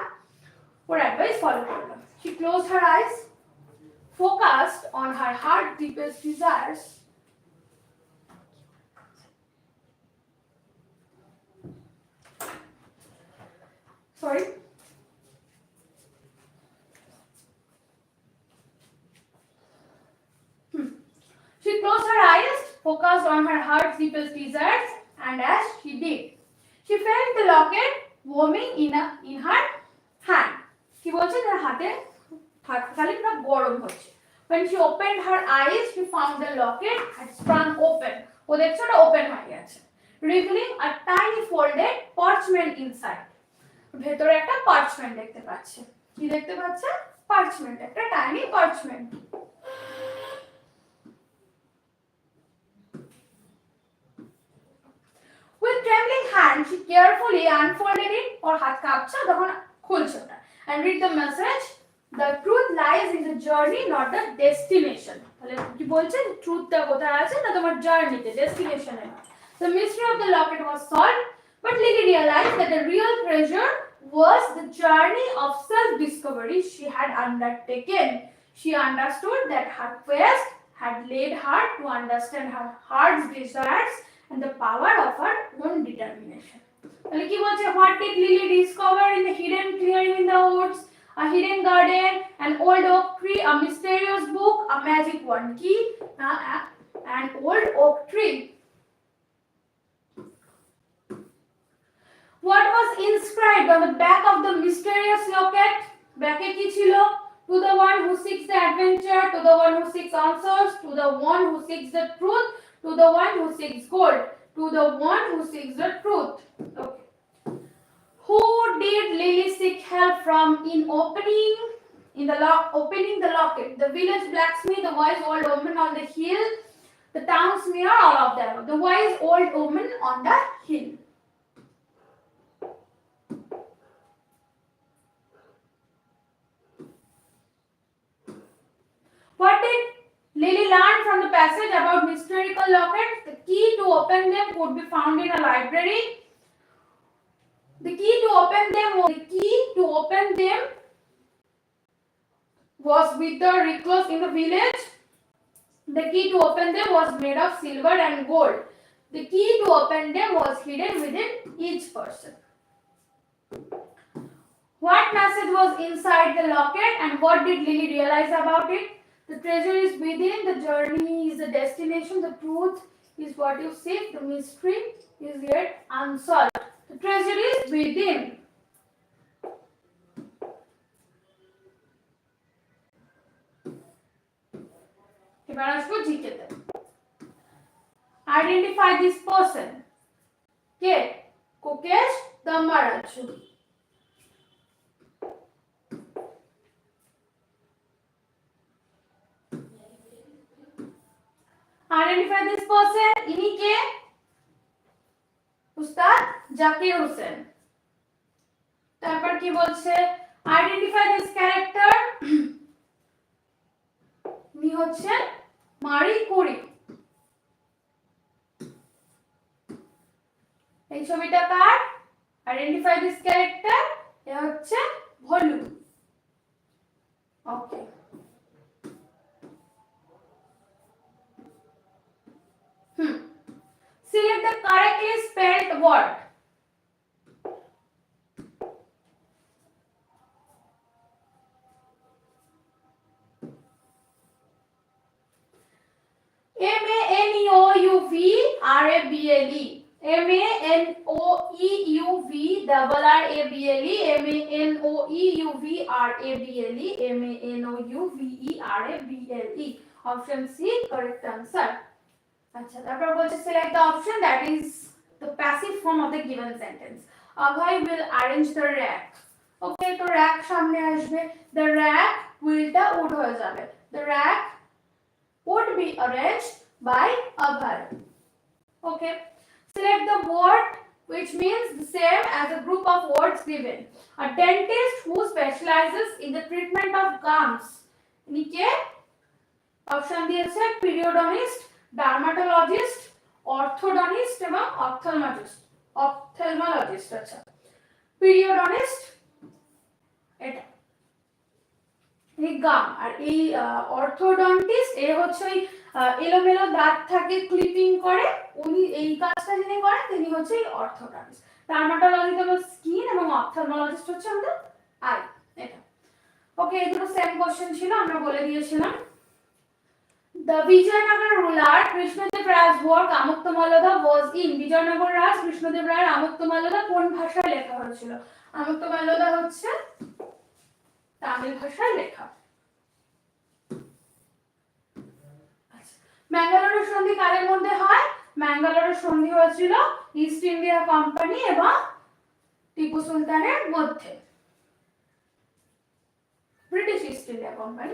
ওর অ্যাডভাইস ফলো করলো। She closed her eyes, focused on her heart's deepest desires, She closed her eyes, focused on her heart's deepest desires, and as she did, locket warming in her hand. কি বলছে তার হাতে থাকলে পুরো গরম হচ্ছে। When she opened her eyes, she found the locket had sprung open. ও দেখছো না ওপেন হয়ে গেছে, revealing a tiny folded parchment inside. ভেতরে একটা পার্চমেন্ট দেখতে পাচ্ছে। কি দেখতে পাচ্ছে? পার্চমেন্ট, একটা tiny parchment. With trembling hand, she carefully unfolded it, or হাত কাঁপছে তখন খুলছে ওটা, and read the message. The truth lies in the journey, not the destination. তাহলে কি বলছে? ট্রুথটা কোথায় আছে? না তোমার জার্নিতে, ডেস্টিনেশনে না। The mystery of the locket was solved, but Lily realized that the real treasure was the journey of self-discovery she had undertaken. She understood that her quest had led her to understand her heart's desires and the power of her own determination. তাহলে কি বলছে? What did Lily discover in the hidden clearing in the woods? A hidden garden, an old oak tree, a mysterious book, a magic wand. Key, an old oak tree. What was inscribed on the back of the mysterious locket? Backe ki chilo? To the one who seeks the adventure, to the one who seeks answers, to the one who seeks the truth, to the one who seeks gold, to the one who seeks the truth. Okay. Who did Lily seek help from in opening the locket? The village blacksmith, the wise old woman on the hill, the town's mayor, all of them. The wise old woman on the hill. What did Lily learn from the passage about mystical lockets? The key to open them could be found in a library. The key to open them was with the recluse in the village. The key to open them was made of silver and gold. The key to open them was hidden within each person. What message was inside the locket, and what did Lily realize about it? The treasure is within, the journey is the destination, the truth is what you seek, the mystery is yet unsolved. The treasure is within. এবার আসবো জিকেতে। Identify this person. K? কোকেশ দম্বারাজু। Identify this person. ইনি কে? উস্তাদ জাকির হোসেন। তারপর কি বলছে? Identify this character. ইনি হচ্ছে মারি কুরি। এই ছবিটা কার? Identify this character. এ হচ্ছে ভলু। ওকে। Select the correctly spelled word. M-A-N-O-U-V-R-A-B-L-E. M-A-N-O-E-U-V-R-R-A-B-L-E. M-A-N-O-E-U-V-R-A-B-L-E. M-A-N-O-U-V-E-R-A-B-L-E. Option C, correct answer. আচ্ছা, তারপর বলছে select the option that is the passive form of the given sentence. Abhay will arrange the rack. Okay, তো rack সামনে আসবে, the rack will টা would হয়ে যাবে, the rack would be arranged by Abhay. Okay, select the word which means the same as a group of words given. A dentist who specializes in the treatment of gums. ইনি কে? Option দিয়েছে periodontist, dermatologist, orthodontist এবং অপথেলমোলজিস্ট। আচ্ছা, পিরিওডন্টিস্ট এটা এই গাম, আর এই orthodontist এ হচ্ছে ওই এলোমেলো দাঁত থাকে ক্লিপিং করে, উনি এই কাজটা যিনি করেন তিনি হচ্ছে অর্থোডন্টিস্ট। ডার্মাটোলজিস্ট হলো স্কিন এবং অপথেলমোলজিস্ট হচ্ছে আমাদের আই। এটা ওকে, এই দুটো সেম কোশ্চেন ছিল, আমরা বলে দিয়েছিলাম। The Vijayanagara ruler Krishnadeva Ray's work Amuktamalada was in Bijoynagar রাজ কৃষ্ণদেব রায়ের আমুক্তমাল্যদা কোন ভাষায় লেখা হয়েছিল? আমুক্তমাল্যদা হচ্ছে তামিল ভাষায় লেখা। ম্যাঙ্গালোরের সন্ধি কাদের মধ্যে হয়? ম্যাঙ্গালোরের সন্ধি হয়েছিল ইস্ট ইন্ডিয়া কোম্পানি এবং টিপু সুলতানের মধ্যে, ব্রিটিশ ইস্ট ইন্ডিয়া কোম্পানি।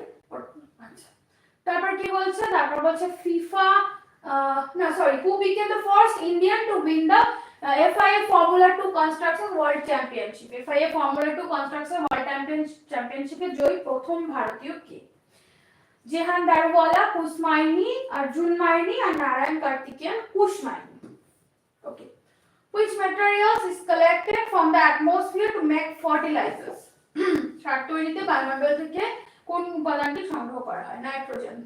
আচ্ছা, তারপর কি বলছে? তারপর বলছে FIFA who became the first Indian to win the FIA Formula 2 Construction World Championship? FIA Formula 2 Construction World Championship এর জয়ী প্রথম ভারতীয় কে? জেহান দারওয়ালা, কুশ মাইনি, অর্জুন মাইনি আর নারায়ণ কার্তিকেয়ান। কুশ মাইনি। Okay. Which materials is collected from the atmosphere to make fertilizers? সার তৈরিতে বায়ুমণ্ডল থেকে কোন উপাদানটি সংগ্রহ করা হয়? নাইট্রোজেন।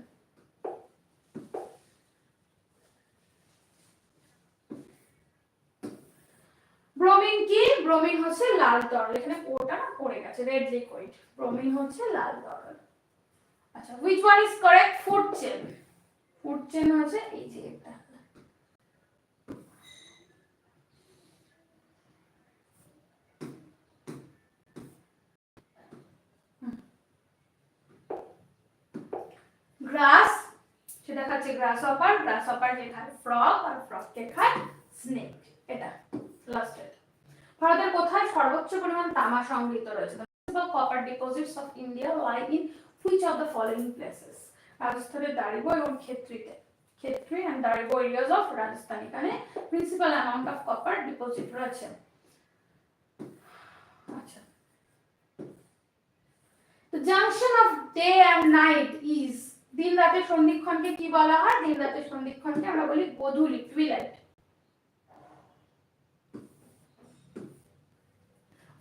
ব্রোমিন কি? ব্রোমিন হচ্ছে লাল তরল। এখানে ওটা না পড়ে গেছে, রেড লিকুইড। ব্রোমিন হচ্ছে লাল তরল। আচ্ছা, which one is correct? Food chain. Food chain হচ্ছে এই যে এটা। গ্রাস, সেটা খাচ্ছে গ্রাস হপার, গ্রাস হপার কে খায় ফ্রগ, আর ফ্রগ কে খায় স্নেক। এটা লাস্ট। ভারতের কোথায় সর্বোচ্চ পরিমাণ তামা সংগৃহীত রয়েছে? The copper deposits of India lie in which of the following places? রাজস্থানের দারিগো এবং ক্ষেত্রিতে। Khetri and দারিগো areas of Rajasthan, এখানে principal amount of copper deposit রয়েছে। আচ্ছা, the junction of day and night is, দিন রাতের সন্ধিক্ষণকে কি বলা হয়? দিন রাতের সন্ধিক্ষণকে আমরা বলি গোধূলি, টুইলাইট।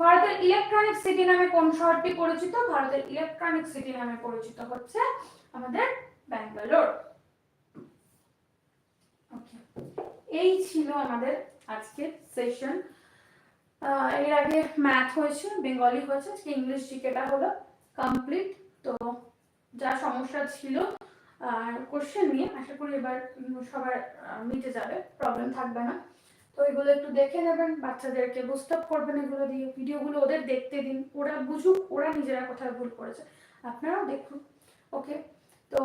ভারতের ইলেকট্রনিক সিটি নামে কোন শহরটি পরিচিত? ভারতের ইলেকট্রনিক সিটি নামে পরিচিত হচ্ছে আমাদের ব্যাঙ্গালোর। ওকে, এই ছিল আমাদের আজকের সেশন। এর আগে ম্যাথ হয়েছে, বেঙ্গলি হয়েছে, আজকে ইংলিশ জিকেটা হলো কমপ্লিট। তো যা সমস্যা ছিল আর কোশ্চেন নিয়ে আশা করি এবার সবার মিটে যাবে, প্রবলেম থাকবে না। তো এগুলো একটু দেখে নেবেন, বাচ্চাদেরকে বুস্ট করবেন এগুলো দিয়ে, ভিডিওগুলো ওদের দেখতে দিন, ওরা বুঝুক ওরা নিজেরা কোথায় ভুল করেছে, আপনারাও দেখুন। ওকে, তো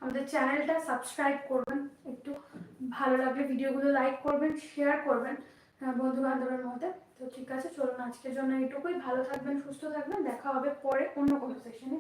আমাদের চ্যানেলটা সাবস্ক্রাইব করবেন, একটু ভালো লাগলে ভিডিওগুলো লাইক করবেন, শেয়ার করবেন বন্ধু বান্ধবের মধ্যে। তো ঠিক আছে, চলুন আজকের জন্য এইটুকুই। ভালো থাকবেন, সুস্থ থাকবেন, দেখা হবে পরে অন্য কোনো সেশনে।